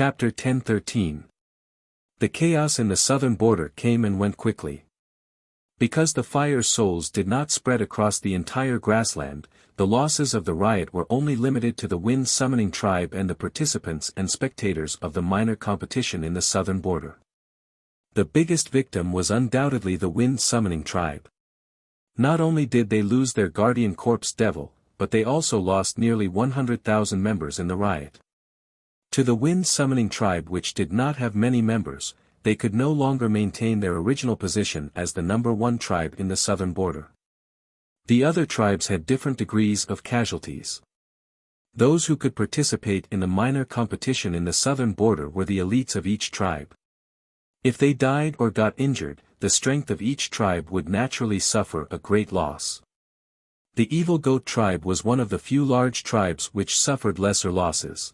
Chapter 1013. The chaos in the southern border came and went quickly. Because the fire souls did not spread across the entire grassland, the losses of the riot were only limited to the wind-summoning tribe and the participants and spectators of the minor competition in the southern border. The biggest victim was undoubtedly the wind-summoning tribe. Not only did they lose their guardian corpse devil, but they also lost nearly 100,000 members in the riot. To the wind-summoning tribe, which did not have many members, they could no longer maintain their original position as the number one tribe in the southern border. The other tribes had different degrees of casualties. Those who could participate in the minor competition in the southern border were the elites of each tribe. If they died or got injured, the strength of each tribe would naturally suffer a great loss. The Evil Goat tribe was one of the few large tribes which suffered lesser losses.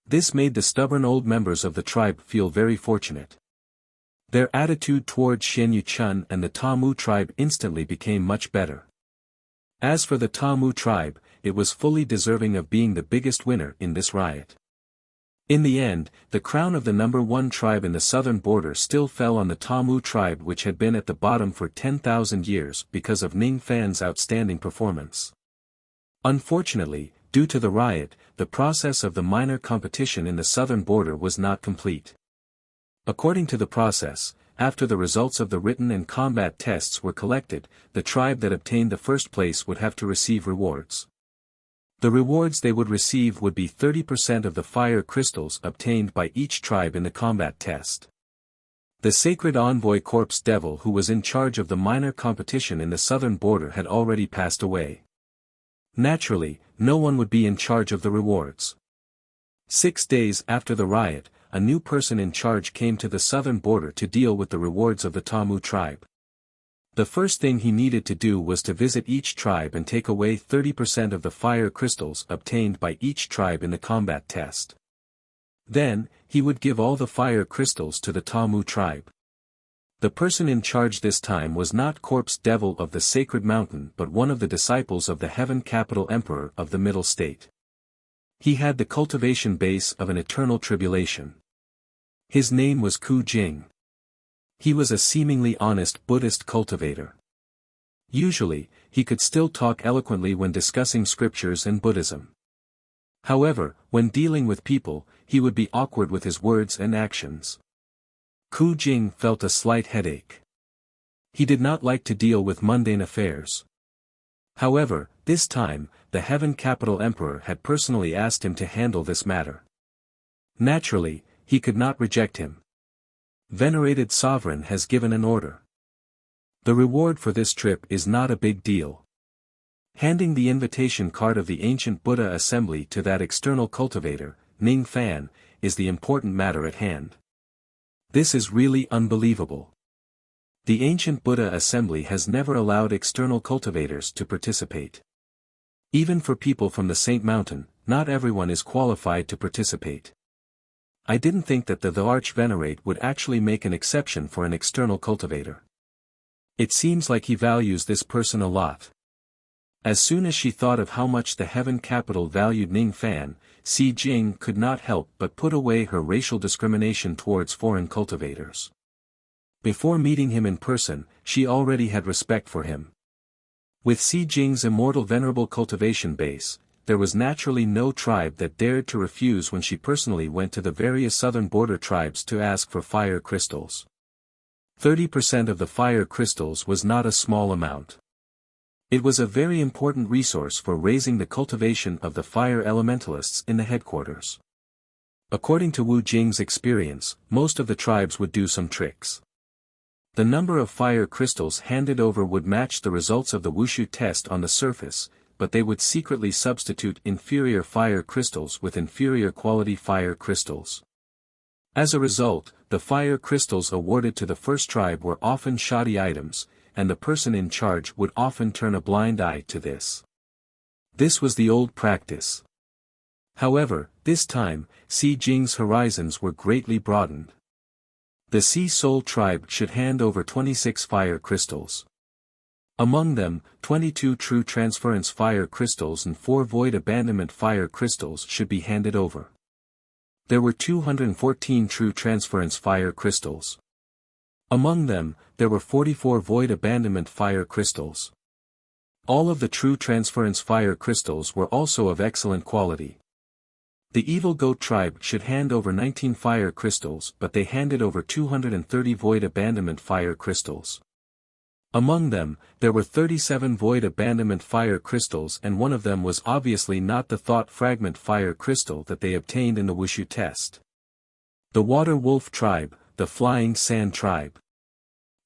This made the stubborn old members of the tribe feel very fortunate. Their attitude toward Xianyu Chun and the Tamu tribe instantly became much better. As for the Tamu tribe, it was fully deserving of being the biggest winner in this riot. In the end, the crown of the number one tribe in the southern border still fell on the Tamu tribe, which had been at the bottom for 10,000 years because of Ning Fan's outstanding performance. Unfortunately, due to the riot, the process of the minor competition in the southern border was not complete. According to the process, after the results of the written and combat tests were collected, the tribe that obtained the first place would have to receive rewards. The rewards they would receive would be 30% of the fire crystals obtained by each tribe in the combat test. The sacred envoy corpse devil who was in charge of the minor competition in the southern border had already passed away. Naturally, no one would be in charge of the rewards. 6 days after the riot, a new person in charge came to the southern border to deal with the rewards of the Tamu tribe. The first thing he needed to do was to visit each tribe and take away 30% of the fire crystals obtained by each tribe in the combat test. Then, he would give all the fire crystals to the Tamu tribe. The person in charge this time was not Corpse Devil of the Sacred Mountain but one of the disciples of the Heaven Capital Emperor of the Middle State. He had the cultivation base of an eternal tribulation. His name was Ku Jing. He was a seemingly honest Buddhist cultivator. Usually, he could still talk eloquently when discussing scriptures and Buddhism. However, when dealing with people, he would be awkward with his words and actions. Ku Jing felt a slight headache. He did not like to deal with mundane affairs. However, this time, the Heaven Capital Emperor had personally asked him to handle this matter. Naturally, he could not reject him. Venerated Sovereign has given an order. The reward for this trip is not a big deal. Handing the invitation card of the ancient Buddha assembly to that external cultivator, Ning Fan, is the important matter at hand. This is really unbelievable. The ancient Buddha assembly has never allowed external cultivators to participate. Even for people from the Saint Mountain, not everyone is qualified to participate. I didn't think that the Arch-Venerate would actually make an exception for an external cultivator. It seems like he values this person a lot. As soon as she thought of how much the Heaven Capital valued Ning Fan, Si Jing could not help but put away her racial discrimination towards foreign cultivators. Before meeting him in person, she already had respect for him. With Si Jing's immortal venerable cultivation base, there was naturally no tribe that dared to refuse when she personally went to the various southern border tribes to ask for fire crystals. 30% of the fire crystals was not a small amount. It was a very important resource for raising the cultivation of the fire elementalists in the headquarters. According to Wu Jing's experience, most of the tribes would do some tricks. The number of fire crystals handed over would match the results of the Wushu test on the surface, but they would secretly substitute inferior fire crystals with inferior quality fire crystals. As a result, the fire crystals awarded to the first tribe were often shoddy items, and the person in charge would often turn a blind eye to this. This was the old practice. However, this time, Si Jing's horizons were greatly broadened. The Sea Soul tribe should hand over 26 fire crystals. Among them, 22 true transference fire crystals and 4 void abandonment fire crystals should be handed over. There were 214 true transference fire crystals. Among them, there were 44 void abandonment fire crystals. All of the true transference fire crystals were also of excellent quality. The evil goat tribe should hand over 19 fire crystals, but they handed over 230 void abandonment fire crystals. Among them, there were 37 void abandonment fire crystals, and one of them was obviously not the thought fragment fire crystal that they obtained in the Wuxia test. The water wolf tribe, the flying sand tribe.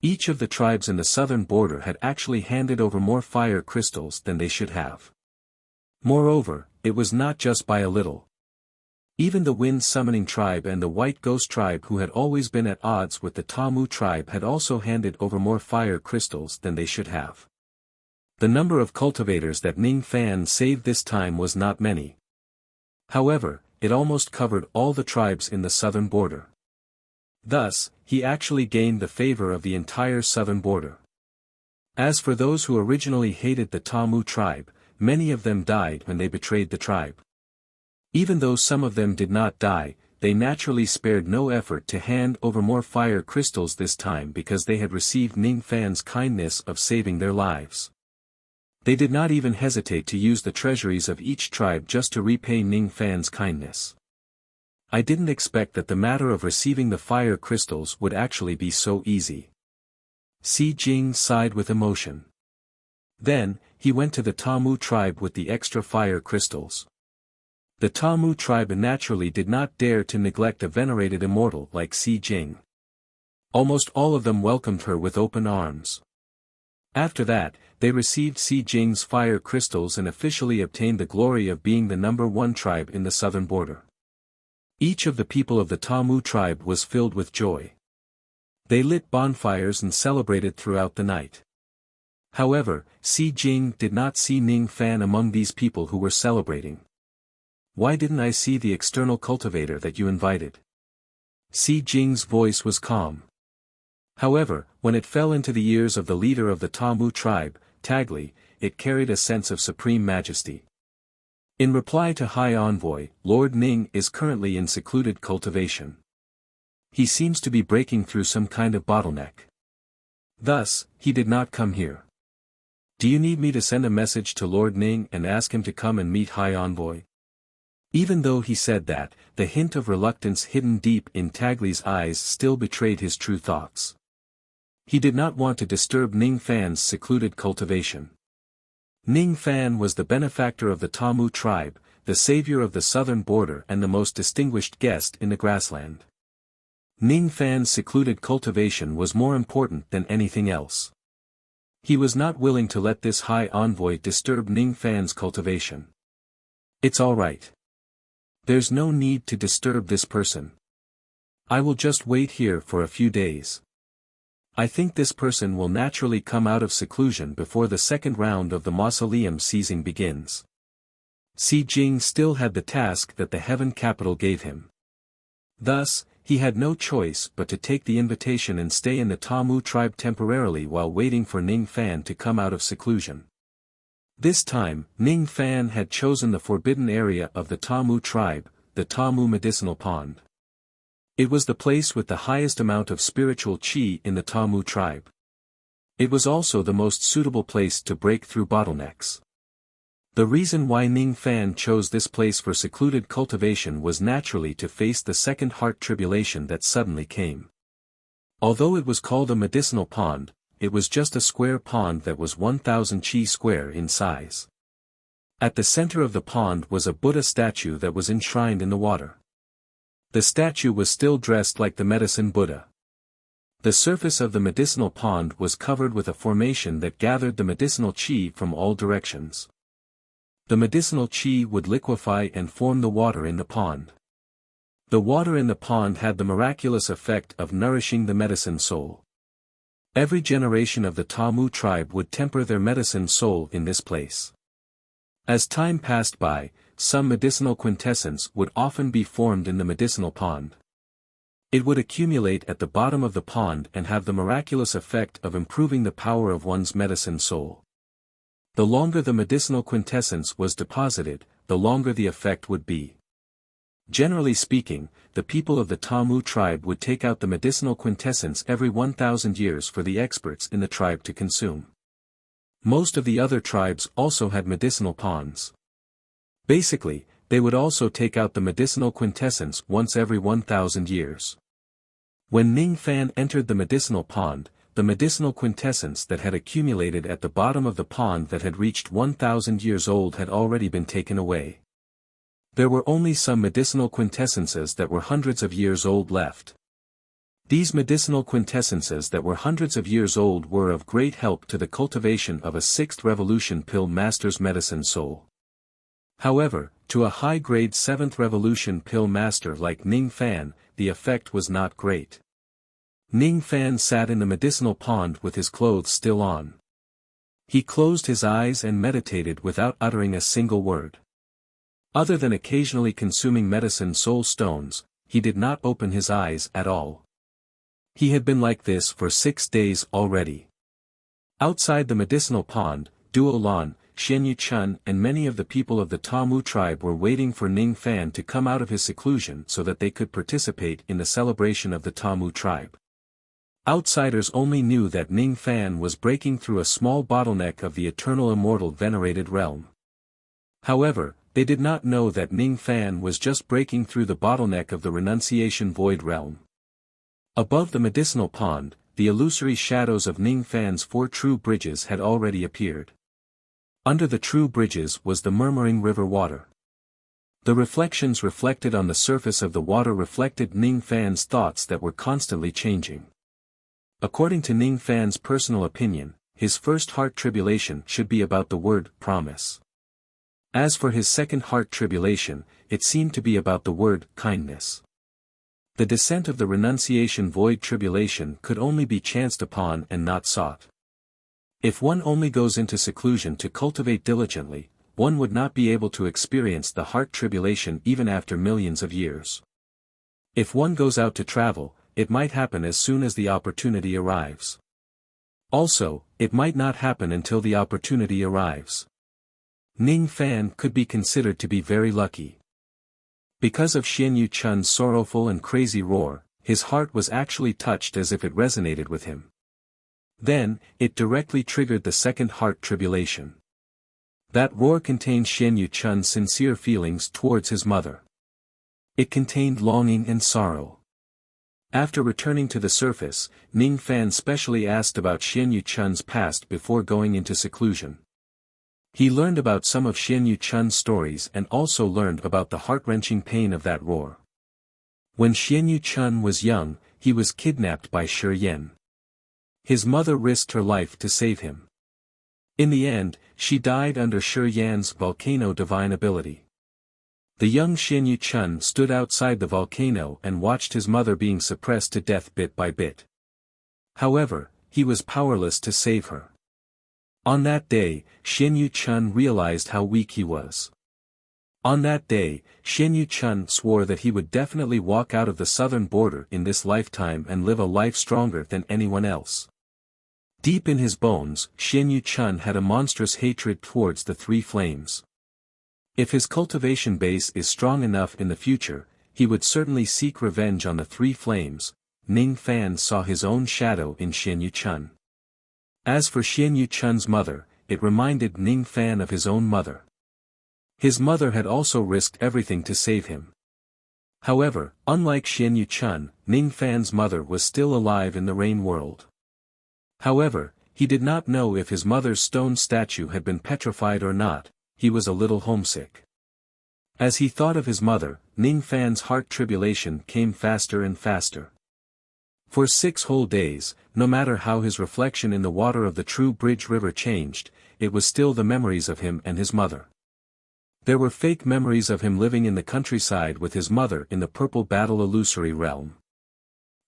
Each of the tribes in the southern border had actually handed over more fire crystals than they should have. Moreover, it was not just by a little. Even the wind summoning tribe and the white ghost tribe, who had always been at odds with the Tamu tribe, had also handed over more fire crystals than they should have. The number of cultivators that Ning Fan saved this time was not many. However, it almost covered all the tribes in the southern border. Thus, he actually gained the favor of the entire southern border. As for those who originally hated the Tamu tribe, many of them died when they betrayed the tribe. Even though some of them did not die, they naturally spared no effort to hand over more fire crystals this time because they had received Ning Fan's kindness of saving their lives. They did not even hesitate to use the treasuries of each tribe just to repay Ning Fan's kindness. I didn't expect that the matter of receiving the fire crystals would actually be so easy. Si Jing sighed with emotion. Then, he went to the Tamu tribe with the extra fire crystals. The Tamu tribe naturally did not dare to neglect a venerated immortal like Si Jing. Almost all of them welcomed her with open arms. After that, they received Si Jing's fire crystals and officially obtained the glory of being the #1 tribe in the southern border. Each of the people of the Tamu tribe was filled with joy. They lit bonfires and celebrated throughout the night. However, Si Jing did not see Ning Fan among these people who were celebrating. "Why didn't I see the external cultivator that you invited?" Si Jing's voice was calm. However, when it fell into the ears of the leader of the Tamu tribe, Tagli, it carried a sense of supreme majesty. In reply to High Envoy, Lord Ning is currently in secluded cultivation. He seems to be breaking through some kind of bottleneck. Thus, he did not come here. Do you need me to send a message to Lord Ning and ask him to come and meet High Envoy? Even though he said that, the hint of reluctance hidden deep in Tagli's eyes still betrayed his true thoughts. He did not want to disturb Ning Fan's secluded cultivation. Ning Fan was the benefactor of the Tamu tribe, the savior of the southern border and the most distinguished guest in the grassland. Ning Fan's secluded cultivation was more important than anything else. He was not willing to let this high envoy disturb Ning Fan's cultivation. "It's all right. There's no need to disturb this person. I will just wait here for a few days. I think this person will naturally come out of seclusion before the second round of the mausoleum seizing begins." Si Jing still had the task that the heaven capital gave him. Thus, he had no choice but to take the invitation and stay in the Tamu tribe temporarily while waiting for Ning Fan to come out of seclusion. This time, Ning Fan had chosen the forbidden area of the Tamu tribe, the Tamu medicinal pond. It was the place with the highest amount of spiritual qi in the Tamu tribe. It was also the most suitable place to break through bottlenecks. The reason why Ning Fan chose this place for secluded cultivation was naturally to face the second heart tribulation that suddenly came. Although it was called a medicinal pond, it was just a square pond that was 1,000 qi square in size. At the center of the pond was a Buddha statue that was enshrined in the water. The statue was still dressed like the medicine Buddha. The surface of the medicinal pond was covered with a formation that gathered the medicinal qi from all directions. The medicinal qi would liquefy and form the water in the pond. The water in the pond had the miraculous effect of nourishing the medicine soul. Every generation of the Tamu tribe would temper their medicine soul in this place. As time passed by, some medicinal quintessence would often be formed in the medicinal pond. It would accumulate at the bottom of the pond and have the miraculous effect of improving the power of one's medicine soul. The longer the medicinal quintessence was deposited, the longer the effect would be. Generally speaking, the people of the Tamu tribe would take out the medicinal quintessence every 1,000 years for the experts in the tribe to consume. Most of the other tribes also had medicinal ponds. Basically, they would also take out the medicinal quintessence once every 1,000 years. When Ning Fan entered the medicinal pond, the medicinal quintessence that had accumulated at the bottom of the pond that had reached 1,000 years old had already been taken away. There were only some medicinal quintessences that were hundreds of years old left. These medicinal quintessences that were hundreds of years old were of great help to the cultivation of a sixth revolution pill master's medicine soul. However, to a high-grade seventh revolution pill master like Ning Fan, the effect was not great. Ning Fan sat in the medicinal pond with his clothes still on. He closed his eyes and meditated without uttering a single word. Other than occasionally consuming medicine soul stones, he did not open his eyes at all. He had been like this for 6 days already. Outside the medicinal pond, Duo Lan, Xianyu Chun and many of the people of the Tamu tribe were waiting for Ning Fan to come out of his seclusion so that they could participate in the celebration of the Tamu tribe. Outsiders only knew that Ning Fan was breaking through a small bottleneck of the eternal immortal venerated realm. However, they did not know that Ning Fan was just breaking through the bottleneck of the renunciation void realm. Above the medicinal pond, the illusory shadows of Ning Fan's 4 true bridges had already appeared. Under the true bridges was the murmuring river water. The reflections reflected on the surface of the water reflected Ning Fan's thoughts that were constantly changing. According to Ning Fan's personal opinion, his first heart tribulation should be about the word promise. As for his second heart tribulation, it seemed to be about the word kindness. The descent of the renunciation void tribulation could only be chanced upon and not sought. If one only goes into seclusion to cultivate diligently, one would not be able to experience the heart tribulation even after millions of years. If one goes out to travel, it might happen as soon as the opportunity arrives. Also, it might not happen until the opportunity arrives. Ning Fan could be considered to be very lucky. Because of Xianyu Chun's sorrowful and crazy roar, his heart was actually touched as if it resonated with him. Then, it directly triggered the second heart tribulation. That roar contained Xianyu Chun's sincere feelings towards his mother. It contained longing and sorrow. After returning to the surface, Ning Fan specially asked about Xianyu Chun's past before going into seclusion. He learned about some of Xianyu Chun's stories and also learned about the heart-wrenching pain of that roar. When Xianyu Chun was young, he was kidnapped by Shi Yan. His mother risked her life to save him. In the end, she died under Shi Yan's volcano divine ability. The young Xianyu Chun stood outside the volcano and watched his mother being suppressed to death bit by bit. However, he was powerless to save her. On that day, Xianyu Chun realized how weak he was. On that day, Xianyu Chun swore that he would definitely walk out of the southern border in this lifetime and live a life stronger than anyone else. Deep in his bones, Xianyu Chun had a monstrous hatred towards the 3 flames. If his cultivation base is strong enough in the future, he would certainly seek revenge on the 3 flames. Ning Fan saw his own shadow in Xianyu Chun. As for Xianyu Chun's mother, it reminded Ning Fan of his own mother. His mother had also risked everything to save him. However, unlike Xianyu Chun, Ning Fan's mother was still alive in the rain world. However, he did not know if his mother's stone statue had been petrified or not. He was a little homesick. As he thought of his mother, Ning Fan's heart tribulation came faster and faster. For 6 whole days, no matter how his reflection in the water of the True Bridge River changed, it was still the memories of him and his mother. There were fake memories of him living in the countryside with his mother in the purple battle illusory realm.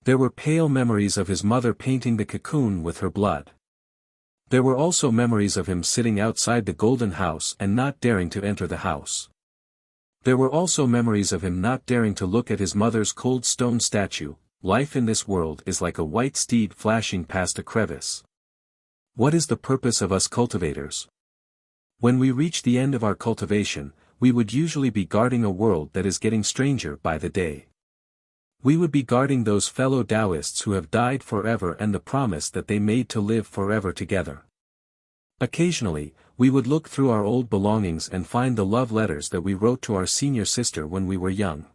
There were pale memories of his mother painting the cocoon with her blood. There were also memories of him sitting outside the golden house and not daring to enter the house. There were also memories of him not daring to look at his mother's cold stone statue. Life in this world is like a white steed flashing past a crevice. What is the purpose of us cultivators? When we reach the end of our cultivation, we would usually be guarding a world that is getting stranger by the day. We would be guarding those fellow Taoists who have died forever and the promise that they made to live forever together. Occasionally, we would look through our old belongings and find the love letters that we wrote to our senior sister when we were young.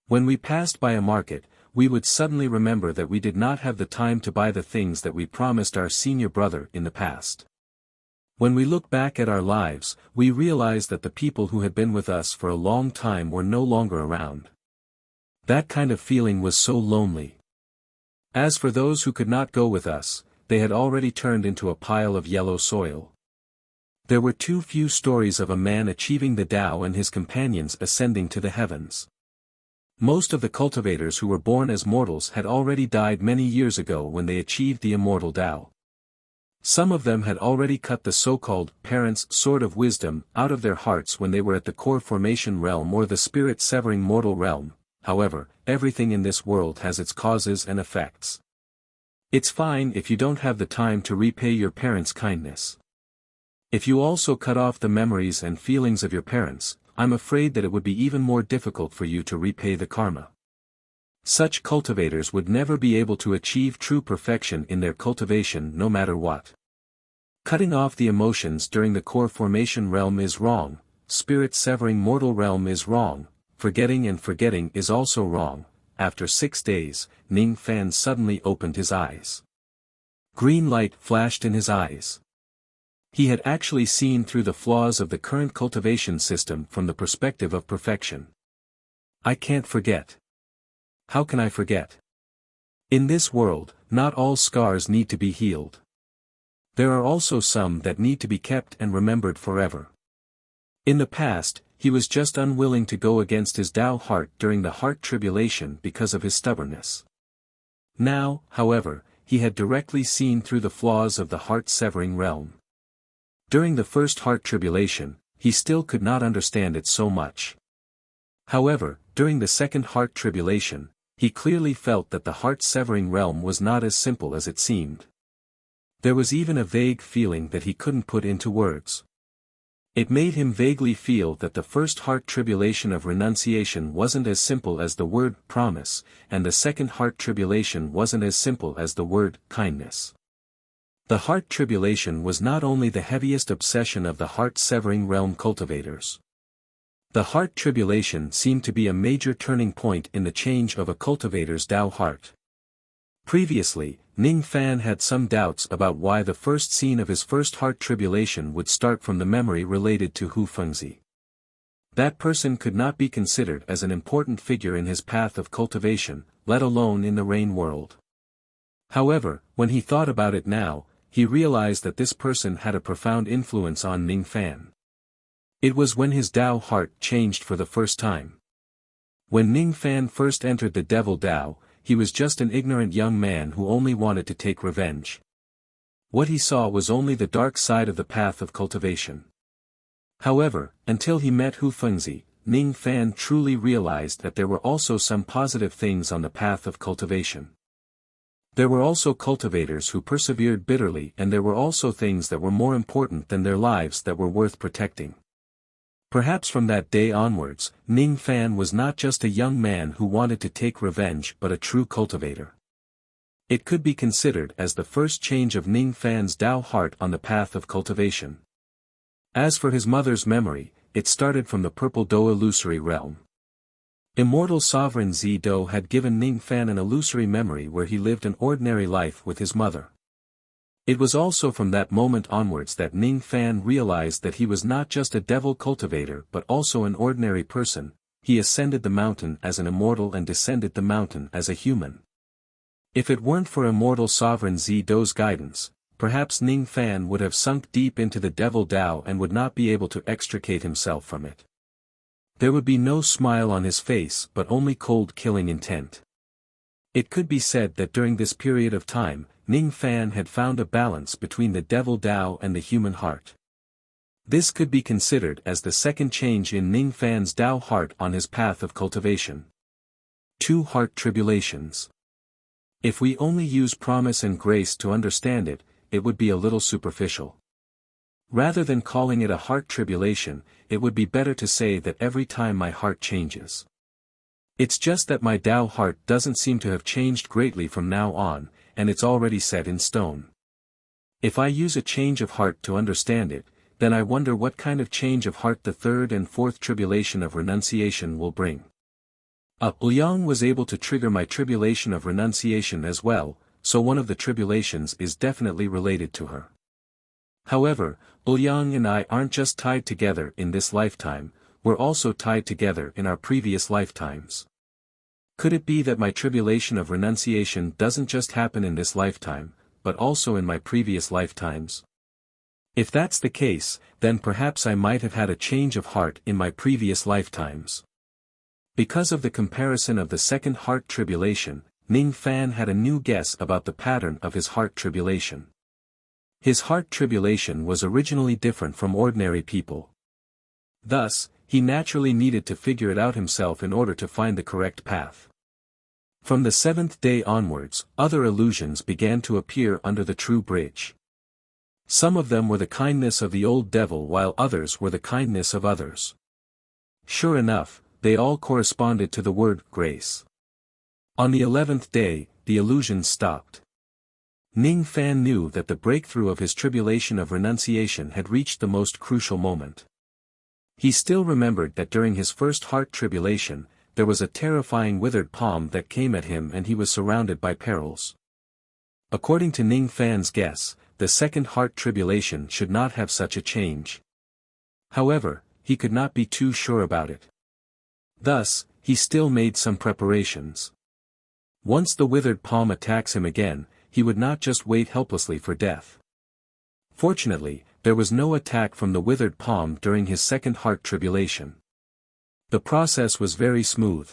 When we passed by a market, we would suddenly remember that we did not have the time to buy the things that we promised our senior brother in the past. When we look back at our lives, we realize that the people who had been with us for a long time were no longer around. That kind of feeling was so lonely. As for those who could not go with us, they had already turned into a pile of yellow soil. There were too few stories of a man achieving the Tao and his companions ascending to the heavens. Most of the cultivators who were born as mortals had already died many years ago when they achieved the immortal Tao. Some of them had already cut the so-called parents' sword of wisdom out of their hearts when they were at the core formation realm or the spirit-severing mortal realm. However, everything in this world has its causes and effects. It's fine if you don't have the time to repay your parents' kindness. If you also cut off the memories and feelings of your parents, I'm afraid that it would be even more difficult for you to repay the karma. Such cultivators would never be able to achieve true perfection in their cultivation no matter what. Cutting off the emotions during the core formation realm is wrong, spirit-severing mortal realm is wrong, forgetting is also wrong. After 6 days, Ning Fan suddenly opened his eyes. Green light flashed in his eyes. He had actually seen through the flaws of the current cultivation system from the perspective of perfection. I can't forget. How can I forget? In this world, not all scars need to be healed. There are also some that need to be kept and remembered forever. In the past, he was just unwilling to go against his Tao heart during the heart tribulation because of his stubbornness. Now, however, he had directly seen through the flaws of the heart-severing realm. During the first heart tribulation, he still could not understand it so much. However, during the second heart tribulation, he clearly felt that the heart-severing realm was not as simple as it seemed. There was even a vague feeling that he couldn't put into words. It made him vaguely feel that the first heart tribulation of renunciation wasn't as simple as the word promise, and the second heart tribulation wasn't as simple as the word kindness. The heart tribulation was not only the heaviest obsession of the heart-severing realm cultivators. The heart tribulation seemed to be a major turning point in the change of a cultivator's Tao heart. Previously, Ning Fan had some doubts about why the first scene of his first heart tribulation would start from the memory related to Hu Fengzi. That person could not be considered as an important figure in his path of cultivation, let alone in the rain world. However, when he thought about it now, he realized that this person had a profound influence on Ning Fan. It was when his Tao heart changed for the first time. When Ning Fan first entered the Devil Tao, he was just an ignorant young man who only wanted to take revenge. What he saw was only the dark side of the path of cultivation. However, until he met Hu Fengzi, Ning Fan truly realized that there were also some positive things on the path of cultivation. There were also cultivators who persevered bitterly, and there were also things that were more important than their lives that were worth protecting. Perhaps from that day onwards, Ning Fan was not just a young man who wanted to take revenge but a true cultivator. It could be considered as the first change of Ning Fan's Tao heart on the path of cultivation. As for his mother's memory, it started from the purple Do illusory realm. Immortal Sovereign Zi-Do had given Ning Fan an illusory memory where he lived an ordinary life with his mother. It was also from that moment onwards that Ning Fan realized that he was not just a devil cultivator but also an ordinary person. He ascended the mountain as an immortal and descended the mountain as a human. If it weren't for Immortal Sovereign Zi-Do's guidance, perhaps Ning Fan would have sunk deep into the Devil Tao and would not be able to extricate himself from it. There would be no smile on his face but only cold killing intent. It could be said that during this period of time, Ning Fan had found a balance between the Devil Tao and the human heart. This could be considered as the second change in Ning Fan's Tao heart on his path of cultivation. 2 heart tribulations. If we only use promise and grace to understand it, it would be a little superficial. Rather than calling it a heart tribulation, it would be better to say that every time my heart changes. It's just that my Tao heart doesn't seem to have changed greatly from now on, and it's already set in stone. If I use a change of heart to understand it, then I wonder what kind of change of heart the third and fourth tribulation of renunciation will bring. Liang was able to trigger my tribulation of renunciation as well, so one of the tribulations is definitely related to her. However, Liang and I aren't just tied together in this lifetime, we're also tied together in our previous lifetimes. Could it be that my tribulation of renunciation doesn't just happen in this lifetime, but also in my previous lifetimes? If that's the case, then perhaps I might have had a change of heart in my previous lifetimes. Because of the comparison of the second heart tribulation, Ning Fan had a new guess about the pattern of his heart tribulation. His heart tribulation was originally different from ordinary people. Thus, he naturally needed to figure it out himself in order to find the correct path. From the seventh day onwards, other illusions began to appear under the true bridge. Some of them were the kindness of the old devil while others were the kindness of others. Sure enough, they all corresponded to the word grace. On the 11th day, the illusions stopped. Ning Fan knew that the breakthrough of his tribulation of renunciation had reached the most crucial moment. He still remembered that during his first heart tribulation, there was a terrifying withered palm that came at him and he was surrounded by perils. According to Ning Fan's guess, the second heart tribulation should not have such a change. However, he could not be too sure about it. Thus, he still made some preparations. Once the withered palm attacks him again, he would not just wait helplessly for death. Fortunately, there was no attack from the withered palm during his second heart tribulation. The process was very smooth.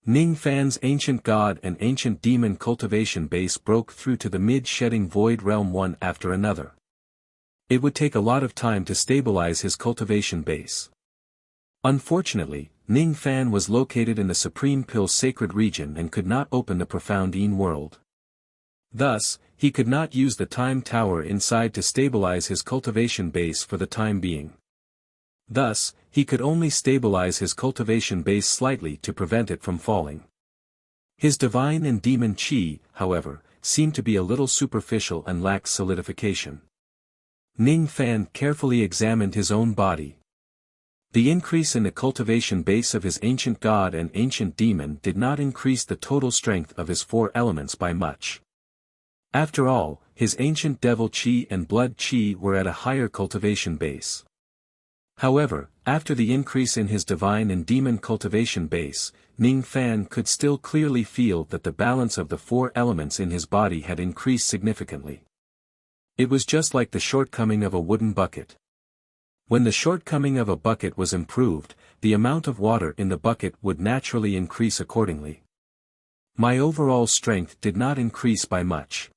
Ning Fan's ancient god and ancient demon cultivation base broke through to the mid-shedding void realm one after another. It would take a lot of time to stabilize his cultivation base. Unfortunately, Ning Fan was located in the Supreme Pill's sacred region and could not open the profound Yin world. Thus, he could not use the time tower inside to stabilize his cultivation base for the time being. Thus, he could only stabilize his cultivation base slightly to prevent it from falling. His divine and demon chi, however, seemed to be a little superficial and lacked solidification. Ning Fan carefully examined his own body. The increase in the cultivation base of his ancient god and ancient demon did not increase the total strength of his four elements by much. After all, his ancient devil chi and blood chi were at a higher cultivation base. However, after the increase in his divine and demon cultivation base, Ning Fan could still clearly feel that the balance of the four elements in his body had increased significantly. It was just like the shortcoming of a wooden bucket. When the shortcoming of a bucket was improved, the amount of water in the bucket would naturally increase accordingly. My overall strength did not increase by much.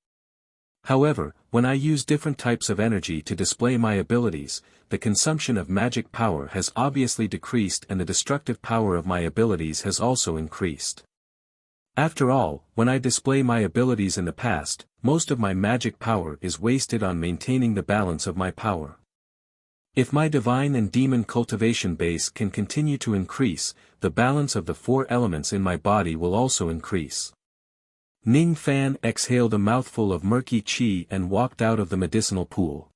However, when I use different types of energy to display my abilities, the consumption of magic power has obviously decreased and the destructive power of my abilities has also increased. After all, when I display my abilities in the past, most of my magic power is wasted on maintaining the balance of my power. If my divine and demon cultivation base can continue to increase, the balance of the four elements in my body will also increase. Ning Fan exhaled a mouthful of murky qi and walked out of the medicinal pool.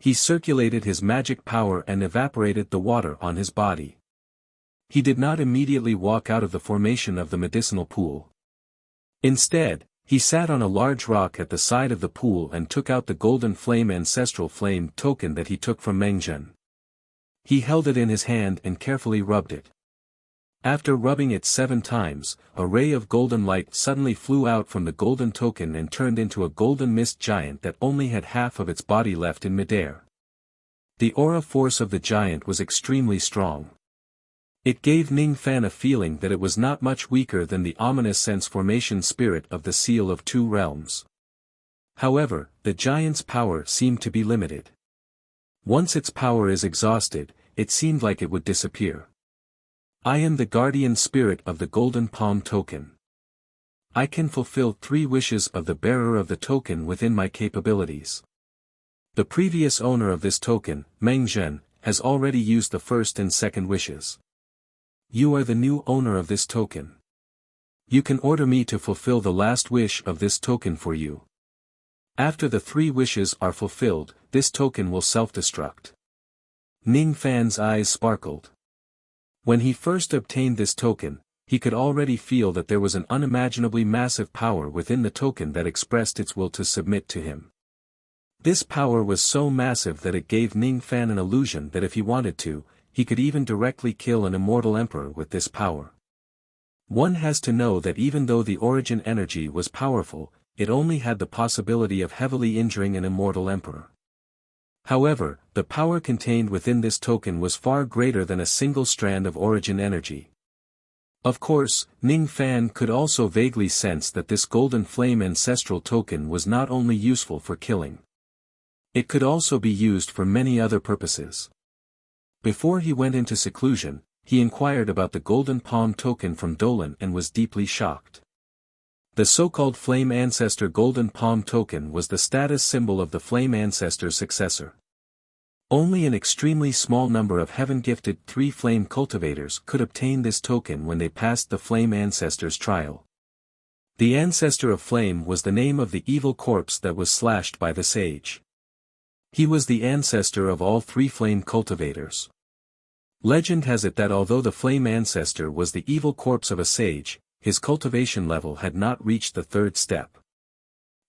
He circulated his magic power and evaporated the water on his body. He did not immediately walk out of the formation of the medicinal pool. Instead, he sat on a large rock at the side of the pool and took out the golden flame ancestral flame token that he took from Mengzhen. He held it in his hand and carefully rubbed it. After rubbing it 7 times, a ray of golden light suddenly flew out from the golden token and turned into a golden mist giant that only had half of its body left in midair. The aura force of the giant was extremely strong. It gave Ning Fan a feeling that it was not much weaker than the ominous sense formation spirit of the Seal of Two Realms. However, the giant's power seemed to be limited. Once its power is exhausted, it seemed like it would disappear. I am the guardian spirit of the Golden Palm Token. I can fulfill 3 wishes of the bearer of the token within my capabilities. The previous owner of this token, Mengzhen, has already used the first and second wishes. You are the new owner of this token. You can order me to fulfill the last wish of this token for you. After the 3 wishes are fulfilled, this token will self-destruct. Ning Fan's eyes sparkled. When he first obtained this token, he could already feel that there was an unimaginably massive power within the token that expressed its will to submit to him. This power was so massive that it gave Ning Fan an illusion that if he wanted to, he could even directly kill an immortal emperor with this power. One has to know that even though the origin energy was powerful, it only had the possibility of heavily injuring an immortal emperor. However, the power contained within this token was far greater than a single strand of origin energy. Of course, Ning Fan could also vaguely sense that this golden flame ancestral token was not only useful for killing. It could also be used for many other purposes. Before he went into seclusion, he inquired about the golden palm token from Dolan and was deeply shocked. The so-called Flame Ancestor Golden Palm Token was the status symbol of the Flame Ancestor's successor. Only an extremely small number of heaven-gifted 3 flame cultivators could obtain this token when they passed the Flame Ancestor's trial. The Ancestor of Flame was the name of the evil corpse that was slashed by the sage. He was the ancestor of all 3 flame cultivators. Legend has it that although the Flame Ancestor was the evil corpse of a sage, his cultivation level had not reached the 3rd step.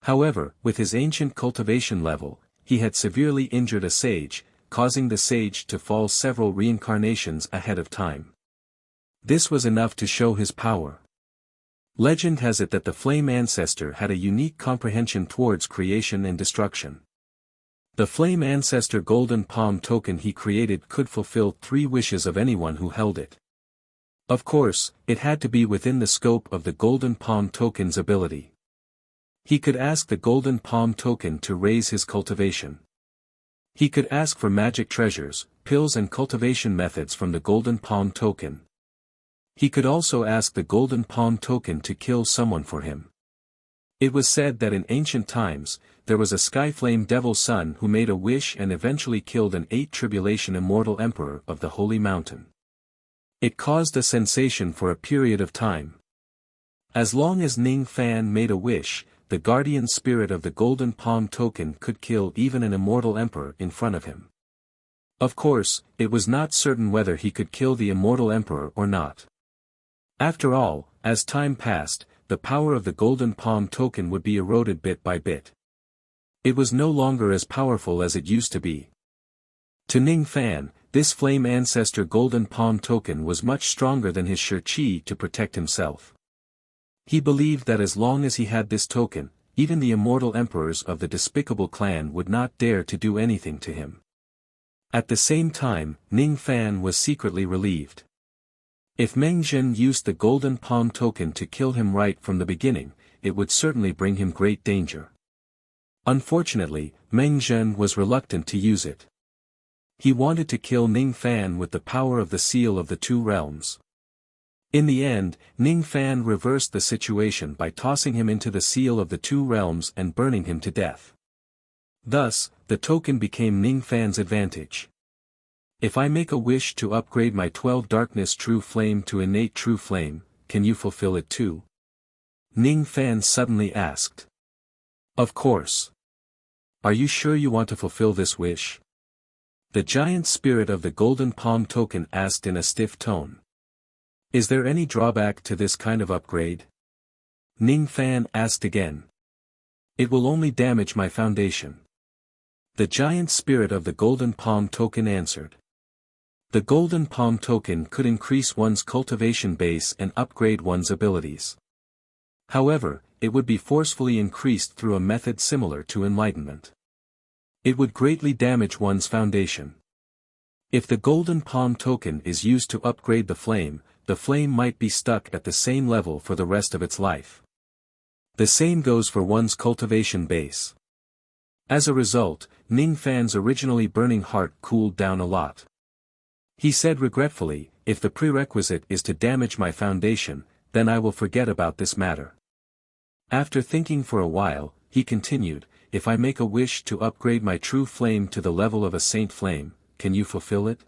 However, with his ancient cultivation level, he had severely injured a sage, causing the sage to fall several reincarnations ahead of time. This was enough to show his power. Legend has it that the Flame Ancestor had a unique comprehension towards creation and destruction. The Flame Ancestor Golden Palm Token he created could fulfill 3 wishes of anyone who held it. Of course, it had to be within the scope of the Golden Palm Token's ability. He could ask the Golden Palm Token to raise his cultivation. He could ask for magic treasures, pills and cultivation methods from the Golden Palm Token. He could also ask the Golden Palm Token to kill someone for him. It was said that in ancient times, there was a Skyflame Devil son who made a wish and eventually killed an 8 tribulation immortal emperor of the Holy Mountain. It caused a sensation for a period of time. As long as Ning Fan made a wish, the guardian spirit of the Golden Palm Token could kill even an immortal emperor in front of him. Of course, it was not certain whether he could kill the immortal emperor or not. After all, as time passed, the power of the Golden Palm Token would be eroded bit by bit. It was no longer as powerful as it used to be. To Ning Fan, this Flame Ancestor Golden Palm Token was much stronger than his Shi Qi to protect himself. He believed that as long as he had this token, even the immortal emperors of the despicable clan would not dare to do anything to him. At the same time, Ning Fan was secretly relieved. If Meng Zhen used the Golden Palm Token to kill him right from the beginning, it would certainly bring him great danger. Unfortunately, Meng Zhen was reluctant to use it. He wanted to kill Ning Fan with the power of the Seal of the 2 Realms. In the end, Ning Fan reversed the situation by tossing him into the Seal of the 2 Realms and burning him to death. Thus, the token became Ning Fan's advantage. If I make a wish to upgrade my 12 Darkness True Flame to Innate True Flame, can you fulfill it too? Ning Fan suddenly asked. Of course. Are you sure you want to fulfill this wish? The giant spirit of the Golden Palm Token asked in a stiff tone. Is there any drawback to this kind of upgrade? Ning Fan asked again. It will only damage my foundation. The giant spirit of the Golden Palm Token answered. The Golden Palm Token could increase one's cultivation base and upgrade one's abilities. However, it would be forcefully increased through a method similar to enlightenment. It would greatly damage one's foundation. If the Golden Palm Token is used to upgrade the flame might be stuck at the same level for the rest of its life. The same goes for one's cultivation base. As a result, Ning Fan's originally burning heart cooled down a lot. He said regretfully, if the prerequisite is to damage my foundation, then I will forget about this matter. After thinking for a while, he continued, if I make a wish to upgrade my true flame to the level of a saint flame, can you fulfill it?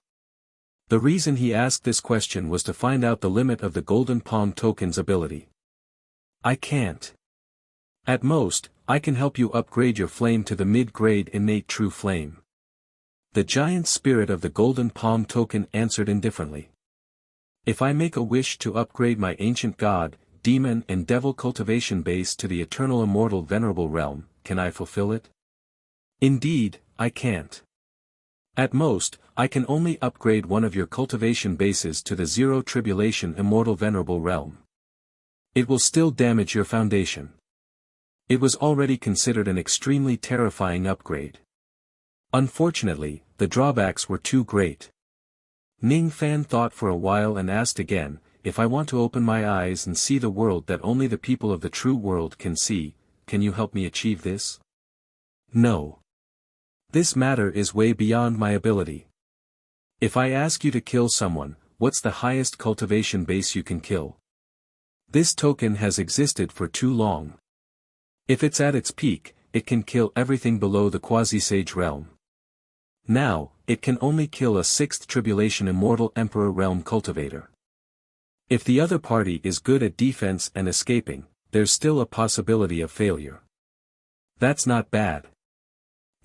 The reason he asked this question was to find out the limit of the Golden Palm Token's ability. I can't. At most, I can help you upgrade your flame to the mid-grade innate true flame. The giant spirit of the Golden Palm Token answered indifferently. If I make a wish to upgrade my ancient god, demon and devil cultivation base to the eternal immortal venerable realm, can I fulfill it? Indeed, I can't. At most, I can only upgrade one of your cultivation bases to the zero tribulation immortal venerable realm. It will still damage your foundation. It was already considered an extremely terrifying upgrade. Unfortunately, the drawbacks were too great. Ning Fan thought for a while and asked again, if I want to open my eyes and see the world that only the people of the true world can see, can you help me achieve this? No. This matter is way beyond my ability. If I ask you to kill someone, what's the highest cultivation base you can kill? This token has existed for too long. If it's at its peak, it can kill everything below the quasi-sage realm. Now, it can only kill a 6th tribulation immortal emperor realm cultivator. If the other party is good at defense and escaping, there's still a possibility of failure. That's not bad.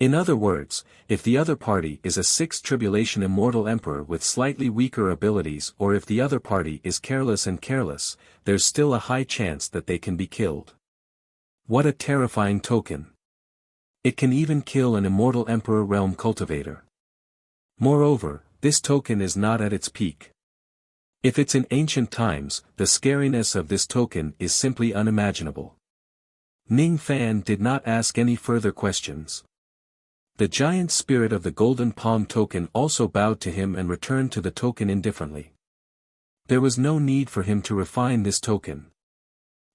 In other words, if the other party is a 6th tribulation immortal emperor with slightly weaker abilities, or if the other party is careless, there's still a high chance that they can be killed. What a terrifying token. It can even kill an immortal emperor realm cultivator. Moreover, this token is not at its peak. If it's in ancient times, the scariness of this token is simply unimaginable. Ning Fan did not ask any further questions. The giant spirit of the Golden Palm Token also bowed to him and returned to the token indifferently. There was no need for him to refine this token.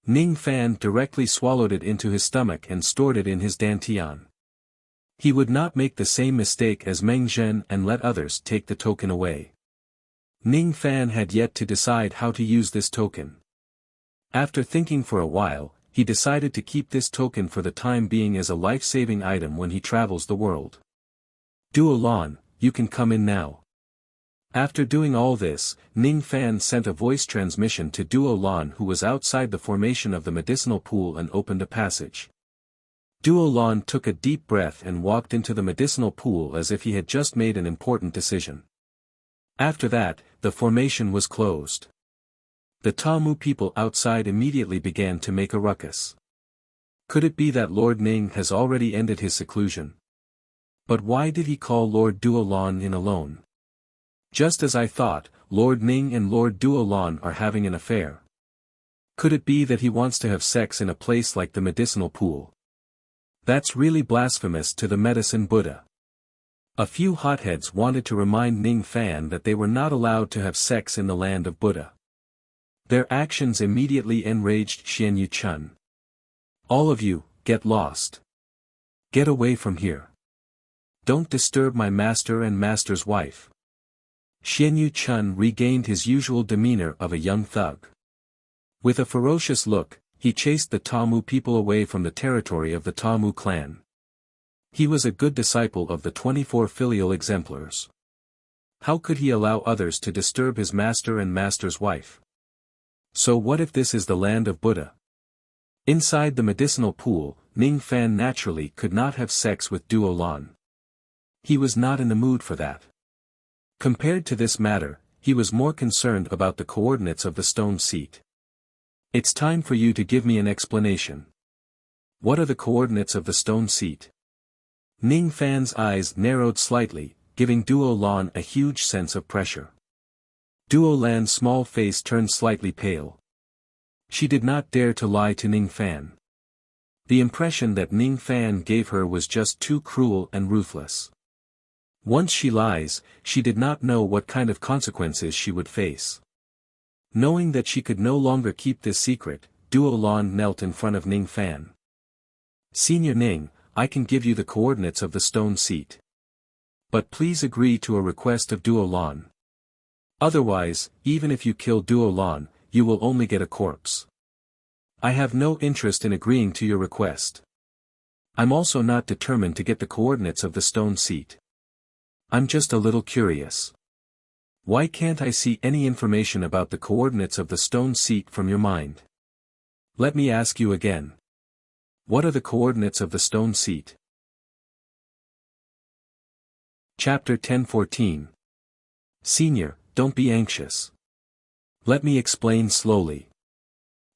Ning Fan directly swallowed it into his stomach and stored it in his dantian. He would not make the same mistake as Meng Zhen and let others take the token away. Ning Fan had yet to decide how to use this token. After thinking for a while, he decided to keep this token for the time being as a life-saving item when he travels the world. Duo Lan, you can come in now. After doing all this, Ning Fan sent a voice transmission to Duo Lan, who was outside the formation of the medicinal pool, and opened a passage. Duo Lan took a deep breath and walked into the medicinal pool as if he had just made an important decision. After that, the formation was closed. The Tamu people outside immediately began to make a ruckus. Could it be that Lord Ning has already ended his seclusion? But why did he call Lord Duo Lan in alone? Just as I thought, Lord Ning and Lord Duo Lan are having an affair. Could it be that he wants to have sex in a place like the medicinal pool? That's really blasphemous to the medicine Buddha. A few hotheads wanted to remind Ning Fan that they were not allowed to have sex in the land of Buddha. Their actions immediately enraged Xian Yu Chun. All of you, get lost. Get away from here. Don't disturb my master and master's wife. Xian Yu Chun regained his usual demeanor of a young thug. With a ferocious look, he chased the Tamu people away from the territory of the Tamu clan. He was a good disciple of the 24 filial exemplars. How could he allow others to disturb his master and master's wife? So what if this is the land of Buddha? Inside the medicinal pool, Ning Fan naturally could not have sex with Duo Lan. He was not in the mood for that. Compared to this matter, he was more concerned about the coordinates of the stone seat. It's time for you to give me an explanation. What are the coordinates of the stone seat? Ning Fan's eyes narrowed slightly, giving Duo Lan a huge sense of pressure. Duo Lan's small face turned slightly pale. She did not dare to lie to Ning Fan. The impression that Ning Fan gave her was just too cruel and ruthless. Once she lies, she did not know what kind of consequences she would face. Knowing that she could no longer keep this secret, Duo Lan knelt in front of Ning Fan. Senior Ning, I can give you the coordinates of the stone seat. But please agree to a request of Duo Lan. Otherwise, even if you kill Duo Lan, you will only get a corpse. I have no interest in agreeing to your request. I'm also not determined to get the coordinates of the stone seat. I'm just a little curious. Why can't I see any information about the coordinates of the stone seat from your mind? Let me ask you again. What are the coordinates of the stone seat? Chapter 10:14. Senior, don't be anxious. Let me explain slowly.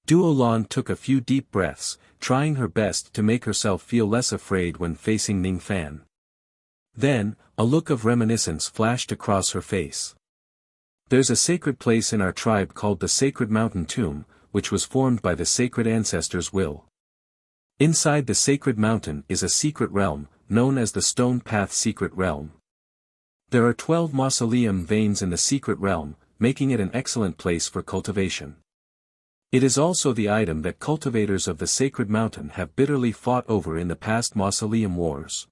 Duolan took a few deep breaths, trying her best to make herself feel less afraid when facing Ningfan. Then, a look of reminiscence flashed across her face. There's a sacred place in our tribe called the Sacred Mountain Tomb, which was formed by the sacred ancestors' will. Inside the sacred mountain is a secret realm, known as the Stone Path Secret Realm. There are 12 mausoleum veins in the secret realm, making it an excellent place for cultivation. It is also the item that cultivators of the sacred mountain have bitterly fought over in the past mausoleum wars.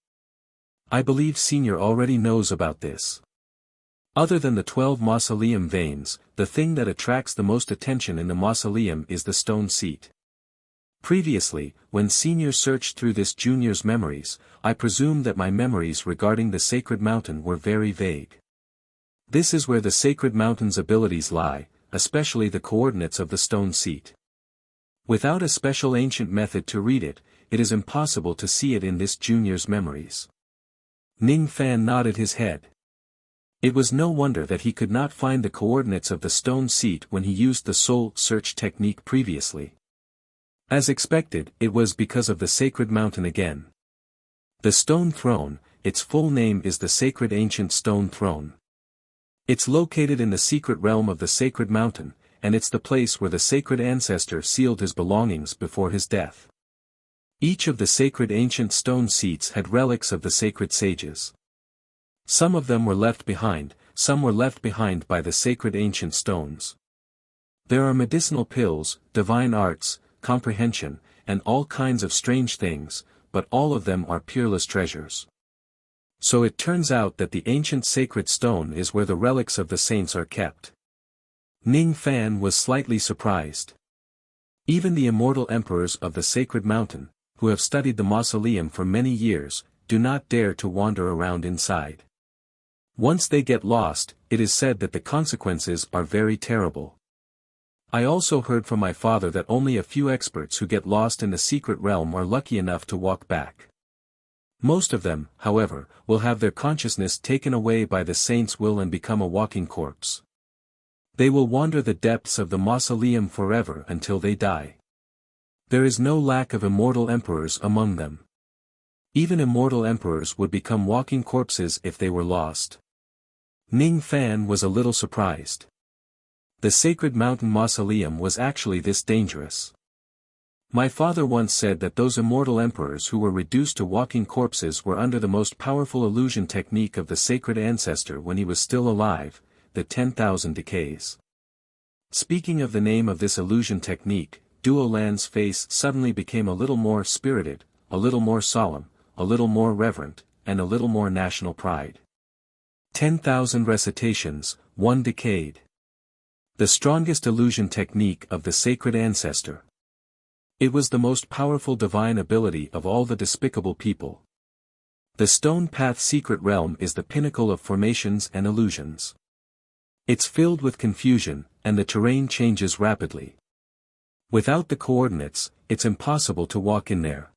I believe Senior already knows about this. Other than the 12 mausoleum veins, the thing that attracts the most attention in the mausoleum is the stone seat. Previously, when Senior searched through this junior's memories, I presumed that my memories regarding the sacred mountain were very vague. This is where the sacred mountain's abilities lie, especially the coordinates of the stone seat. Without a special ancient method to read it, it is impossible to see it in this junior's memories. Ningfan nodded his head. It was no wonder that he could not find the coordinates of the stone seat when he used the soul search technique previously. As expected, it was because of the sacred mountain again. The stone throne, its full name is the Sacred Ancient Stone Throne. It's located in the secret realm of the sacred mountain, and it's the place where the sacred ancestor sealed his belongings before his death. Each of the sacred ancient stone seats had relics of the sacred sages. Some of them were left behind, some were left behind by the sacred ancient stones. There are medicinal pills, divine arts, comprehension, and all kinds of strange things, but all of them are peerless treasures. So it turns out that the ancient sacred stone is where the relics of the saints are kept. Ningfan was slightly surprised. Even the immortal emperors of the sacred mountain, who have studied the mausoleum for many years, do not dare to wander around inside. Once they get lost, it is said that the consequences are very terrible. I also heard from my father that only a few experts who get lost in the secret realm are lucky enough to walk back. Most of them, however, will have their consciousness taken away by the saint's will and become a walking corpse. They will wander the depths of the mausoleum forever until they die. There is no lack of immortal emperors among them. Even immortal emperors would become walking corpses if they were lost. Ningfan was a little surprised. The sacred mountain mausoleum was actually this dangerous. My father once said that those immortal emperors who were reduced to walking corpses were under the most powerful illusion technique of the sacred ancestor when he was still alive, the 10,000 decays. Speaking of the name of this illusion technique, Duolan's face suddenly became a little more spirited, a little more solemn, a little more reverent, and a little more national pride. 10,000 recitations, 1 decade. The strongest illusion technique of the sacred ancestor. It was the most powerful divine ability of all the despicable people. The Stone Path Secret Realm is the pinnacle of formations and illusions. It's filled with confusion, and the terrain changes rapidly. Without the coordinates, it's impossible to walk in there.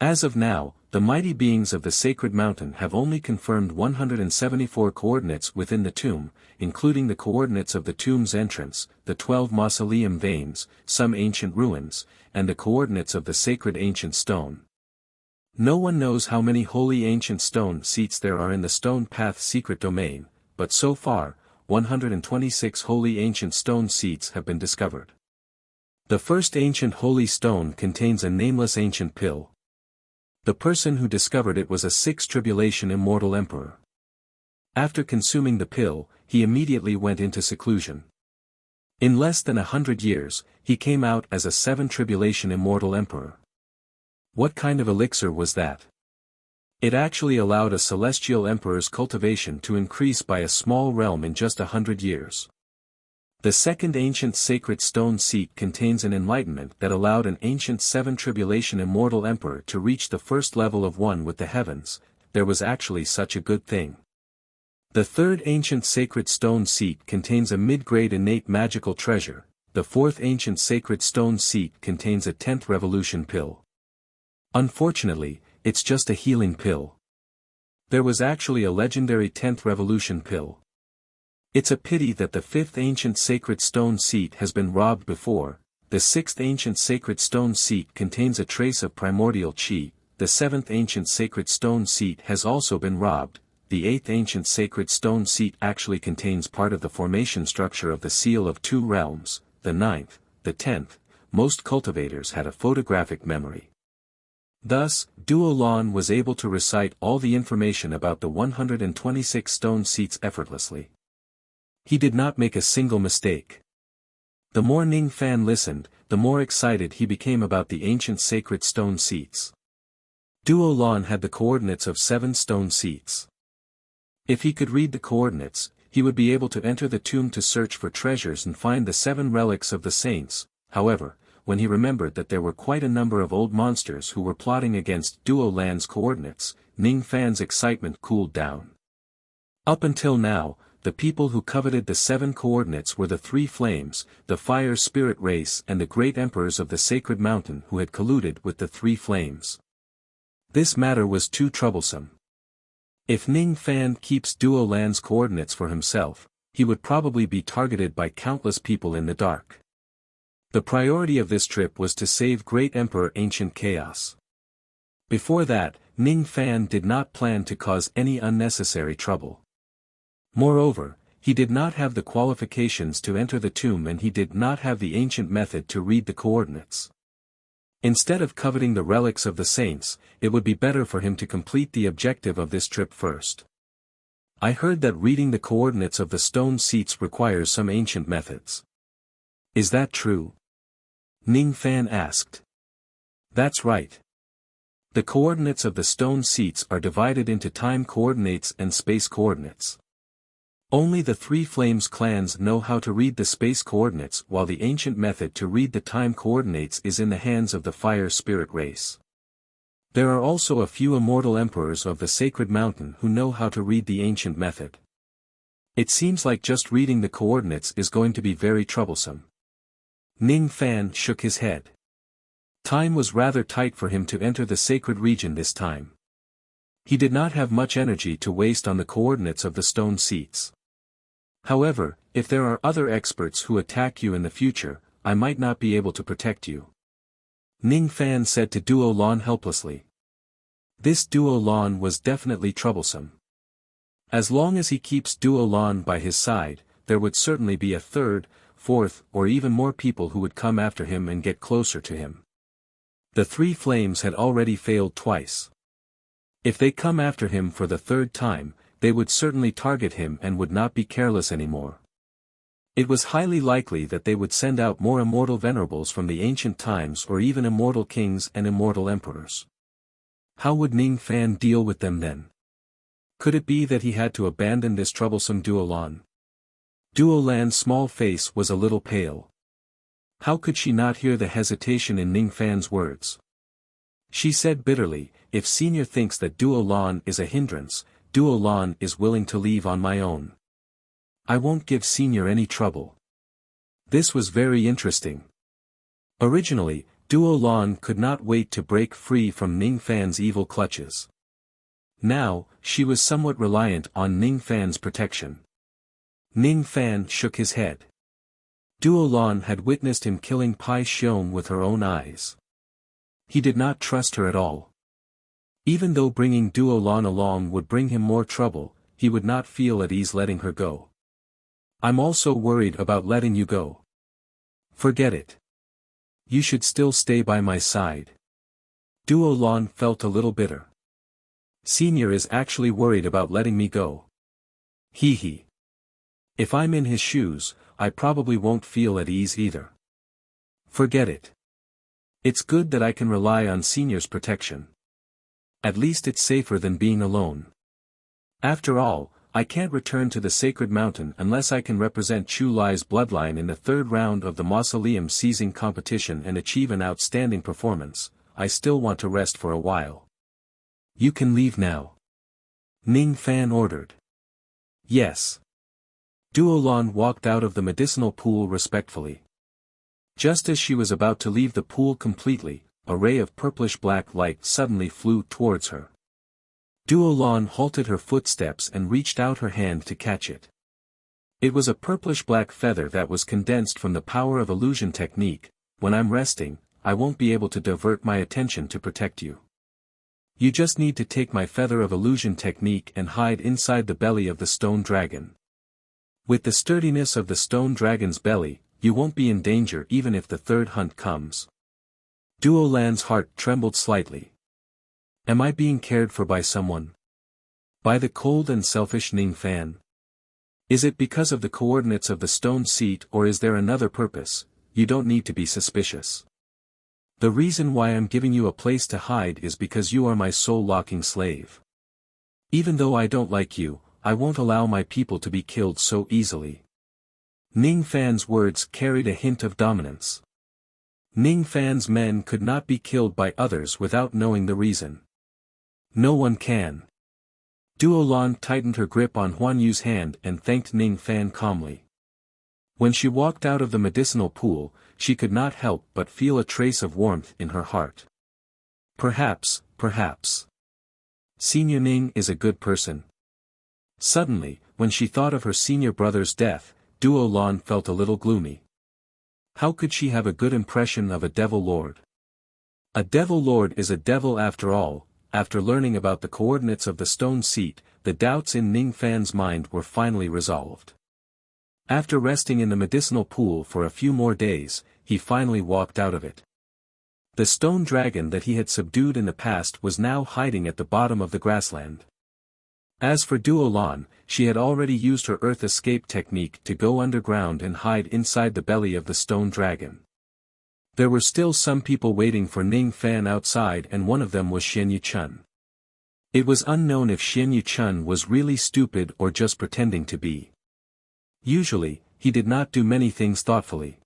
As of now, the mighty beings of the sacred mountain have only confirmed 174 coordinates within the tomb, including the coordinates of the tomb's entrance, the 12 mausoleum veins, some ancient ruins, and the coordinates of the sacred ancient stone. No one knows how many holy ancient stone seats there are in the Stone Path secret domain, but so far, 126 holy ancient stone seats have been discovered. The first ancient holy stone contains a nameless ancient pill. The person who discovered it was a 6th tribulation immortal emperor. After consuming the pill, he immediately went into seclusion. In less than 100 years, he came out as a 7th tribulation immortal emperor. What kind of elixir was that? It actually allowed a celestial emperor's cultivation to increase by a small realm in just 100 years. The second ancient sacred stone seat contains an enlightenment that allowed an ancient 7th tribulation immortal emperor to reach the first level of one with the heavens. There was actually such a good thing. The third ancient sacred stone seat contains a mid-grade innate magical treasure. The fourth ancient sacred stone seat contains a 10th revolution pill. Unfortunately, it's just a healing pill. There was actually a legendary 10th revolution pill. It's a pity that the 5th ancient sacred stone seat has been robbed before. The 6th ancient sacred stone seat contains a trace of primordial chi. The 7th ancient sacred stone seat has also been robbed. The 8th ancient sacred stone seat actually contains part of the formation structure of the seal of 2 realms. The 9th, the 10th, most cultivators had a photographic memory. Thus, Duo Lan was able to recite all the information about the 126 stone seats effortlessly. He did not make a single mistake. The more Ning Fan listened, the more excited he became about the ancient sacred stone seats. Duo Lan had the coordinates of 7 stone seats. If he could read the coordinates, he would be able to enter the tomb to search for treasures and find the 7 relics of the saints. However, when he remembered that there were quite a number of old monsters who were plotting against Duo Lan's coordinates, Ning Fan's excitement cooled down. Up until now, the people who coveted the 7 coordinates were the 3 flames, the fire spirit race and the great emperors of the sacred mountain who had colluded with the 3 flames. This matter was too troublesome. If Ning Fan keeps Duo Lan's coordinates for himself, he would probably be targeted by countless people in the dark. The priority of this trip was to save Great Emperor Ancient Chaos. Before that, Ning Fan did not plan to cause any unnecessary trouble. Moreover, he did not have the qualifications to enter the tomb and he did not have the ancient method to read the coordinates. Instead of coveting the relics of the saints, it would be better for him to complete the objective of this trip first. I heard that reading the coordinates of the stone seats requires some ancient methods. Is that true? Ning Fan asked. That's right. The coordinates of the stone seats are divided into time coordinates and space coordinates. Only the 3 Flames clans know how to read the space coordinates while the ancient method to read the time coordinates is in the hands of the fire spirit race. There are also a few immortal emperors of the sacred mountain who know how to read the ancient method. It seems like just reading the coordinates is going to be very troublesome. Ning Fan shook his head. Time was rather tight for him to enter the sacred region this time. He did not have much energy to waste on the coordinates of the stone seats. However, if there are other experts who attack you in the future, I might not be able to protect you. Ning Fan said to Duo Lan helplessly. This Duo Lan was definitely troublesome. As long as he keeps Duo Lan by his side, there would certainly be a 3rd, 4th, or even more people who would come after him and get closer to him. The 3 Flames had already failed twice. If they come after him for the 3rd time, they would certainly target him and would not be careless anymore. It was highly likely that they would send out more immortal venerables from the ancient times or even immortal kings and immortal emperors. How would Ning Fan deal with them then? Could it be that he had to abandon this troublesome Duo Lan? Duo Lan's small face was a little pale. How could she not hear the hesitation in Ning Fan's words? She said bitterly, if Senior thinks that Duo Lan is a hindrance, Duo Lan is willing to leave on my own. I won't give Senior any trouble. This was very interesting. Originally, Duo Lan could not wait to break free from Ning Fan's evil clutches. Now, she was somewhat reliant on Ning Fan's protection. Ning Fan shook his head. Duo Lan had witnessed him killing Pai Xiong with her own eyes. He did not trust her at all. Even though bringing Duo Lan along would bring him more trouble, he would not feel at ease letting her go. I'm also worried about letting you go. Forget it. You should still stay by my side. Duo Lan felt a little bitter. Senior is actually worried about letting me go. Hee hee. If I'm in his shoes, I probably won't feel at ease either. Forget it. It's good that I can rely on Senior's protection. At least it's safer than being alone. After all, I can't return to the sacred mountain unless I can represent Chu Lai's bloodline in the 3rd round of the mausoleum seizing competition and achieve an outstanding performance. I still want to rest for a while. You can leave now. Ning Fan ordered. Yes. Duolon walked out of the medicinal pool respectfully. Just as she was about to leave the pool completely, a ray of purplish-black light suddenly flew towards her. Duolon halted her footsteps and reached out her hand to catch it. It was a purplish-black feather that was condensed from the power of illusion technique. When I'm resting, I won't be able to divert my attention to protect you. You just need to take my feather of illusion technique and hide inside the belly of the stone dragon. With the sturdiness of the stone dragon's belly, you won't be in danger even if the third hunt comes. Duolan's heart trembled slightly. Am I being cared for by someone? By the cold and selfish Ning Fan? Is it because of the coordinates of the stone seat, or is there another purpose? You don't need to be suspicious. The reason why I'm giving you a place to hide is because you are my soul-locking slave. Even though I don't like you, I won't allow my people to be killed so easily. Ning Fan's words carried a hint of dominance. Ning Fan's men could not be killed by others without knowing the reason. No one can. Duolon tightened her grip on Huan Yu's hand and thanked Ning Fan calmly. When she walked out of the medicinal pool, she could not help but feel a trace of warmth in her heart. Perhaps. Senior Ning is a good person. Suddenly, when she thought of her senior brother's death, Duolon felt a little gloomy. How could she have a good impression of a devil lord? A devil lord is a devil after all. After learning about the coordinates of the stone seat, the doubts in Ning Fan's mind were finally resolved. After resting in the medicinal pool for a few more days, he finally walked out of it. The stone dragon that he had subdued in the past was now hiding at the bottom of the grassland. As for Duolon, she had already used her earth escape technique to go underground and hide inside the belly of the stone dragon. There were still some people waiting for Ning Fan outside, and one of them was Xian Yuchun. It was unknown if Xian Yuchun was really stupid or just pretending to be. Usually, he did not do many things thoughtfully.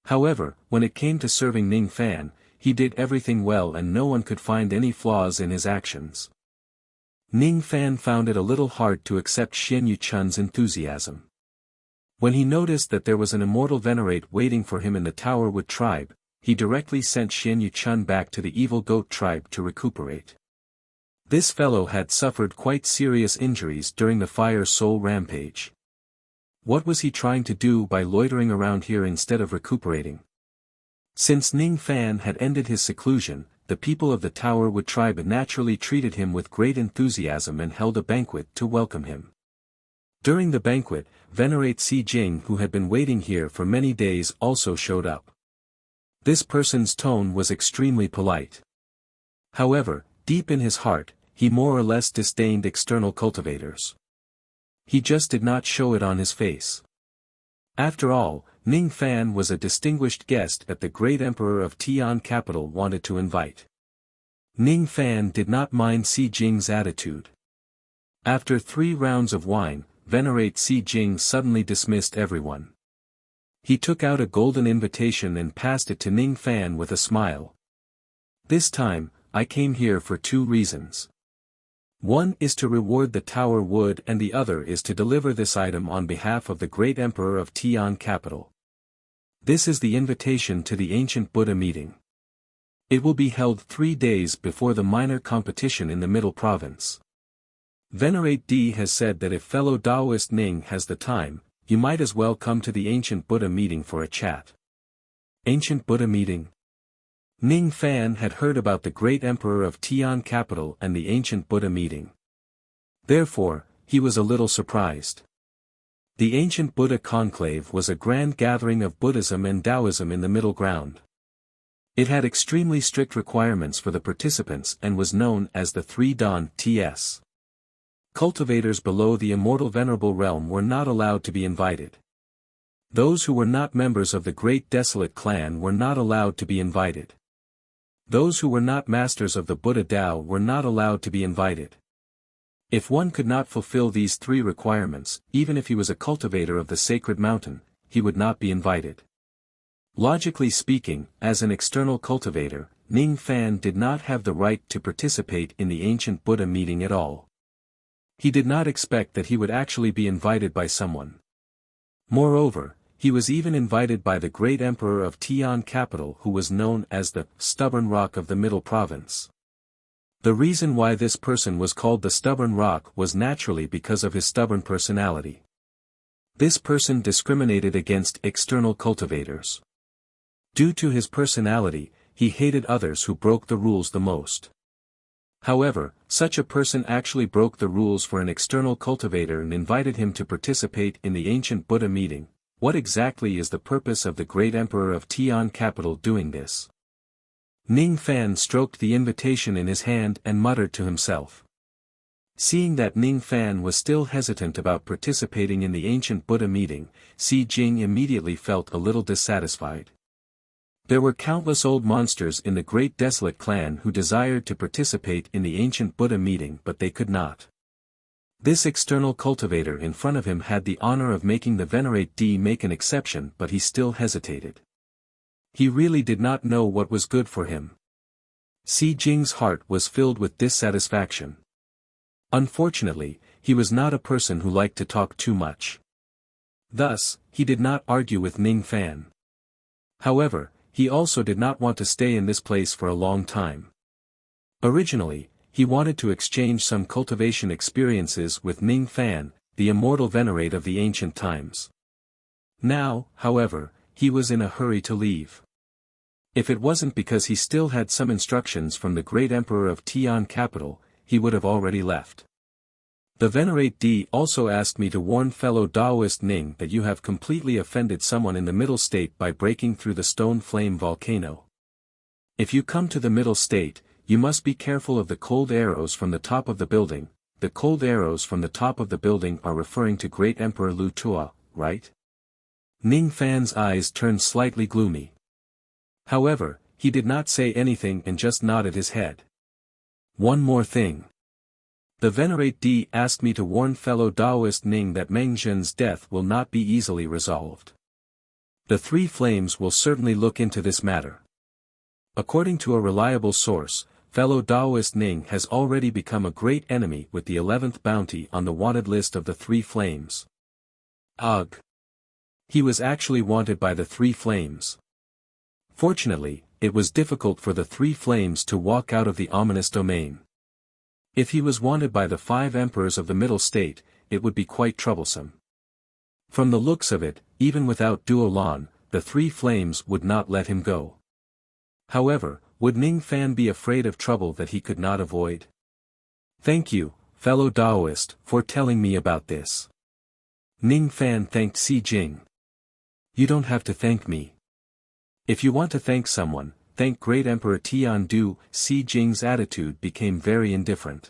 However, when it came to serving Ning Fan, he did everything well and no one could find any flaws in his actions. Ning Fan found it a little hard to accept Xian Yuchun's enthusiasm. When he noticed that there was an immortal venerate waiting for him in the Tower Wood tribe, he directly sent Xian Yuchun back to the evil goat tribe to recuperate. This fellow had suffered quite serious injuries during the Fire Soul rampage. What was he trying to do by loitering around here instead of recuperating? Since Ning Fan had ended his seclusion, the people of the Tower Wood tribe naturally treated him with great enthusiasm and held a banquet to welcome him. During the banquet, Venerate Si Jing, who had been waiting here for many days, also showed up. This person's tone was extremely polite. However, deep in his heart, he more or less disdained external cultivators. He just did not show it on his face. After all, Ning Fan was a distinguished guest that the great emperor of Tian capital wanted to invite. Ning Fan did not mind Si Jing's attitude. After 3 rounds of wine, Venerate Si Jing suddenly dismissed everyone. He took out a golden invitation and passed it to Ning Fan with a smile. This time, I came here for 2 reasons. One is to reward the Tower Wood and the other is to deliver this item on behalf of the great emperor of Tian capital. This is the invitation to the ancient Buddha meeting. It will be held 3 days before the minor competition in the Middle Province. Venerate D has said that if fellow Taoist Ning has the time, you might as well come to the ancient Buddha meeting for a chat. Ancient Buddha meeting? Ning Fan had heard about the great emperor of Tian capital and the ancient Buddha meeting. Therefore, he was a little surprised. The ancient Buddha conclave was a grand gathering of Buddhism and Taoism in the middle ground. It had extremely strict requirements for the participants and was known as the 3 Dan Ts. Cultivators below the immortal venerable realm were not allowed to be invited. Those who were not members of the great desolate clan were not allowed to be invited. Those who were not masters of the Buddha Tao were not allowed to be invited. If one could not fulfill these 3 requirements, even if he was a cultivator of the sacred mountain, he would not be invited. Logically speaking, as an external cultivator, Ning Fan did not have the right to participate in the ancient Buddha meeting at all. He did not expect that he would actually be invited by someone. Moreover, he was even invited by the great emperor of Tian capital, who was known as the Stubborn Rock of the Middle Province. The reason why this person was called the Stubborn Rock was naturally because of his stubborn personality. This person discriminated against external cultivators. Due to his personality, he hated others who broke the rules the most. However, such a person actually broke the rules for an external cultivator and invited him to participate in the ancient Buddha meeting. What exactly is the purpose of the great emperor of Tian capital doing this? Ning Fan stroked the invitation in his hand and muttered to himself. Seeing that Ning Fan was still hesitant about participating in the ancient Buddha meeting, Si Jing immediately felt a little dissatisfied. There were countless old monsters in the Great Desolate clan who desired to participate in the ancient Buddha meeting, but they could not. This external cultivator in front of him had the honor of making the Venerate D make an exception, but he still hesitated. He really did not know what was good for him. Si Jing's heart was filled with dissatisfaction. Unfortunately, he was not a person who liked to talk too much. Thus, he did not argue with Ning Fan. However, he also did not want to stay in this place for a long time. Originally, he wanted to exchange some cultivation experiences with Ning Fan, the immortal venerate of the ancient times. Now, however, he was in a hurry to leave. If it wasn't because he still had some instructions from the great emperor of Tian capital, he would have already left. The Venerate D also asked me to warn fellow Taoist Ning that you have completely offended someone in the middle state by breaking through the stone flame volcano. If you come to the middle state, you must be careful of the cold arrows from the top of the building. The cold arrows from the top of the building are referring to Great Emperor Lu Tua, right? Ning Fan's eyes turned slightly gloomy. However, he did not say anything and just nodded his head. One more thing. The Venerate D asked me to warn fellow Taoist Ning that Meng Zhen's death will not be easily resolved. The Three Flames will certainly look into this matter. According to a reliable source, fellow Taoist Ning has already become a great enemy with the 11th bounty on the wanted list of the Three Flames. Ugh! He was actually wanted by the Three Flames. Fortunately, it was difficult for the Three Flames to walk out of the ominous domain. If he was wanted by the 5 emperors of the middle state, it would be quite troublesome. From the looks of it, even without Duo Lan, the Three Flames would not let him go. However, would Ning Fan be afraid of trouble that he could not avoid? Thank you, fellow Taoist, for telling me about this. Ning Fan thanked Si Jing. You don't have to thank me. If you want to thank someone, thank Great Emperor Tian Du. Si Jing's attitude became very indifferent.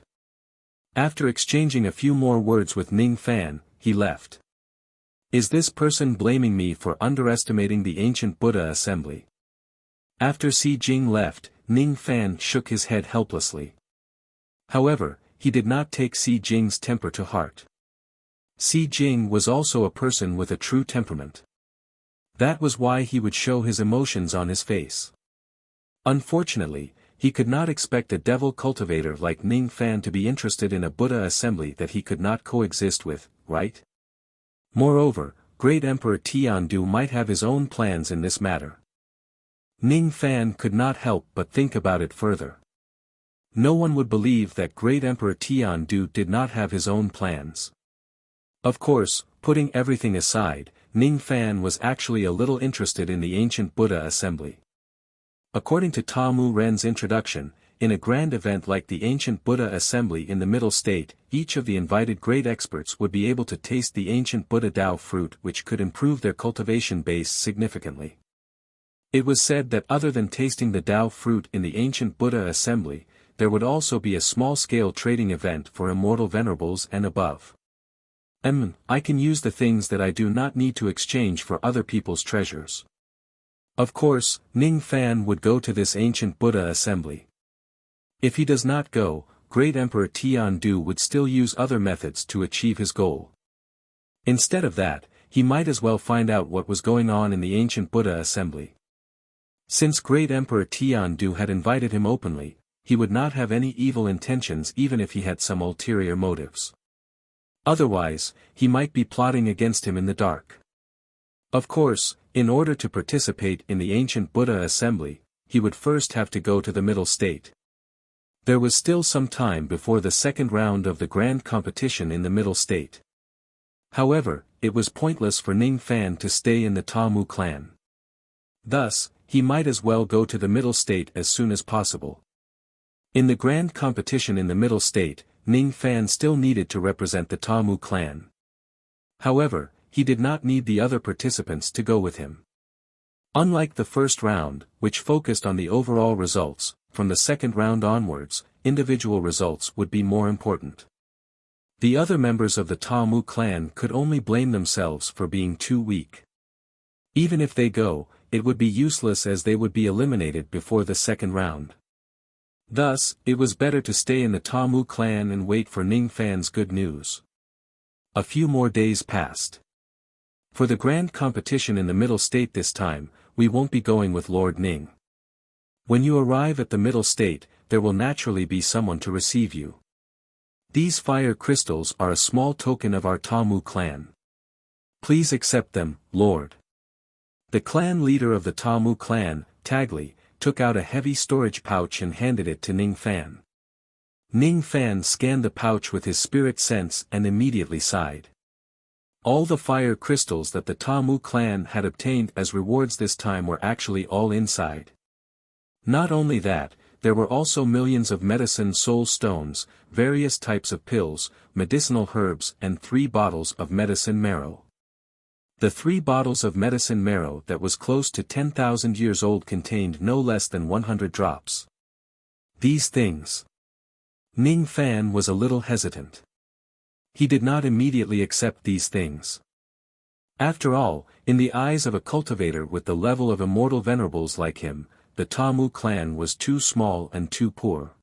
After exchanging a few more words with Ning Fan, he left. Is this person blaming me for underestimating the ancient Buddha assembly? After Si Jing left, Ning Fan shook his head helplessly. However, he did not take Si Jing's temper to heart. Si Jing was also a person with a true temperament. That was why he would show his emotions on his face. Unfortunately, he could not expect a devil cultivator like Ning Fan to be interested in a Buddha assembly that he could not coexist with, right? Moreover, Great Emperor Tiandu might have his own plans in this matter. Ning Fan could not help but think about it further. No one would believe that Great Emperor Tiandu did not have his own plans. Of course, putting everything aside, Ning Fan was actually a little interested in the ancient Buddha assembly. According to Ta Mu Ren's introduction, in a grand event like the ancient Buddha assembly in the middle state, each of the invited great experts would be able to taste the ancient Buddha Dao fruit, which could improve their cultivation base significantly. It was said that other than tasting the Dao fruit in the ancient Buddha assembly, there would also be a small-scale trading event for immortal venerables and above. I can use the things that I do not need to exchange for other people's treasures. Of course, Ning Fan would go to this ancient Buddha assembly. If he does not go, Great Emperor Tiandu would still use other methods to achieve his goal. Instead of that, he might as well find out what was going on in the ancient Buddha assembly. Since Great Emperor Tiandu had invited him openly, he would not have any evil intentions even if he had some ulterior motives. Otherwise, he might be plotting against him in the dark. Of course, in order to participate in the ancient Buddha assembly, he would first have to go to the middle state. There was still some time before the second round of the grand competition in the middle state. However, it was pointless for Ning Fan to stay in the Ta Mu clan. Thus, he might as well go to the middle state as soon as possible. In the grand competition in the middle state, Ning Fan still needed to represent the Ta Mu clan. However, he did not need the other participants to go with him. Unlike the first round, which focused on the overall results, from the second round onwards, individual results would be more important. The other members of the Ta Mu clan could only blame themselves for being too weak. Even if they go, it would be useless as they would be eliminated before the second round. Thus, it was better to stay in the Ta Mu clan and wait for Ning Fan's good news. A few more days passed. For the grand competition in the middle state this time, we won't be going with Lord Ning. When you arrive at the middle state, there will naturally be someone to receive you. These fire crystals are a small token of our Ta Mu clan. Please accept them, Lord. The clan leader of the Ta Mu clan, Tagli, took out a heavy storage pouch and handed it to Ning Fan. Ning Fan scanned the pouch with his spirit sense and immediately sighed. All the fire crystals that the Ta Mu clan had obtained as rewards this time were actually all inside. Not only that, there were also millions of medicine soul stones, various types of pills, medicinal herbs and 3 bottles of medicine marrow. The 3 bottles of medicine marrow that was close to 10,000 years old contained no less than 100 drops. These things. Ning Fan was a little hesitant. He did not immediately accept these things. After all, in the eyes of a cultivator with the level of immortal venerables like him, the Ta Mu clan was too small and too poor.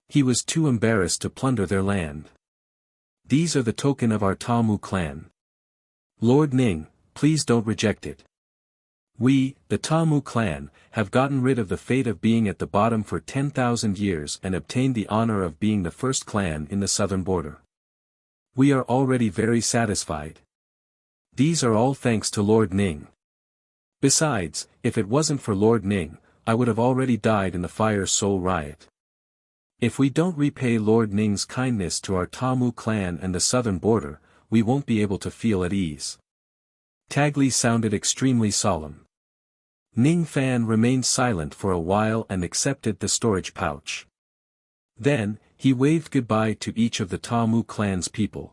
He was too embarrassed to plunder their land. These are the token of our Ta Mu clan. Lord Ning, please don't reject it. We, the Ta Mu clan, have gotten rid of the fate of being at the bottom for 10,000 years and obtained the honor of being the first clan in the southern border. We are already very satisfied. These are all thanks to Lord Ning. Besides, if it wasn't for Lord Ning, I would have already died in the Fire Soul Riot. If we don't repay Lord Ning's kindness to our Ta Mu clan and the southern border, we won't be able to feel at ease. Tagli sounded extremely solemn. Ning Fan remained silent for a while and accepted the storage pouch. Then, he waved goodbye to each of the Ta Mu clan's people.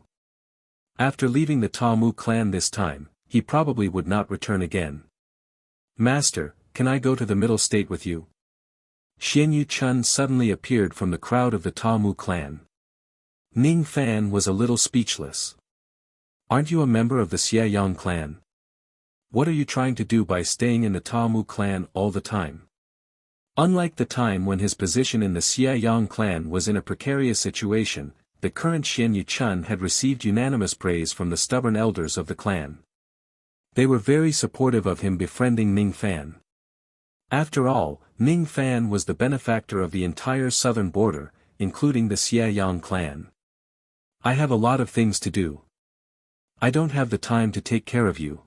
After leaving the Ta Mu clan this time, he probably would not return again. Master, can I go to the middle state with you? Xian Yu Chun suddenly appeared from the crowd of the Ta Mu clan. Ning Fan was a little speechless. Aren't you a member of the Xie Yang clan? What are you trying to do by staying in the Ta Mu clan all the time? Unlike the time when his position in the Xie Yang clan was in a precarious situation, the current Xian Yu Chun had received unanimous praise from the stubborn elders of the clan. They were very supportive of him befriending Ning Fan. After all, Ning Fan was the benefactor of the entire southern border, including the Xie Yang clan. I have a lot of things to do. I don't have the time to take care of you.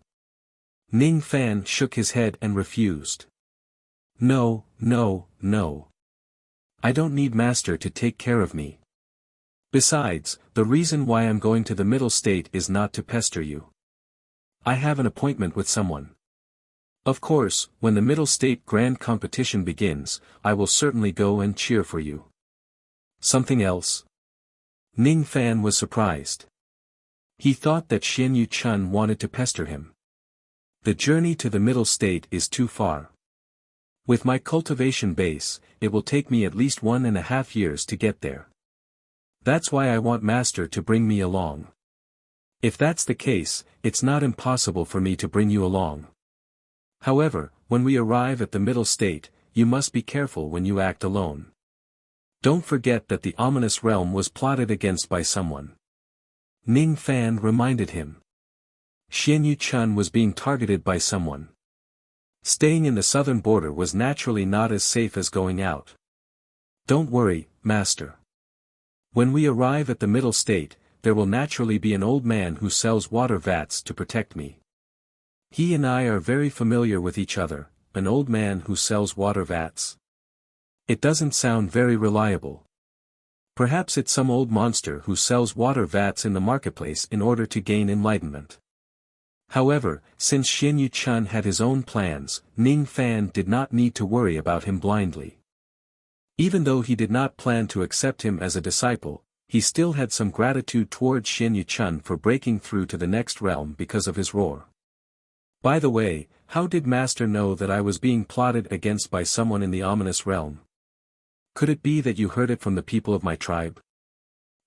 Ning Fan shook his head and refused. No, no, no. I don't need Master to take care of me. Besides, the reason why I'm going to the middle state is not to pester you. I have an appointment with someone. Of course, when the middle state grand competition begins, I will certainly go and cheer for you. Something else? Ning Fan was surprised. He thought that Xian Yu Chun wanted to pester him. The journey to the middle state is too far. With my cultivation base, it will take me at least 1.5 years to get there. That's why I want Master to bring me along. If that's the case, it's not impossible for me to bring you along. However, when we arrive at the middle state, you must be careful when you act alone. Don't forget that the ominous realm was plotted against by someone. Ning Fan reminded him. Xian Yu Chun was being targeted by someone. Staying in the southern border was naturally not as safe as going out. Don't worry, Master. When we arrive at the middle state, there will naturally be an old man who sells water vats to protect me. He and I are very familiar with each other, an old man who sells water vats. It doesn't sound very reliable. Perhaps it's some old monster who sells water vats in the marketplace in order to gain enlightenment. However, since Xian Yu-chun had his own plans, Ning Fan did not need to worry about him blindly. Even though he did not plan to accept him as a disciple, he still had some gratitude towards Xian Yu-chun for breaking through to the next realm because of his roar. By the way, how did Master know that I was being plotted against by someone in the ominous realm? Could it be that you heard it from the people of my tribe?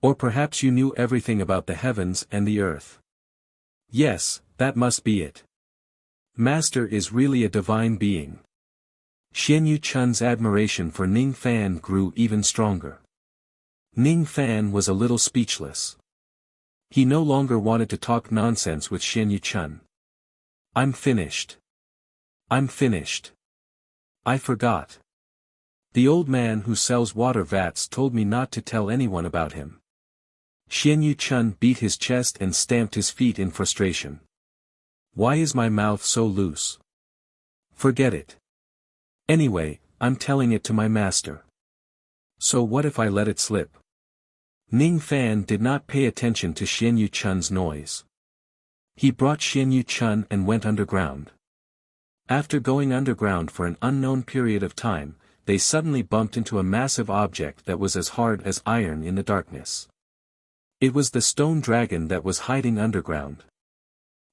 Or perhaps you knew everything about the heavens and the earth? Yes, that must be it. Master is really a divine being. Xian Yu-chun's admiration for Ning Fan grew even stronger. Ning Fan was a little speechless. He no longer wanted to talk nonsense with Xian Yu-chun. I'm finished. I'm finished. I forgot. The old man who sells water vats told me not to tell anyone about him. Xian Yu-chun beat his chest and stamped his feet in frustration. Why is my mouth so loose? Forget it. Anyway, I'm telling it to my master. So what if I let it slip? Ning Fan did not pay attention to Xian Yu-chun's noise. He brought Xian Yu-chun and went underground. After going underground for an unknown period of time, they suddenly bumped into a massive object that was as hard as iron in the darkness. It was the stone dragon that was hiding underground.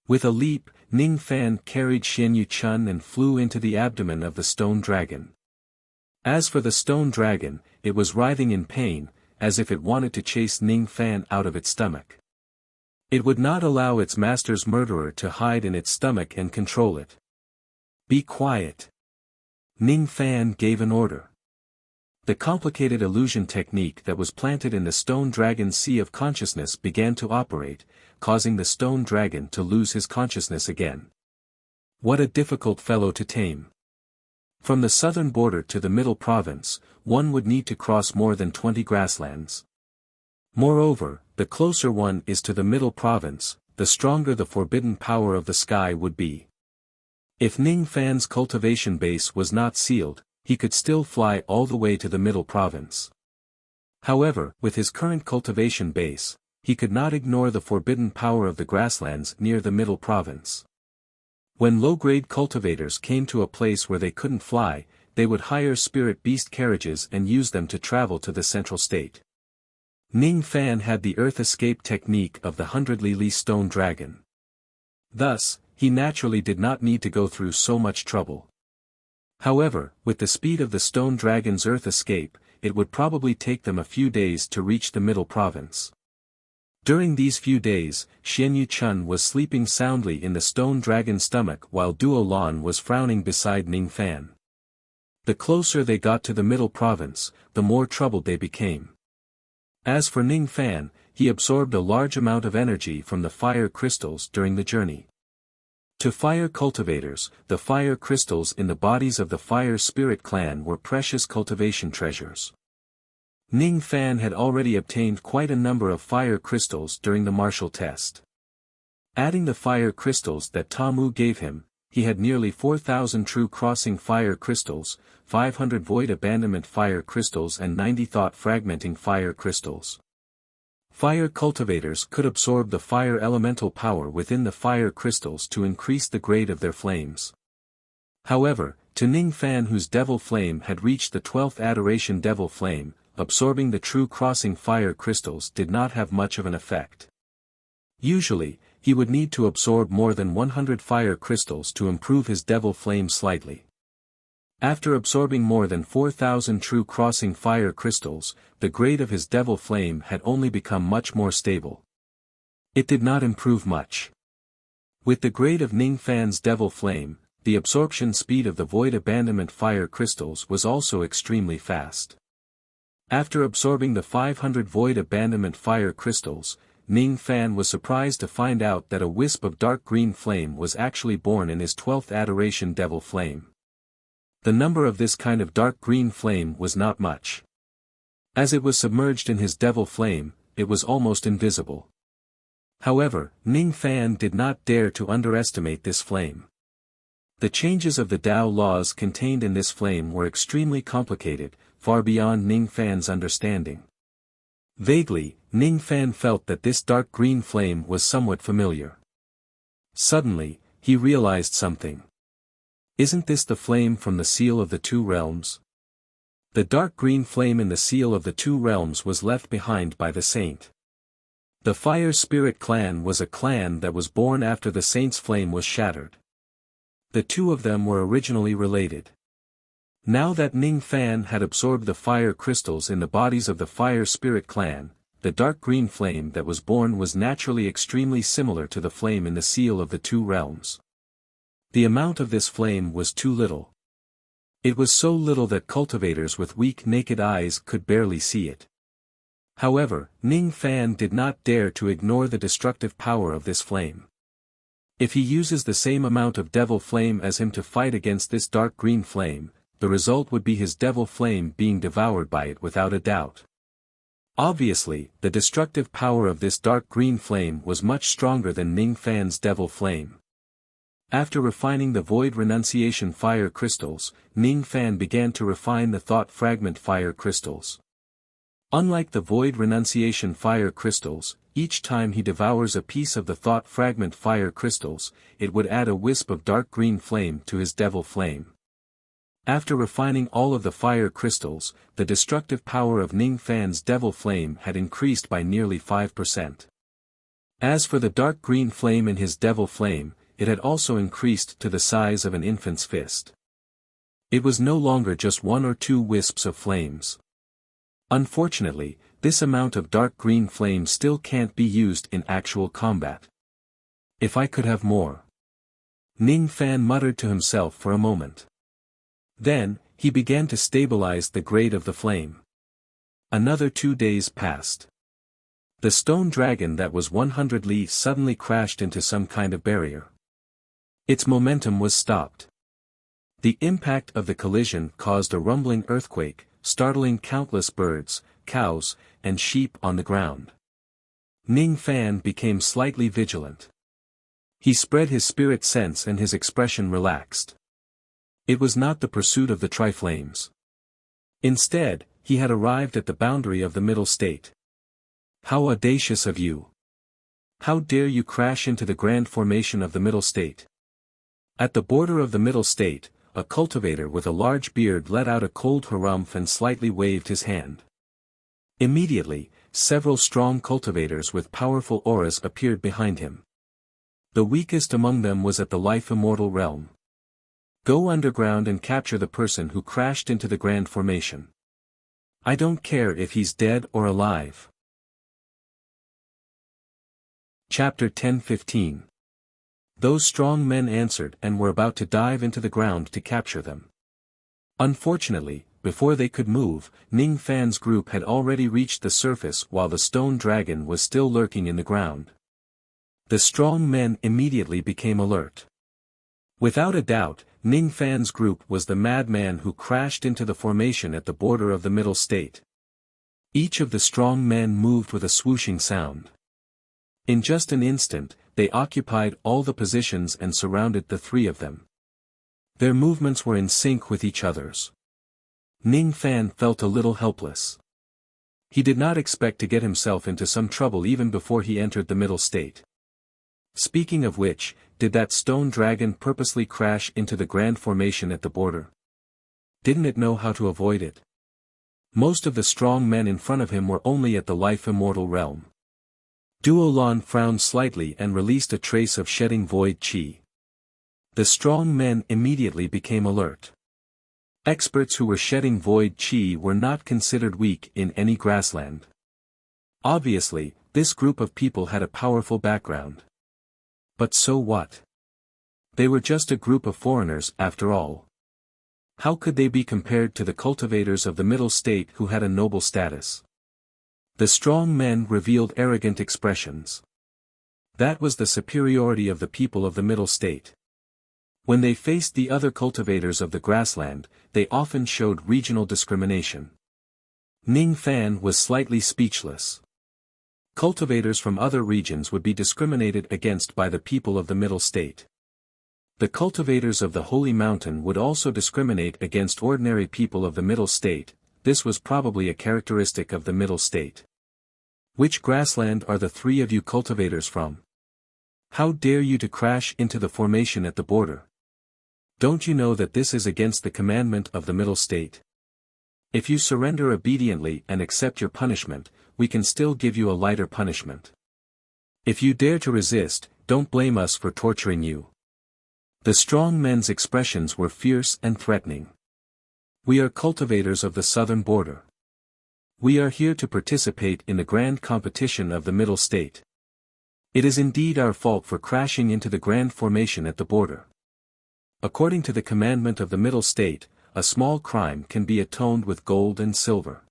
With a leap, Ning Fan carried Xian Yu-chun and flew into the abdomen of the stone dragon. As for the stone dragon, it was writhing in pain, as if it wanted to chase Ning Fan out of its stomach. It would not allow its master's murderer to hide in its stomach and control it. Be quiet. Ning Fan gave an order. The complicated illusion technique that was planted in the stone dragon's sea of consciousness began to operate, causing the stone dragon to lose his consciousness again. What a difficult fellow to tame. From the southern border to the middle province, one would need to cross more than 20 grasslands. Moreover, the closer one is to the middle province, the stronger the forbidden power of the sky would be. If Ning Fan's cultivation base was not sealed, he could still fly all the way to the middle province. However, with his current cultivation base, he could not ignore the forbidden power of the grasslands near the middle province. When low-grade cultivators came to a place where they couldn't fly, they would hire spirit beast carriages and use them to travel to the central state. Ning Fan had the earth escape technique of the 100 Li stone dragon. Thus, he naturally did not need to go through so much trouble. However, with the speed of the stone dragon's earth escape, it would probably take them a few days to reach the middle province. During these few days, Xian Yu-chun was sleeping soundly in the stone dragon's stomach while Duo Lan was frowning beside Ning Fan. The closer they got to the middle province, the more troubled they became. As for Ning Fan, he absorbed a large amount of energy from the fire crystals during the journey. To fire cultivators, the fire crystals in the bodies of the fire spirit clan were precious cultivation treasures. Ning Fan had already obtained quite a number of fire crystals during the martial test. Adding the fire crystals that Tamu gave him, he had nearly 4,000 true crossing fire crystals, 500 void abandonment fire crystals and 90 thought fragmenting fire crystals. Fire cultivators could absorb the fire elemental power within the fire crystals to increase the grade of their flames. However, to Ning Fan whose devil flame had reached the 12th adoration devil flame, absorbing the true crossing fire crystals did not have much of an effect. Usually, he would need to absorb more than 100 fire crystals to improve his devil flame slightly. After absorbing more than 4,000 true crossing fire crystals, the grade of his devil flame had only become much more stable. It did not improve much. With the grade of Ning Fan's devil flame, the absorption speed of the void abandonment fire crystals was also extremely fast. After absorbing the 500 void abandonment fire crystals, Ning Fan was surprised to find out that a wisp of dark green flame was actually born in his 12th adoration devil flame. The number of this kind of dark green flame was not much. As it was submerged in his devil flame, it was almost invisible. However, Ning Fan did not dare to underestimate this flame. The changes of the Tao laws contained in this flame were extremely complicated, far beyond Ning Fan's understanding. Vaguely, Ning Fan felt that this dark green flame was somewhat familiar. Suddenly, he realized something. Isn't this the flame from the Seal of the Two Realms? The dark green flame in the Seal of the Two Realms was left behind by the saint. The Fire Spirit clan was a clan that was born after the saint's flame was shattered. The two of them were originally related. Now that Ning Fan had absorbed the fire crystals in the bodies of the Fire Spirit clan, the dark green flame that was born was naturally extremely similar to the flame in the Seal of the Two Realms. The amount of this flame was too little. It was so little that cultivators with weak naked eyes could barely see it. However, Ning Fan did not dare to ignore the destructive power of this flame. If he uses the same amount of devil flame as him to fight against this dark green flame, the result would be his devil flame being devoured by it without a doubt. Obviously, the destructive power of this dark green flame was much stronger than Ning Fan's devil flame. After refining the Void Renunciation fire crystals, Ning Fan began to refine the Thought Fragment fire crystals. Unlike the Void Renunciation fire crystals, each time he devours a piece of the Thought Fragment fire crystals, it would add a wisp of dark green flame to his devil flame. After refining all of the fire crystals, the destructive power of Ning Fan's devil flame had increased by nearly 5%. As for the dark green flame in his devil flame, it had also increased to the size of an infant's fist. It was no longer just one or two wisps of flames. Unfortunately, this amount of dark green flame still can't be used in actual combat. If I could have more. Ning Fan muttered to himself for a moment. Then, he began to stabilize the grade of the flame. Another 2 days passed. The stone dragon that was 100 Li suddenly crashed into some kind of barrier. Its momentum was stopped. The impact of the collision caused a rumbling earthquake, startling countless birds, cows, and sheep on the ground. Ning Fan became slightly vigilant. He spread his spirit sense and his expression relaxed. It was not the pursuit of the Triflames. Instead, he had arrived at the boundary of the middle state. How audacious of you! How dare you crash into the grand formation of the middle state? At the border of the middle state, a cultivator with a large beard let out a cold harumph and slightly waved his hand. Immediately, several strong cultivators with powerful auras appeared behind him. The weakest among them was at the life immortal realm. Go underground and capture the person who crashed into the grand formation. I don't care if he's dead or alive. Chapter 10-15. Those strong men answered and were about to dive into the ground to capture them. Unfortunately, before they could move, Ning Fan's group had already reached the surface while the stone dragon was still lurking in the ground. The strong men immediately became alert. Without a doubt, Ning Fan's group was the madman who crashed into the formation at the border of the middle state. Each of the strong men moved with a swooshing sound. In just an instant, they occupied all the positions and surrounded the three of them. Their movements were in sync with each other's. Ning Fan felt a little helpless. He did not expect to get himself into some trouble even before he entered the middle state. Speaking of which, did that stone dragon purposely crash into the grand formation at the border? Didn't it know how to avoid it? Most of the strong men in front of him were only at the life immortal realm. Duolan frowned slightly and released a trace of shedding void chi. The strong men immediately became alert. Experts who were shedding void chi were not considered weak in any grassland. Obviously, this group of people had a powerful background. But so what? They were just a group of foreigners after all. How could they be compared to the cultivators of the middle state who had a noble status? The strong men revealed arrogant expressions. That was the superiority of the people of the middle state. When they faced the other cultivators of the grassland, they often showed regional discrimination. Ning Fan was slightly speechless. Cultivators from other regions would be discriminated against by the people of the Middle State. The cultivators of the Holy Mountain would also discriminate against ordinary people of the Middle State. This was probably a characteristic of the Middle State. Which grassland are the three of you cultivators from? How dare you to crash into the formation at the border? Don't you know that this is against the commandment of the Middle State? If you surrender obediently and accept your punishment, we can still give you a lighter punishment. If you dare to resist, don't blame us for torturing you. The strong men's expressions were fierce and threatening. We are cultivators of the southern border. We are here to participate in the grand competition of the Middle State. It is indeed our fault for crashing into the grand formation at the border. According to the commandment of the Middle State, a small crime can be atoned with gold and silver.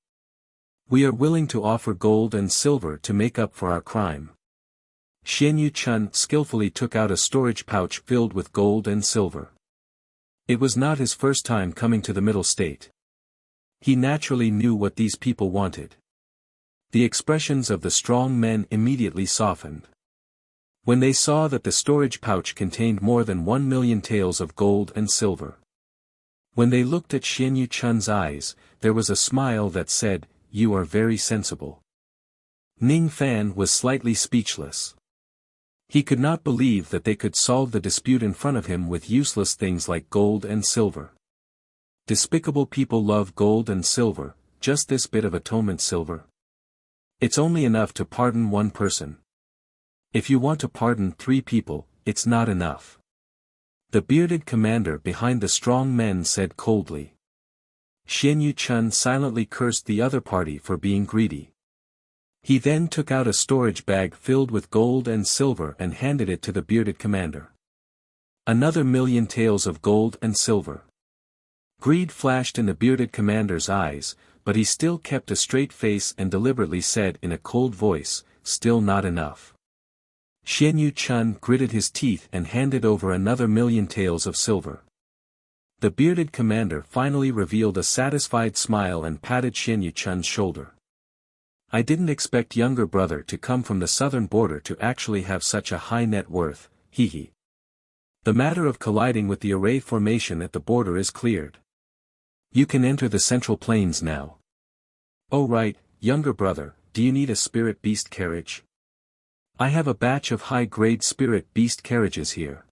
We are willing to offer gold and silver to make up for our crime. Xianyu Chun skillfully took out a storage pouch filled with gold and silver. It was not his first time coming to the Middle State. He naturally knew what these people wanted. The expressions of the strong men immediately softened. When they saw that the storage pouch contained more than 1,000,000 taels of gold and silver. When they looked at Xianyu Chun's eyes, there was a smile that said, "You are very sensible." Ning Fan was slightly speechless. He could not believe that they could solve the dispute in front of him with useless things like gold and silver. Despicable people love gold and silver, just this bit of atonement silver. It's only enough to pardon one person. If you want to pardon 3 people, it's not enough. The bearded commander behind the strong men said coldly. Xianyu Chun silently cursed the other party for being greedy. He then took out a storage bag filled with gold and silver and handed it to the bearded commander. Another 1,000,000 taels of gold and silver. Greed flashed in the bearded commander's eyes, but he still kept a straight face and deliberately said in a cold voice, "Still not enough." Xianyu Chun gritted his teeth and handed over another 1,000,000 taels of silver. The bearded commander finally revealed a satisfied smile and patted Xianyu Chun's shoulder. "I didn't expect younger brother to come from the southern border to actually have such a high net worth, hee. The matter of colliding with the array formation at the border is cleared. You can enter the Central Plains now." "Oh right, younger brother, do you need a spirit beast carriage? I have a batch of high-grade spirit beast carriages here.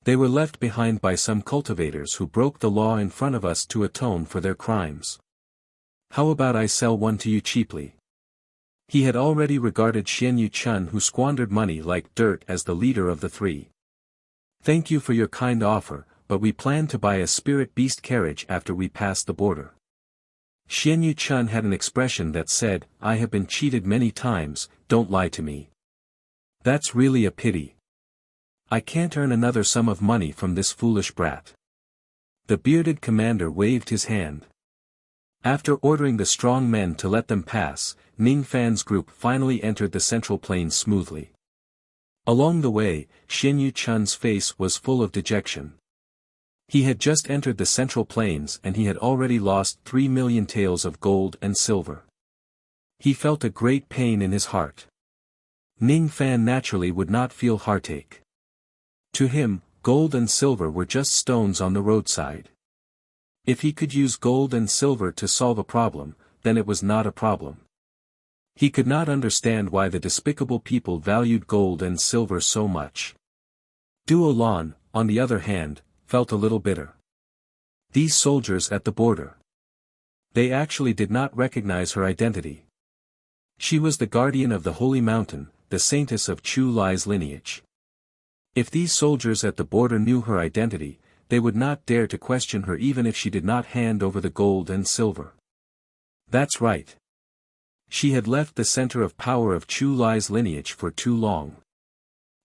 They were left behind by some cultivators who broke the law in front of us to atone for their crimes. How about I sell one to you cheaply?" He had already regarded Xianyu Chun, who squandered money like dirt, as the leader of the 3. "Thank you for your kind offer, but we plan to buy a spirit beast carriage after we pass the border." Xianyu Chun had an expression that said, "I have been cheated many times, don't lie to me. That's really a pity. I can't earn another sum of money from this foolish brat." The bearded commander waved his hand. After ordering the strong men to let them pass, Ning Fan's group finally entered the Central Plains smoothly. Along the way, Xianyu Chun's face was full of dejection. He had just entered the Central Plains and he had already lost 3,000,000 taels of gold and silver. He felt a great pain in his heart. Ning Fan naturally would not feel heartache. To him, gold and silver were just stones on the roadside. If he could use gold and silver to solve a problem, then it was not a problem. He could not understand why the despicable people valued gold and silver so much. Duo Lan, on the other hand, felt a little bitter. These soldiers at the border. They actually did not recognize her identity. She was the guardian of the Holy Mountain, the saintess of Chu Lai's lineage. If these soldiers at the border knew her identity, they would not dare to question her even if she did not hand over the gold and silver. That's right. She had left the center of power of Chu Lai's lineage for too long.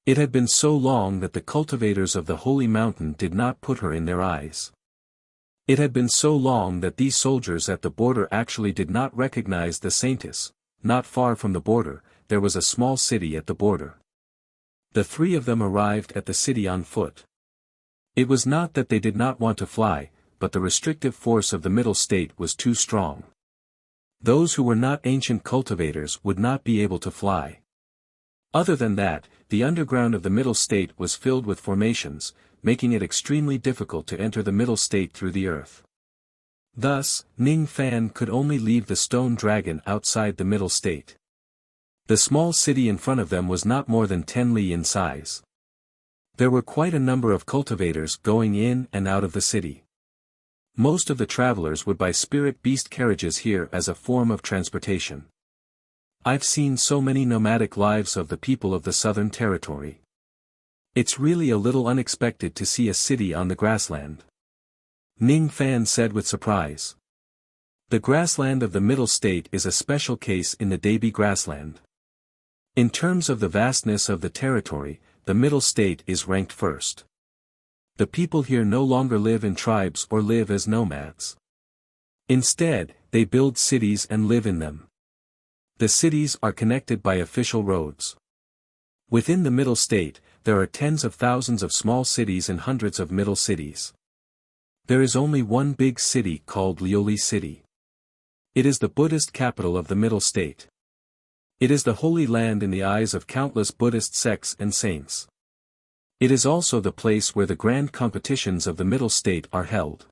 It had been so long that the cultivators of the Holy Mountain did not put her in their eyes. It had been so long that these soldiers at the border actually did not recognize the saintess. Not far from the border, there was a small city at the border. The 3 of them arrived at the city on foot. It was not that they did not want to fly, but the restrictive force of the Middle State was too strong. Those who were not ancient cultivators would not be able to fly. Other than that, the underground of the middle state was filled with formations, making it extremely difficult to enter the middle state through the earth. Thus, Ning Fan could only leave the stone dragon outside the middle state. The small city in front of them was not more than 10 li in size. There were quite a number of cultivators going in and out of the city. Most of the travelers would buy spirit beast carriages here as a form of transportation. I've seen so many nomadic lives of the people of the Southern Territory. It's really a little unexpected to see a city on the grassland. Ning Fan said with surprise. The grassland of the Middle State is a special case in the Dabi grassland. In terms of the vastness of the territory, the Middle State is ranked first. The people here no longer live in tribes or live as nomads. Instead, they build cities and live in them. The cities are connected by official roads. Within the Middle State, there are tens of thousands of small cities and hundreds of middle cities. There is only one big city called Lioli City. It is the Buddhist capital of the Middle State. It is the holy land in the eyes of countless Buddhist sects and saints. It is also the place where the grand competitions of the Middle State are held.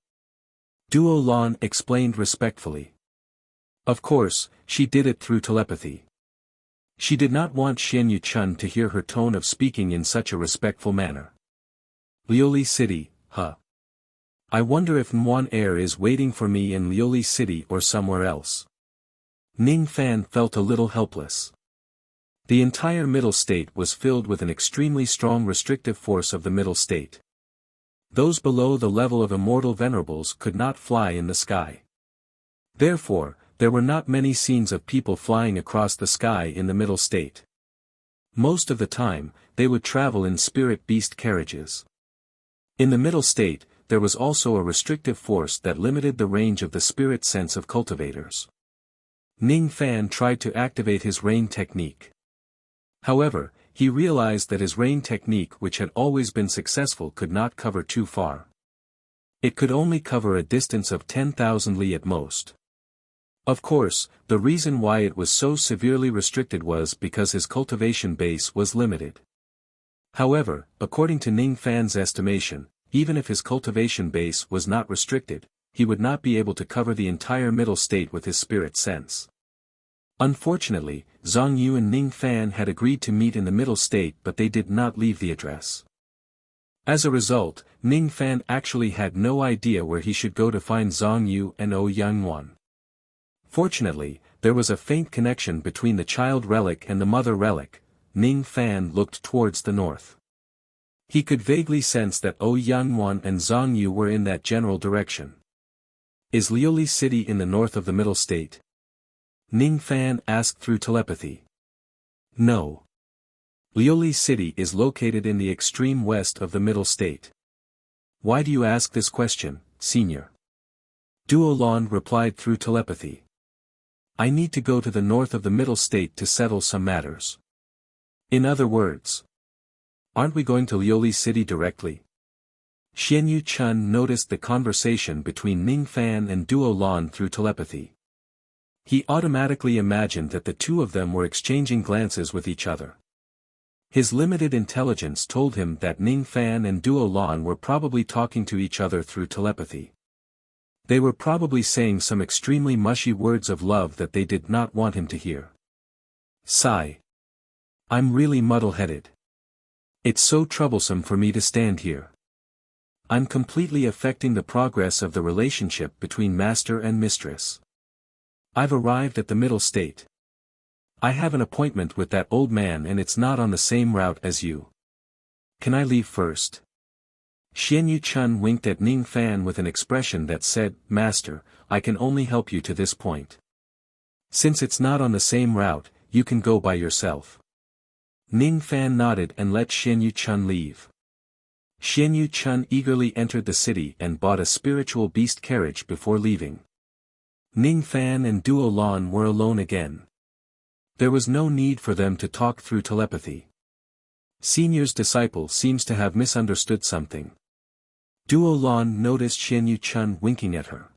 Duo Lan explained respectfully. Of course, she did it through telepathy. She did not want Xian Yu Chun to hear her tone of speaking in such a respectful manner. Lioli City, huh? I wonder if Nguyen Air is waiting for me in Lioli City or somewhere else. Ning Fan felt a little helpless. The entire Middle State was filled with an extremely strong restrictive force of the Middle State. Those below the level of immortal venerables could not fly in the sky. Therefore, there were not many scenes of people flying across the sky in the Middle State. Most of the time, they would travel in spirit beast carriages. In the Middle State, there was also a restrictive force that limited the range of the spirit sense of cultivators. Ning Fan tried to activate his rain technique. However, he realized that his rain technique, which had always been successful, could not cover too far. It could only cover a distance of 10,000 li at most. Of course, the reason why it was so severely restricted was because his cultivation base was limited. However, according to Ning Fan's estimation, even if his cultivation base was not restricted, he would not be able to cover the entire Middle State with his spirit sense. Unfortunately, Zhang Yu and Ning Fan had agreed to meet in the Middle State, but they did not leave the address. As a result, Ning Fan actually had no idea where he should go to find Zhang Yu and Yangwan. Fortunately, there was a faint connection between the child relic and the mother relic. Ning Fan looked towards the north. He could vaguely sense that Yangwan and Zhang Yu were in that general direction. Is Lioli City in the north of the Middle State? Ning Fan asked through telepathy. No. Lioli City is located in the extreme west of the Middle State. Why do you ask this question, Senior? Duo Lan replied through telepathy. I need to go to the north of the Middle State to settle some matters. In other words, aren't we going to Lioli City directly? Xian Yu Chun noticed the conversation between Ning Fan and Duo Lan through telepathy. He automatically imagined that the two of them were exchanging glances with each other. His limited intelligence told him that Ning Fan and Duo Lan were probably talking to each other through telepathy. They were probably saying some extremely mushy words of love that they did not want him to hear. Sigh. I'm really muddle-headed. It's so troublesome for me to stand here. I'm completely affecting the progress of the relationship between master and mistress. I've arrived at the Middle State. I have an appointment with that old man and it's not on the same route as you. Can I leave first? Xian Yu Chun winked at Ning Fan with an expression that said, Master, I can only help you to this point. Since it's not on the same route, you can go by yourself. Ning Fan nodded and let Xian Yu Chun leave. Xian Yu Chun eagerly entered the city and bought a spiritual beast carriage before leaving. Ning Fan and Duo Lan were alone again. There was no need for them to talk through telepathy. Senior's disciple seems to have misunderstood something. Duo Lan noticed Xian Yu Chun winking at her.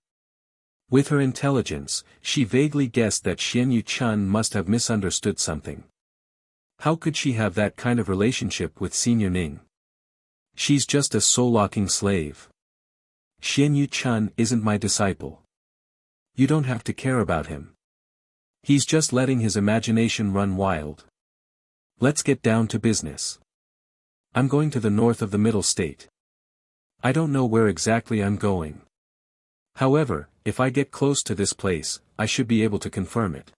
With her intelligence, she vaguely guessed that Xian Chun must have misunderstood something. How could she have that kind of relationship with Senior Ning? She's just a soul-locking slave. Xian Chun isn't my disciple. You don't have to care about him. He's just letting his imagination run wild. Let's get down to business. I'm going to the north of the Middle State. I don't know where exactly I'm going. However, if I get close to this place, I should be able to confirm it.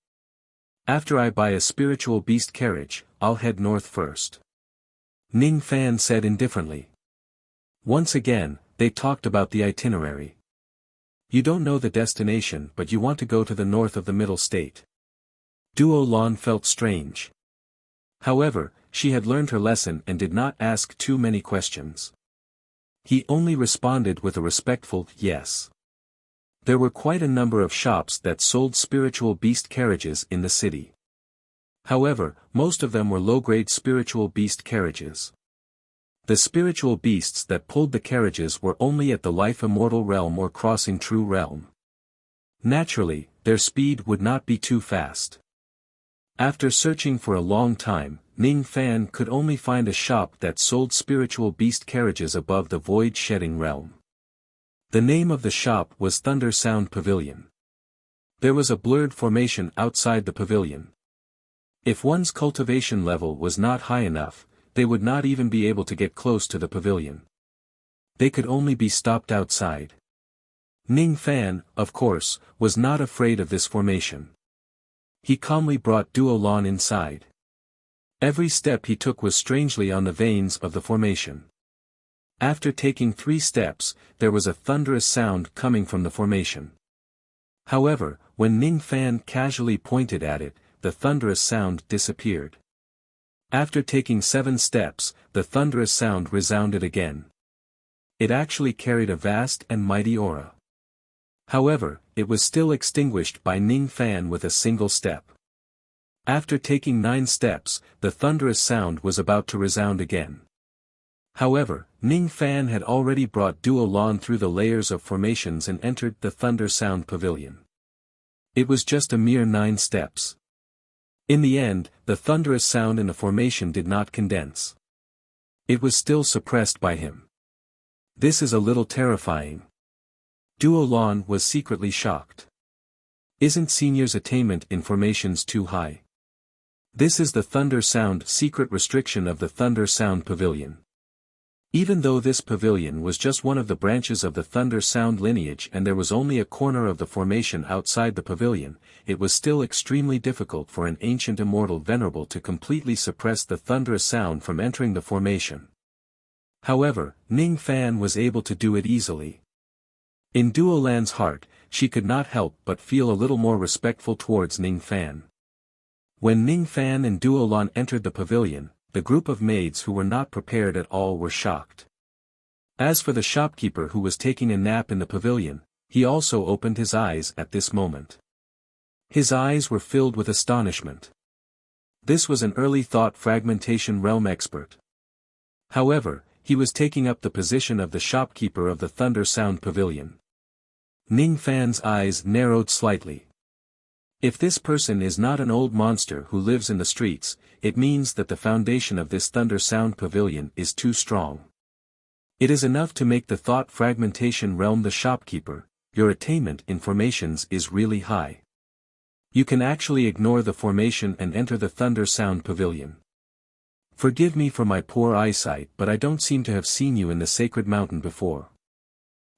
After I buy a spiritual beast carriage, I'll head north first. Ning Fan said indifferently. Once again, they talked about the itinerary. You don't know the destination but you want to go to the north of the Middle State. Duo Lan felt strange. However, she had learned her lesson and did not ask too many questions. He only responded with a respectful yes. There were quite a number of shops that sold spiritual beast carriages in the city. However, most of them were low-grade spiritual beast carriages. The spiritual beasts that pulled the carriages were only at the life immortal realm or crossing true realm. Naturally, their speed would not be too fast. After searching for a long time, Ning Fan could only find a shop that sold spiritual beast carriages above the void-shedding realm. The name of the shop was Thunder Sound Pavilion. There was a blurred formation outside the pavilion. If one's cultivation level was not high enough, they would not even be able to get close to the pavilion. They could only be stopped outside. Ning Fan, of course, was not afraid of this formation. He calmly brought Duo Lan inside. Every step he took was strangely on the veins of the formation. After taking 3 steps, there was a thunderous sound coming from the formation. However, when Ning Fan casually pointed at it, the thunderous sound disappeared. After taking 7 steps, the thunderous sound resounded again. It actually carried a vast and mighty aura. However, it was still extinguished by Ning Fan with a single step. After taking 9 steps, the thunderous sound was about to resound again. However, Ning Fan had already brought Duo Lan through the layers of formations and entered the Thunder Sound Pavilion. It was just a mere 9 steps. In the end, the thunderous sound in the formation did not condense. It was still suppressed by him. This is a little terrifying. Duo Lan was secretly shocked. Isn't Senior's attainment in formations too high? This is the Thunder Sound secret restriction of the Thunder Sound Pavilion. Even though this pavilion was just one of the branches of the Thunder Sound lineage and there was only a corner of the formation outside the pavilion, it was still extremely difficult for an ancient immortal venerable to completely suppress the thunderous sound from entering the formation. However, Ning Fan was able to do it easily. In Duo Lan's heart, she could not help but feel a little more respectful towards Ning Fan. When Ning Fan and Duo Lan entered the pavilion, the group of maids who were not prepared at all were shocked. As for the shopkeeper who was taking a nap in the pavilion, he also opened his eyes at this moment. His eyes were filled with astonishment. This was an early thought fragmentation realm expert. However, he was taking up the position of the shopkeeper of the Thunder Sound Pavilion. Ning Fan's eyes narrowed slightly. If this person is not an old monster who lives in the streets, it means that the foundation of this Thunder Sound Pavilion is too strong. It is enough to make the thought fragmentation realm the shopkeeper. Your attainment in formations is really high. You can actually ignore the formation and enter the Thunder Sound Pavilion. Forgive me for my poor eyesight, but I don't seem to have seen you in the Sacred Mountain before.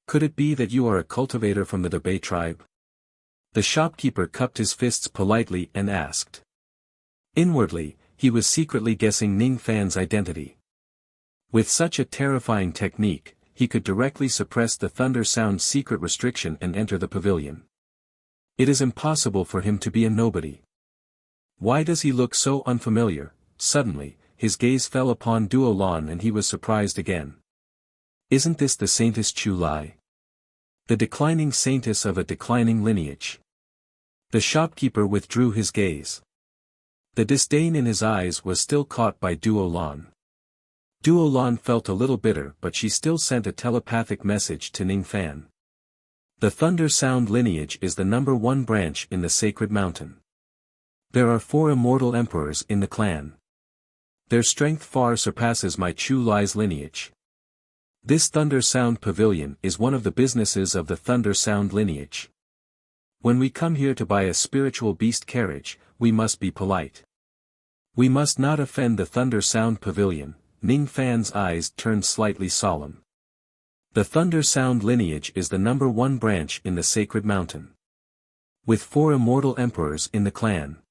Could it be that you are a cultivator from the Debay tribe? The shopkeeper cupped his fists politely and asked. Inwardly, he was secretly guessing Ning Fan's identity. With such a terrifying technique, he could directly suppress the Thunder Sound secret restriction and enter the pavilion. It is impossible for him to be a nobody. Why does he look so unfamiliar? Suddenly, his gaze fell upon Duo Lan and he was surprised again. Isn't this the Saintess Chu Lai? The declining saintess of a declining lineage. The shopkeeper withdrew his gaze. The disdain in his eyes was still caught by Duo Lan. Duo Lan felt a little bitter, but she still sent a telepathic message to Ning Fan. The Thunder Sound lineage is the #1 branch in the sacred mountain. There are 4 immortal emperors in the clan. Their strength far surpasses my Chu Lai's lineage. This Thunder Sound Pavilion is one of the businesses of the Thunder Sound lineage. When we come here to buy a spiritual beast carriage, we must be polite. We must not offend the Thunder Sound Pavilion. Ning Fan's eyes turned slightly solemn. The Thunder Sound lineage is the #1 branch in the sacred mountain. With 4 immortal emperors in the clan.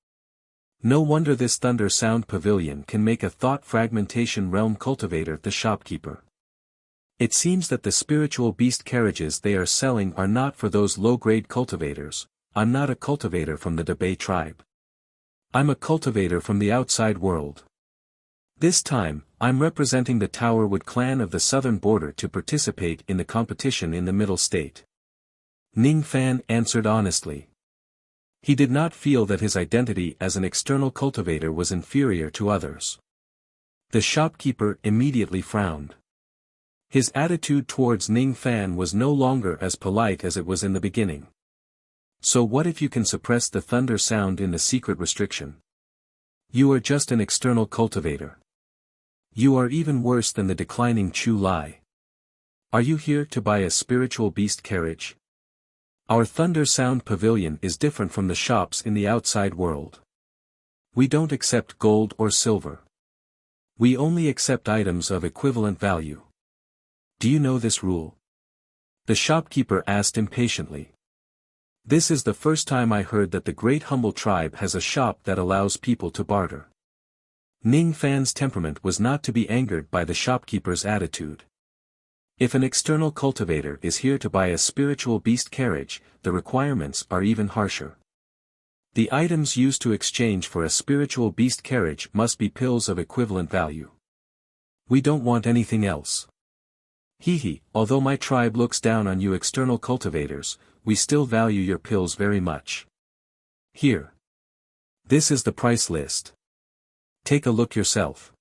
No wonder this Thunder Sound Pavilion can make a thought fragmentation realm cultivator the shopkeeper. It seems that the spiritual beast carriages they are selling are not for those low-grade cultivators. I'm not a cultivator from the Debay tribe. I'm a cultivator from the outside world. This time, I'm representing the Towerwood clan of the southern border to participate in the competition in the middle state. Ning Fan answered honestly. He did not feel that his identity as an external cultivator was inferior to others. The shopkeeper immediately frowned. His attitude towards Ning Fan was no longer as polite as it was in the beginning. So what if you can suppress the thunder sound in the secret restriction? You are just an external cultivator. You are even worse than the declining Chu Lai. Are you here to buy a spiritual beast carriage? Our Thunder Sound Pavilion is different from the shops in the outside world. We don't accept gold or silver. We only accept items of equivalent value. Do you know this rule? The shopkeeper asked impatiently. This is the first time I heard that the Great Humble Tribe has a shop that allows people to barter. Ning Fan's temperament was not to be angered by the shopkeeper's attitude. If an external cultivator is here to buy a spiritual beast carriage, the requirements are even harsher. The items used to exchange for a spiritual beast carriage must be pills of equivalent value. We don't want anything else. Hehe, although my tribe looks down on you external cultivators, we still value your pills very much. Here. This is the price list. Take a look yourself.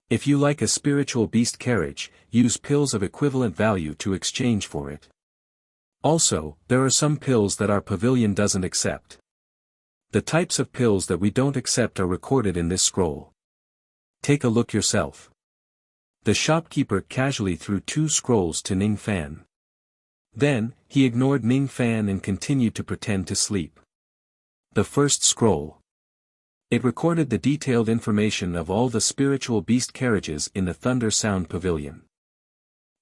If you like a spiritual beast carriage, use pills of equivalent value to exchange for it. Also, there are some pills that our pavilion doesn't accept. The types of pills that we don't accept are recorded in this scroll. Take a look yourself. The shopkeeper casually threw 2 scrolls to Ning Fan. Then, he ignored Ning Fan and continued to pretend to sleep. The first scroll. It recorded the detailed information of all the spiritual beast carriages in the Thunder Sound Pavilion.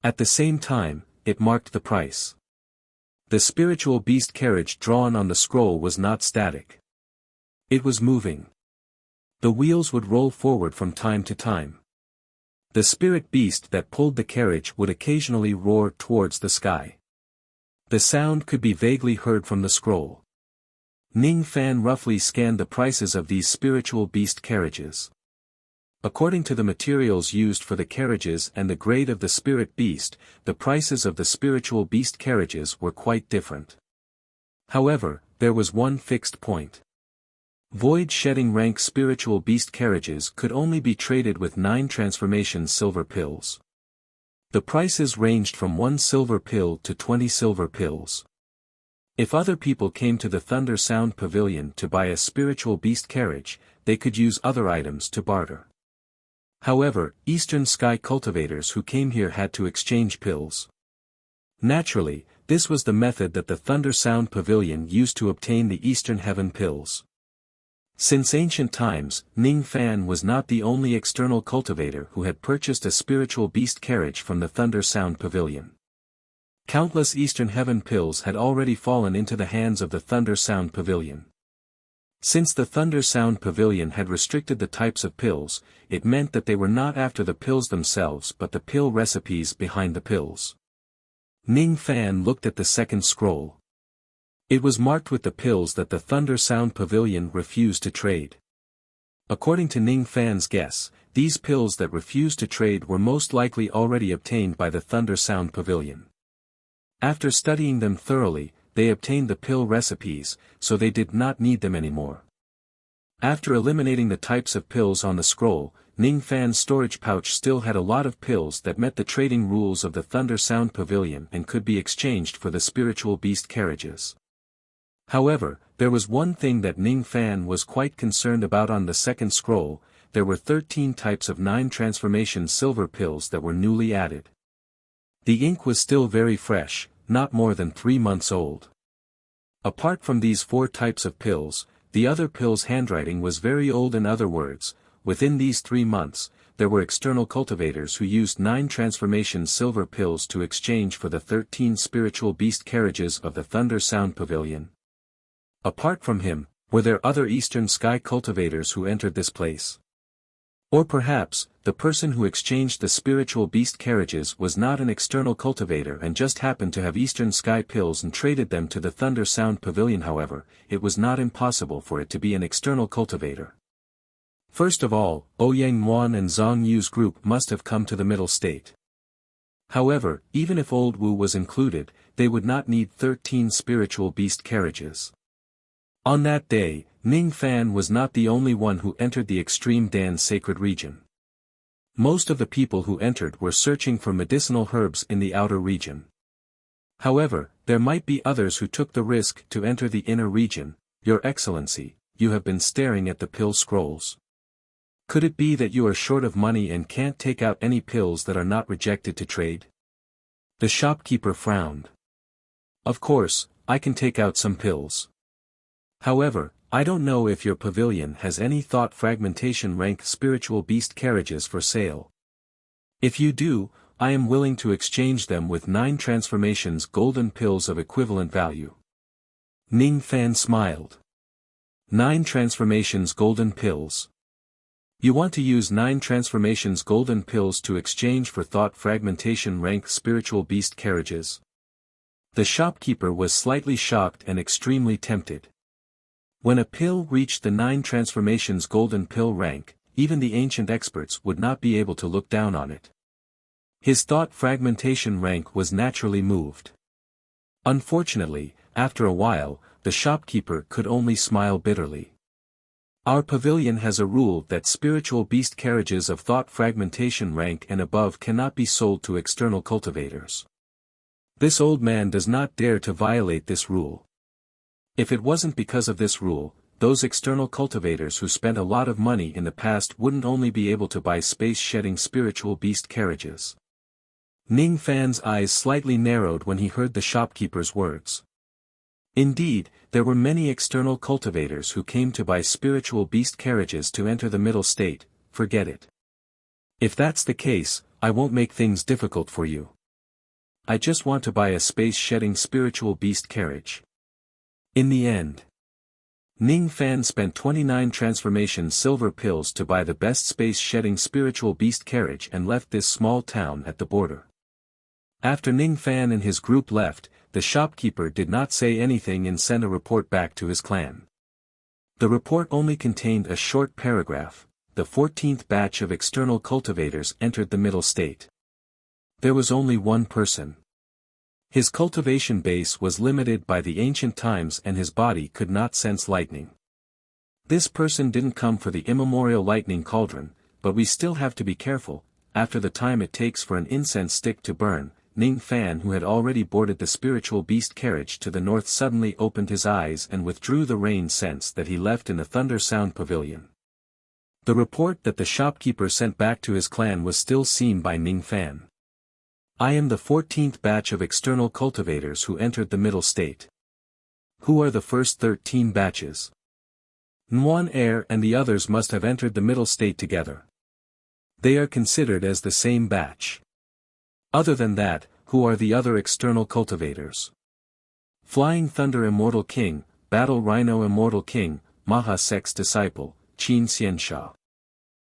At the same time, it marked the price. The spiritual beast carriage drawn on the scroll was not static. It was moving. The wheels would roll forward from time to time. The spirit beast that pulled the carriage would occasionally roar towards the sky. The sound could be vaguely heard from the scroll. Ning Fan roughly scanned the prices of these spiritual beast carriages. According to the materials used for the carriages and the grade of the spirit beast, the prices of the spiritual beast carriages were quite different. However, there was one fixed point. Void-shedding rank spiritual beast carriages could only be traded with 9 transformation silver pills. The prices ranged from 1 silver pill to 20 silver pills. If other people came to the Thunder Sound Pavilion to buy a spiritual beast carriage, they could use other items to barter. However, Eastern Sky cultivators who came here had to exchange pills. Naturally, this was the method that the Thunder Sound Pavilion used to obtain the Eastern Heaven pills. Since ancient times, Ning Fan was not the only external cultivator who had purchased a spiritual beast carriage from the Thunder Sound Pavilion. Countless Eastern Heaven pills had already fallen into the hands of the Thunder Sound Pavilion. Since the Thunder Sound Pavilion had restricted the types of pills, it meant that they were not after the pills themselves but the pill recipes behind the pills. Ning Fan looked at the second scroll. It was marked with the pills that the Thunder Sound Pavilion refused to trade. According to Ning Fan's guess, these pills that refused to trade were most likely already obtained by the Thunder Sound Pavilion. After studying them thoroughly, they obtained the pill recipes, so they did not need them anymore. After eliminating the types of pills on the scroll, Ning Fan's storage pouch still had a lot of pills that met the trading rules of the Thunder Sound Pavilion and could be exchanged for the spiritual beast carriages. However, there was one thing that Ning Fan was quite concerned about. On the second scroll, there were 13 types of 9 transformation silver pills that were newly added. The ink was still very fresh, not more than 3 months old. Apart from these 4 types of pills, the other pills' handwriting was very old. In other words, within these 3 months, there were external cultivators who used 9 transformation silver pills to exchange for the 13 spiritual beast carriages of the Thunder Sound Pavilion. Apart from him, were there other Eastern Sky cultivators who entered this place? Or perhaps, the person who exchanged the spiritual beast carriages was not an external cultivator and just happened to have Eastern Sky pills and traded them to the Thunder Sound Pavilion. However, it was not impossible for it to be an external cultivator. First of all, Ouyang Muan and Zhang Yu's group must have come to the middle state. However, even if Old Wu was included, they would not need 13 spiritual beast carriages. On that day, Ning Fan was not the only one who entered the Extreme Dan sacred region. Most of the people who entered were searching for medicinal herbs in the outer region. However, there might be others who took the risk to enter the inner region. Your Excellency, you have been staring at the pill scrolls. Could it be that you are short of money and can't take out any pills that are not rejected to trade? The shopkeeper frowned. Of course, I can take out some pills. However, I don't know if your pavilion has any thought fragmentation rank spiritual beast carriages for sale. If you do, I am willing to exchange them with 9 transformations golden pills of equivalent value. Ning Fan smiled. 9 transformations golden pills. You want to use 9 transformations golden pills to exchange for thought fragmentation rank spiritual beast carriages? The shopkeeper was slightly shocked and extremely tempted. When a pill reached the 9 transformations golden pill rank, even the ancient experts would not be able to look down on it. His thought fragmentation rank was naturally moved. Unfortunately, after a while, the shopkeeper could only smile bitterly. Our pavilion has a rule that spiritual beast carriages of thought fragmentation rank and above cannot be sold to external cultivators. This old man does not dare to violate this rule. If it wasn't because of this rule, those external cultivators who spent a lot of money in the past wouldn't only be able to buy space-shedding spiritual beast carriages. Ning Fan's eyes slightly narrowed when he heard the shopkeeper's words. Indeed, there were many external cultivators who came to buy spiritual beast carriages to enter the middle state. Forget it. If that's the case, I won't make things difficult for you. I just want to buy a space-shedding spiritual beast carriage. In the end, Ning Fan spent 29 transformation silver pills to buy the best space-shedding spiritual beast carriage and left this small town at the border. After Ning Fan and his group left, the shopkeeper did not say anything and sent a report back to his clan. The report only contained a short paragraph. The 14th batch of external cultivators entered the middle state. There was only one person. His cultivation base was limited by the ancient times and his body could not sense lightning. This person didn't come for the immemorial lightning cauldron, but we still have to be careful. After the time it takes for an incense stick to burn, Ning Fan, who had already boarded the spiritual beast carriage to the north, suddenly opened his eyes and withdrew the rain sense that he left in the Thunder Sound Pavilion. The report that the shopkeeper sent back to his clan was still seen by Ning Fan. I am the 14th batch of external cultivators who entered the middle state. Who are the first 13 batches? Nguyen Air and the others must have entered the middle state together. They are considered as the same batch. Other than that, who are the other external cultivators? Flying Thunder Immortal King, Battle Rhino Immortal King, Maha Sek's disciple, Qin Xiansha.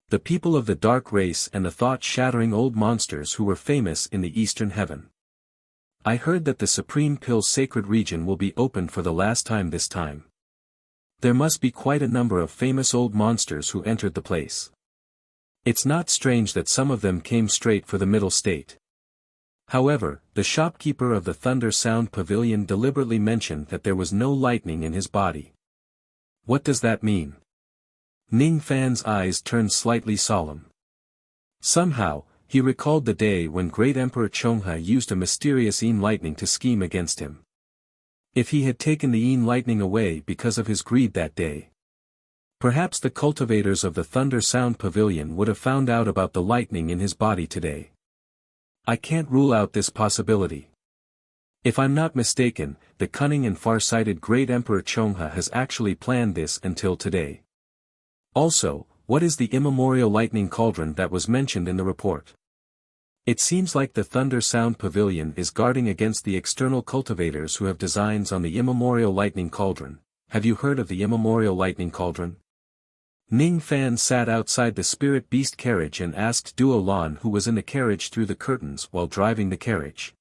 The people of the dark race and the thought-shattering old monsters who were famous in the eastern heaven. I heard that the Supreme Pill's sacred region will be opened for the last time this time. There must be quite a number of famous old monsters who entered the place. It's not strange that some of them came straight for the middle state. However, the shopkeeper of the Thunder Sound Pavilion deliberately mentioned that there was no lightning in his body. What does that mean? Ning Fan's eyes turned slightly solemn. Somehow, he recalled the day when great Emperor Chonghe used a mysterious Yin lightning to scheme against him. If he had taken the Yin lightning away because of his greed that day, perhaps the cultivators of the Thunder Sound Pavilion would have found out about the lightning in his body today. I can't rule out this possibility. If I'm not mistaken, the cunning and far-sighted great Emperor Chonghe has actually planned this until today. Also, what is the immemorial lightning cauldron that was mentioned in the report? It seems like the Thunder Sound Pavilion is guarding against the external cultivators who have designs on the immemorial lightning cauldron. Have you heard of the immemorial lightning cauldron? Ning Fan sat outside the spirit beast carriage and asked Duo Lan, who was in the carriage, through the curtains while driving the carriage.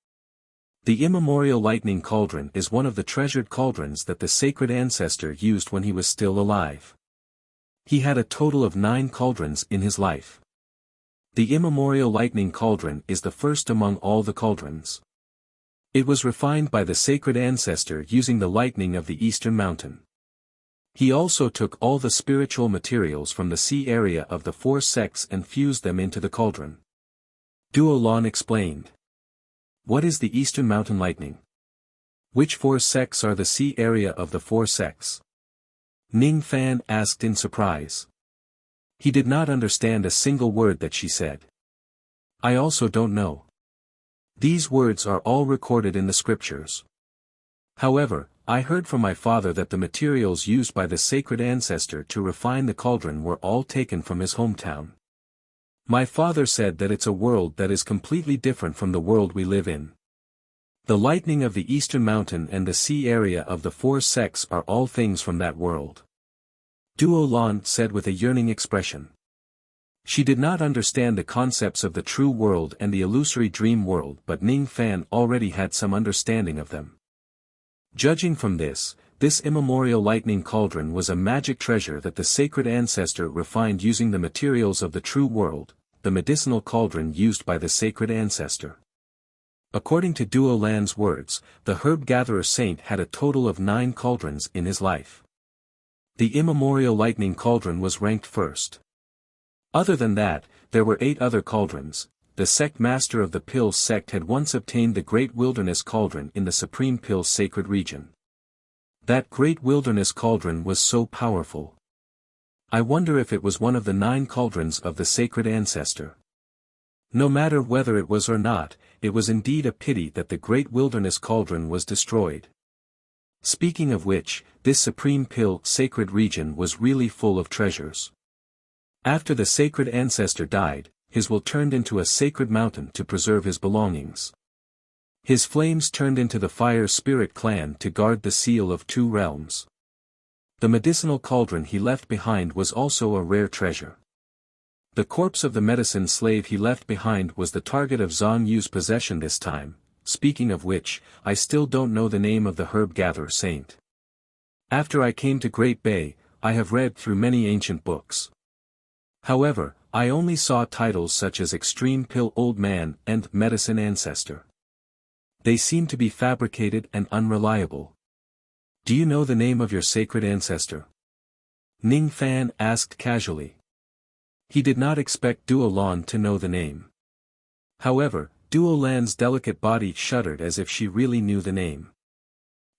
The immemorial lightning cauldron is one of the treasured cauldrons that the sacred ancestor used when he was still alive. He had a total of 9 cauldrons in his life. The immemorial lightning cauldron is the first among all the cauldrons. It was refined by the sacred ancestor using the lightning of the eastern mountain. He also took all the spiritual materials from the sea area of the 4 sects and fused them into the cauldron. Duo Lan explained. What is the eastern mountain lightning? Which 4 sects are the sea area of the 4 sects? Ning Fan asked in surprise. He did not understand a single word that she said. I also don't know. These words are all recorded in the scriptures. However, I heard from my father that the materials used by the sacred ancestor to refine the cauldron were all taken from his hometown. My father said that it's a world that is completely different from the world we live in. The lightning of the eastern mountain and the sea area of the 4 sects are all things from that world. Duo Lan said with a yearning expression. She did not understand the concepts of the true world and the illusory dream world, but Ning Fan already had some understanding of them. Judging from this immemorial lightning cauldron was a magic treasure that the sacred ancestor refined using the materials of the true world, the medicinal cauldron used by the sacred ancestor. According to Duo Lan's words, the herb gatherer saint had a total of 9 cauldrons in his life. The immemorial lightning cauldron was ranked first. Other than that, there were 8 other cauldrons. The sect master of the Pills sect had once obtained the Great Wilderness Cauldron in the Supreme Pills sacred region. That Great Wilderness Cauldron was so powerful. I wonder if it was one of the 9 cauldrons of the sacred ancestor. No matter whether it was or not, it was indeed a pity that the Great Wilderness Cauldron was destroyed. Speaking of which, this Supreme Pill sacred region was really full of treasures. After the sacred ancestor died, his will turned into a sacred mountain to preserve his belongings. His flames turned into the fire spirit clan to guard the seal of 2 realms. The medicinal cauldron he left behind was also a rare treasure. The corpse of the medicine slave he left behind was the target of Zhang Yu's possession this time. Speaking of which, I still don't know the name of the herb gatherer saint. After I came to Great Bay, I have read through many ancient books. However, I only saw titles such as Extreme Pill Old Man and Medicine Ancestor. They seem to be fabricated and unreliable. Do you know the name of your sacred ancestor? Ning Fan asked casually. He did not expect Duo Lan to know the name. However, Duo Lan's delicate body shuddered as if she really knew the name.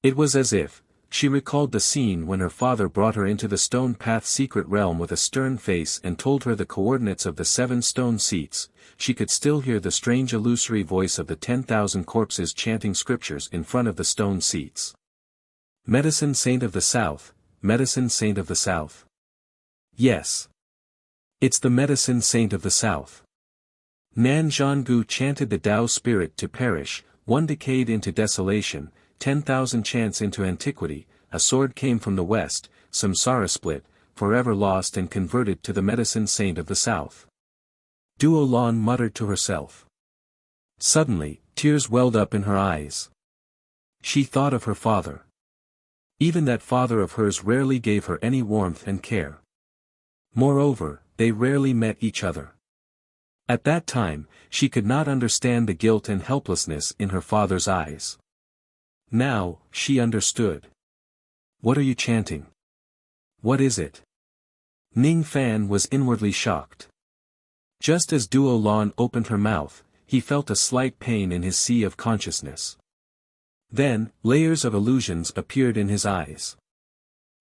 It was as if she recalled the scene when her father brought her into the Stone Path secret realm with a stern face and told her the coordinates of the 7 stone seats. She could still hear the strange illusory voice of the 10,000 corpses chanting scriptures in front of the stone seats. Medicine Saint of the South, Medicine Saint of the South. Yes. It's the Medicine Saint of the South. Nan Zhanggu chanted the Tao spirit to perish, 1 decade into desolation, 10,000 chants into antiquity, a sword came from the west, samsara split, forever lost and converted to the Medicine Saint of the South. Duo Lan muttered to herself. Suddenly, tears welled up in her eyes. She thought of her father. Even that father of hers rarely gave her any warmth and care. Moreover, they rarely met each other. At that time, she could not understand the guilt and helplessness in her father's eyes. Now, she understood. What are you chanting? What is it? Ning Fan was inwardly shocked. Just as Duo Lan opened her mouth, he felt a slight pain in his sea of consciousness. Then, layers of illusions appeared in his eyes.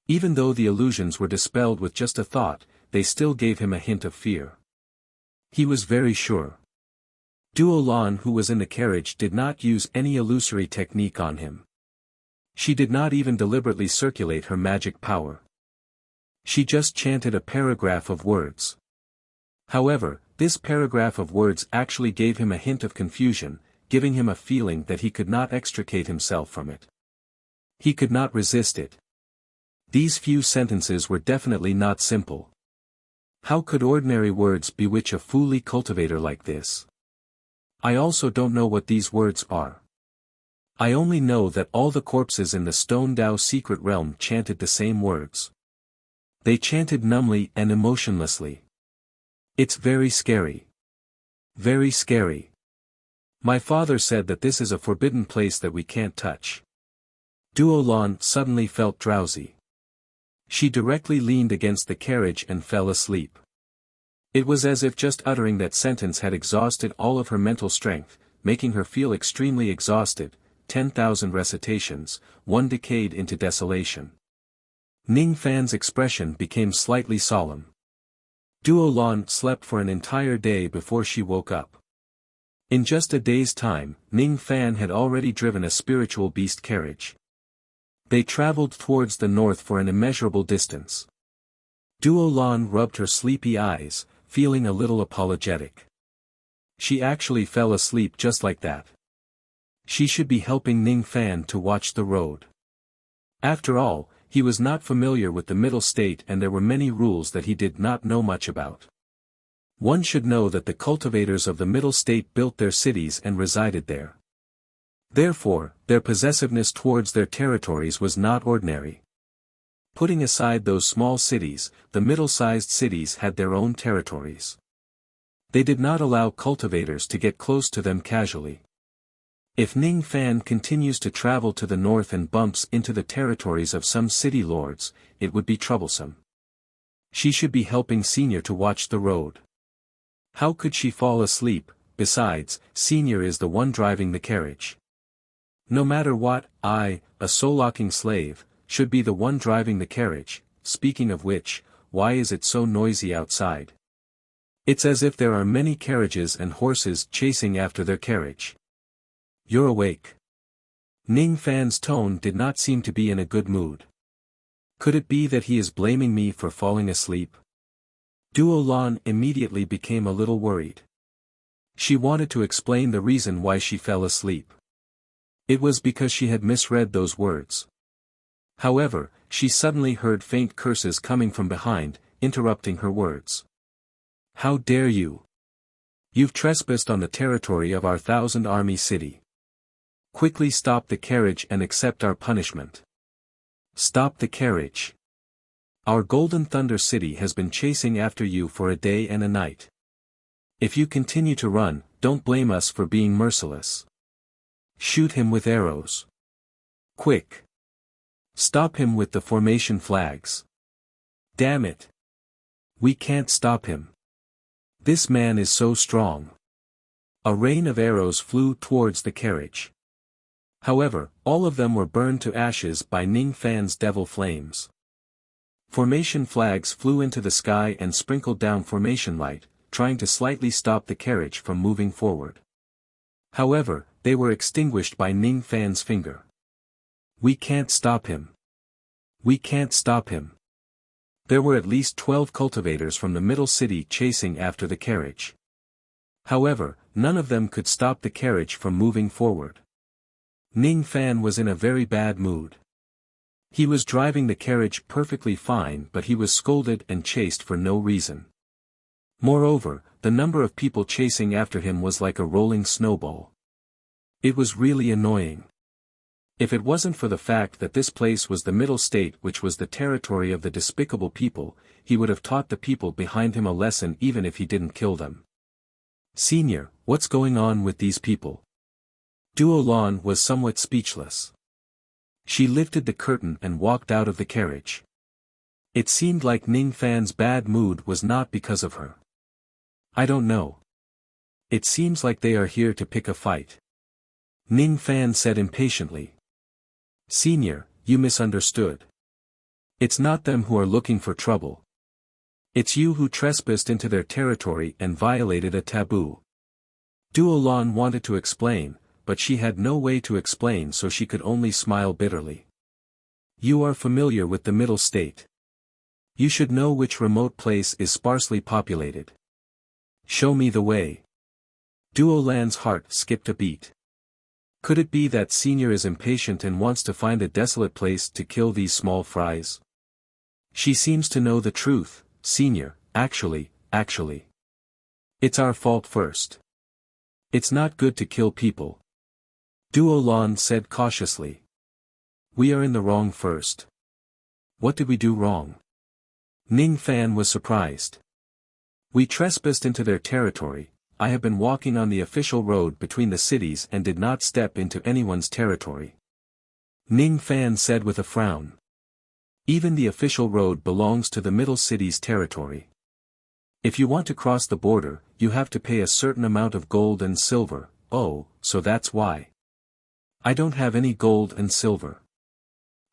Even though the illusions were dispelled with just a thought, they still gave him a hint of fear. He was very sure. Duo Lan, who was in the carriage, did not use any illusory technique on him. She did not even deliberately circulate her magic power. She just chanted a paragraph of words. However, this paragraph of words actually gave him a hint of confusion, giving him a feeling that he could not extricate himself from it. He could not resist it. These few sentences were definitely not simple. How could ordinary words bewitch a Fuli cultivator like this? I also don't know what these words are. I only know that all the corpses in the Stone Dao secret realm chanted the same words. They chanted numbly and emotionlessly. It's very scary. Very scary. My father said that this is a forbidden place that we can't touch. Duo Lan suddenly felt drowsy. She directly leaned against the carriage and fell asleep. It was as if just uttering that sentence had exhausted all of her mental strength, making her feel extremely exhausted. 10,000 recitations, one decayed into desolation. Ning Fan's expression became slightly solemn. Duo Lan slept for an entire day before she woke up. In just a day's time, Ning Fan had already driven a spiritual beast carriage. They traveled towards the north for an immeasurable distance. Duo Lan rubbed her sleepy eyes, feeling a little apologetic. She actually fell asleep just like that. She should be helping Ning Fan to watch the road. After all, he was not familiar with the Middle State and there were many rules that he did not know much about. One should know that the cultivators of the Middle State built their cities and resided there. Therefore, their possessiveness towards their territories was not ordinary. Putting aside those small cities, the middle-sized cities had their own territories. They did not allow cultivators to get close to them casually. If Ning Fan continues to travel to the north and bumps into the territories of some city lords, it would be troublesome. She should be helping Senior to watch the road. How could she fall asleep? Besides, Senior is the one driving the carriage. No matter what, I, a soul-locking slave, should be the one driving the carriage. Speaking of which, why is it so noisy outside? It's as if there are many carriages and horses chasing after their carriage. You're awake. Ning Fan's tone did not seem to be in a good mood. Could it be that he is blaming me for falling asleep? Duo Lan immediately became a little worried. She wanted to explain the reason why she fell asleep. It was because she had misread those words. However, she suddenly heard faint curses coming from behind, interrupting her words. How dare you? You've trespassed on the territory of our 1,000-army city. Quickly stop the carriage and accept our punishment. Stop the carriage. Our Golden Thunder City has been chasing after you for a day and a night. If you continue to run, don't blame us for being merciless. Shoot him with arrows. Quick. Stop him with the formation flags. Damn it. We can't stop him. This man is so strong. A rain of arrows flew towards the carriage. However, all of them were burned to ashes by Ning Fan's devil flames. Formation flags flew into the sky and sprinkled down formation light, trying to slightly stop the carriage from moving forward. However, they were extinguished by Ning Fan's finger. We can't stop him. We can't stop him. There were at least 12 cultivators from the middle city chasing after the carriage. However, none of them could stop the carriage from moving forward. Ning Fan was in a very bad mood. He was driving the carriage perfectly fine, but he was scolded and chased for no reason. Moreover, the number of people chasing after him was like a rolling snowball. It was really annoying. If it wasn't for the fact that this place was the Middle State, which was the territory of the despicable people, he would have taught the people behind him a lesson even if he didn't kill them. Senior, what's going on with these people? Duo Lan was somewhat speechless. She lifted the curtain and walked out of the carriage. It seemed like Ning Fan's bad mood was not because of her. I don't know. It seems like they are here to pick a fight. Ning Fan said impatiently. Senior, you misunderstood. It's not them who are looking for trouble. It's you who trespassed into their territory and violated a taboo. Duo Lan wanted to explain, but she had no way to explain, so she could only smile bitterly. You are familiar with the Middle State. You should know which remote place is sparsely populated. Show me the way. Duo Lan's heart skipped a beat. Could it be that Senior is impatient and wants to find a desolate place to kill these small fries? She seems to know the truth, Senior, actually. It's our fault first. It's not good to kill people. Duo Lan said cautiously. We are in the wrong first. What did we do wrong? Ning Fan was surprised. We trespassed into their territory. I have been walking on the official road between the cities and did not step into anyone's territory. Ning Fan said with a frown. Even the official road belongs to the Middle City's territory. If you want to cross the border, you have to pay a certain amount of gold and silver. Oh, so that's why. I don't have any gold and silver.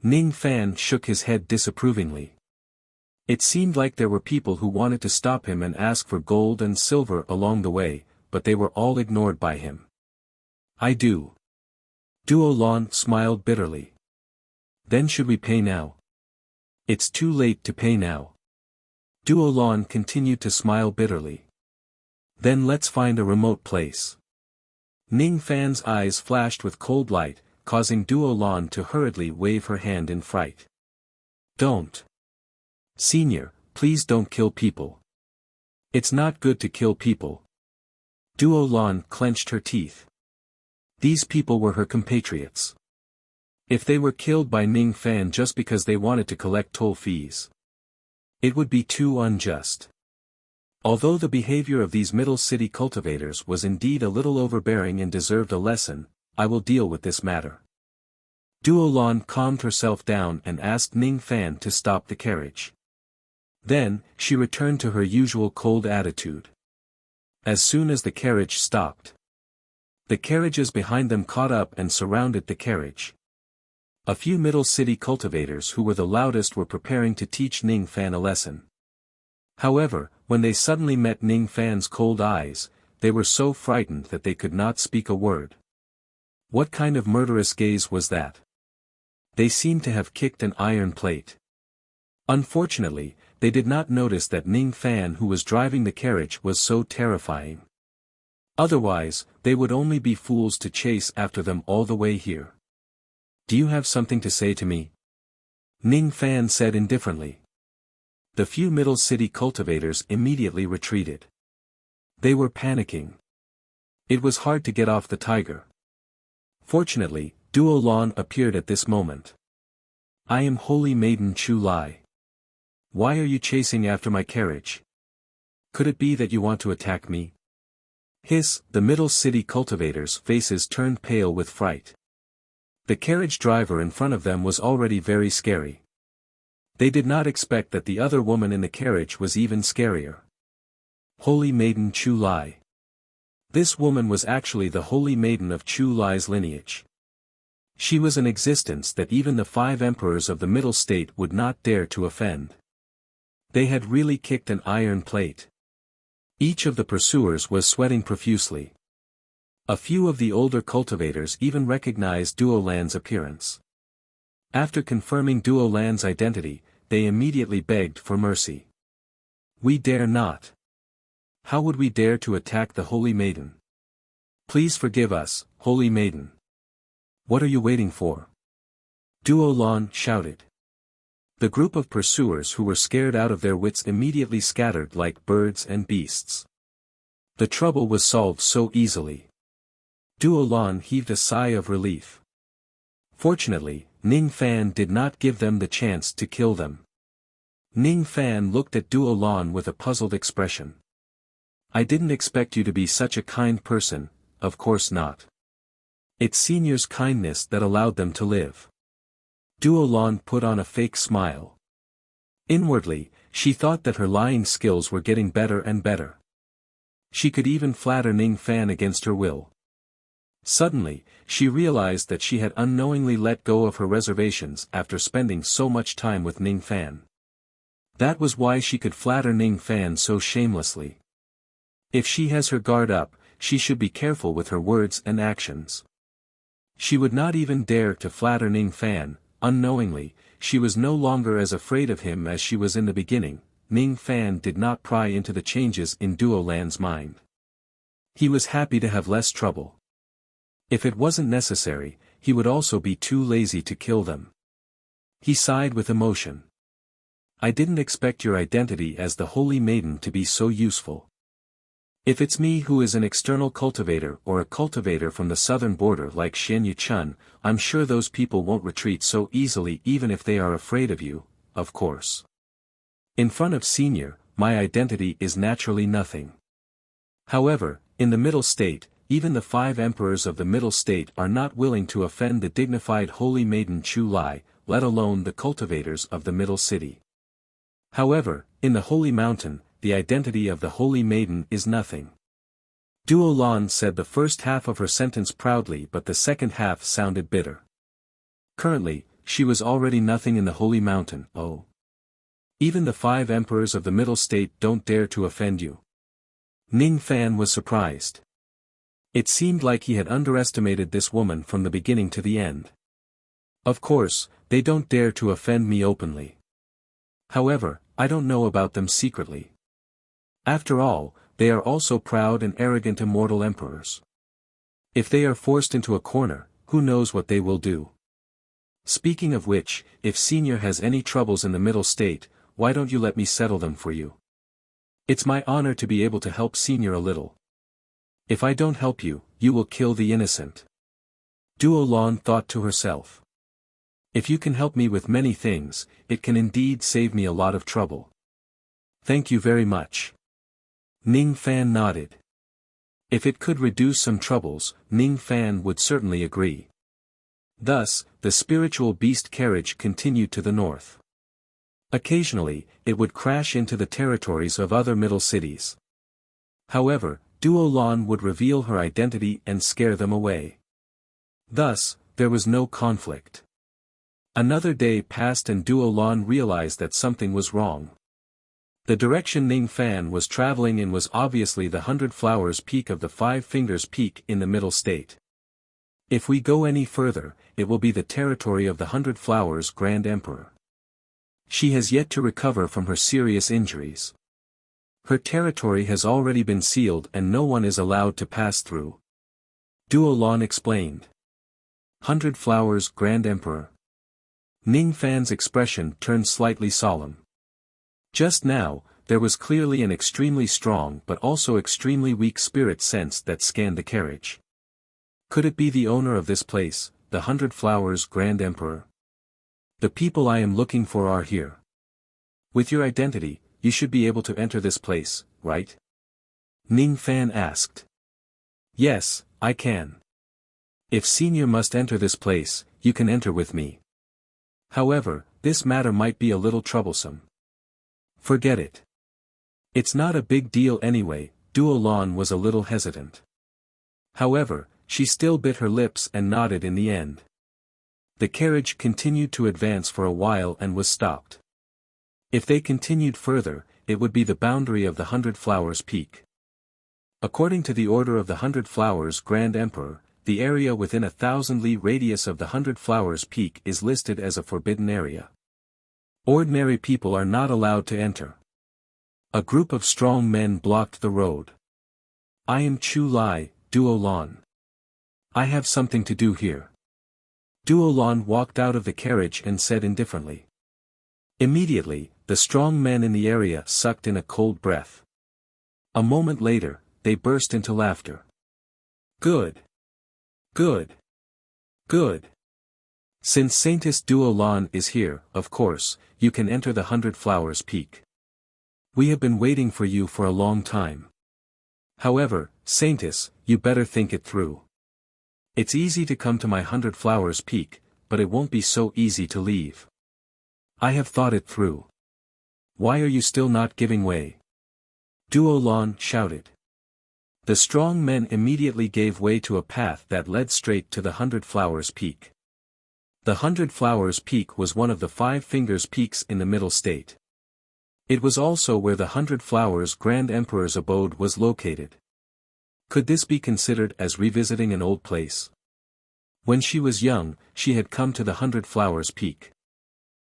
Ning Fan shook his head disapprovingly. It seemed like there were people who wanted to stop him and ask for gold and silver along the way, but they were all ignored by him. I do. Duo Lan smiled bitterly. Then should we pay now? It's too late to pay now. Duo Lan continued to smile bitterly. Then let's find a remote place. Ning Fan's eyes flashed with cold light, causing Duo Lan to hurriedly wave her hand in fright. Don't. Senior, please don't kill people. It's not good to kill people. Duo Lan clenched her teeth. These people were her compatriots. If they were killed by Ning Fan just because they wanted to collect toll fees, it would be too unjust. Although the behavior of these Middle City cultivators was indeed a little overbearing and deserved a lesson, I will deal with this matter. Duo Lan calmed herself down and asked Ning Fan to stop the carriage. Then, she returned to her usual cold attitude. As soon as the carriage stopped, the carriages behind them caught up and surrounded the carriage. A few Middle City cultivators who were the loudest were preparing to teach Ning Fan a lesson. However, when they suddenly met Ning Fan's cold eyes, they were so frightened that they could not speak a word. What kind of murderous gaze was that? They seemed to have kicked an iron plate. Unfortunately, they did not notice that Ning Fan who was driving the carriage was so terrifying. Otherwise, they would only be fools to chase after them all the way here. Do you have something to say to me? Ning Fan said indifferently. The few Middle City cultivators immediately retreated. They were panicking. It was hard to get off the tiger. Fortunately, Duo Lan appeared at this moment. I am Holy Maiden Chu Lai. Why are you chasing after my carriage? Could it be that you want to attack me? Hiss, the Middle City cultivators' faces turned pale with fright. The carriage driver in front of them was already very scary. They did not expect that the other woman in the carriage was even scarier. Holy Maiden Chu Lai. This woman was actually the Holy Maiden of Chu Lai's lineage. She was an existence that even the 5 emperors of the Middle State would not dare to offend. They had really kicked an iron plate. Each of the pursuers was sweating profusely. A few of the older cultivators even recognized Duo Lan's appearance. After confirming Duo Lan's identity, they immediately begged for mercy. We dare not. How would we dare to attack the Holy Maiden? Please forgive us, Holy Maiden. What are you waiting for? Duo Lan shouted. The group of pursuers who were scared out of their wits immediately scattered like birds and beasts. The trouble was solved so easily. Duo Lan heaved a sigh of relief. Fortunately, Ning Fan did not give them the chance to kill them. Ning Fan looked at Duo Lan with a puzzled expression. I didn't expect you to be such a kind person, of course not. It's Senior's kindness that allowed them to live. Duo Lan put on a fake smile. Inwardly, she thought that her lying skills were getting better and better. She could even flatter Ning Fan against her will. Suddenly, she realized that she had unknowingly let go of her reservations after spending so much time with Ning Fan. That was why she could flatter Ning Fan so shamelessly. If she has her guard up, she should be careful with her words and actions. She would not even dare to flatter Ning Fan. Unknowingly, she was no longer as afraid of him as she was in the beginning. Ning Fan did not pry into the changes in Duo Lan's mind. He was happy to have less trouble. If it wasn't necessary, he would also be too lazy to kill them. He sighed with emotion. I didn't expect your identity as the Holy Maiden to be so useful. If it's me who is an external cultivator or a cultivator from the southern border like Xian Yuchun, I'm sure those people won't retreat so easily even if they are afraid of you, of course. In front of Senior, my identity is naturally nothing. However, in the Middle State, even the 5 emperors of the Middle State are not willing to offend the dignified Holy Maiden Chu Lai, let alone the cultivators of the Middle City. However, in the Holy Mountain, the identity of the Holy Maiden is nothing. Duo Lan said the first half of her sentence proudly, but the second half sounded bitter. Currently, she was already nothing in the Holy Mountain. Oh. Even the 5 emperors of the Middle State don't dare to offend you. Ning Fan was surprised. It seemed like he had underestimated this woman from the beginning to the end. Of course, they don't dare to offend me openly. However, I don't know about them secretly. After all, they are also proud and arrogant immortal emperors. If they are forced into a corner, who knows what they will do. Speaking of which, if Senior has any troubles in the Middle State, why don't you let me settle them for you? It's my honor to be able to help Senior a little. If I don't help you, you will kill the innocent. Duo Lan thought to herself. If you can help me with many things, it can indeed save me a lot of trouble. Thank you very much. Ning Fan nodded. If it could reduce some troubles, Ning Fan would certainly agree. Thus, the spiritual beast carriage continued to the north. Occasionally, it would crash into the territories of other middle cities. However, Duo Lan would reveal her identity and scare them away. Thus, there was no conflict. Another day passed and Duo Lan realized that something was wrong. The direction Ning Fan was traveling in was obviously the 100 Flowers Peak of the 5 Fingers Peak in the Middle State. If we go any further, it will be the territory of the 100 Flowers Grand Emperor. She has yet to recover from her serious injuries. Her territory has already been sealed and no one is allowed to pass through. Duo Lan explained. 100 Flowers Grand Emperor. Ning Fan's expression turned slightly solemn. Just now, there was clearly an extremely strong but also extremely weak spirit sense that scanned the carriage. Could it be the owner of this place, the 100 Flowers Grand Emperor? The people I am looking for are here. With your identity, you should be able to enter this place, right? Ning Fan asked. Yes, I can. If Senior must enter this place, you can enter with me. However, this matter might be a little troublesome. Forget it. It's not a big deal anyway. Duo Lan was a little hesitant. However, she still bit her lips and nodded in the end. The carriage continued to advance for a while and was stopped. If they continued further, it would be the boundary of the 100 Flowers Peak. According to the order of the 100 Flowers Grand Emperor, the area within a 1,000-li radius of the 100 Flowers Peak is listed as a forbidden area. Ordinary people are not allowed to enter. A group of strong men blocked the road. I am Chu Lai, Duo Lan. I have something to do here. Duo Lan walked out of the carriage and said indifferently. Immediately, the strong men in the area sucked in a cold breath. A moment later, they burst into laughter. Good. Good. Good. Since Saintess Duo Lan is here, of course, you can enter the 100 Flowers Peak. We have been waiting for you for a long time. However, Saintess, you better think it through. It's easy to come to my 100 Flowers Peak, but it won't be so easy to leave. I have thought it through. Why are you still not giving way? Duo Lan shouted. The strong men immediately gave way to a path that led straight to the 100 Flowers Peak. The 100 Flowers Peak was one of the 5 Fingers Peaks in the Middle State. It was also where the 100 Flowers Grand Emperor's abode was located. Could this be considered as revisiting an old place? When she was young, she had come to the 100 Flowers Peak.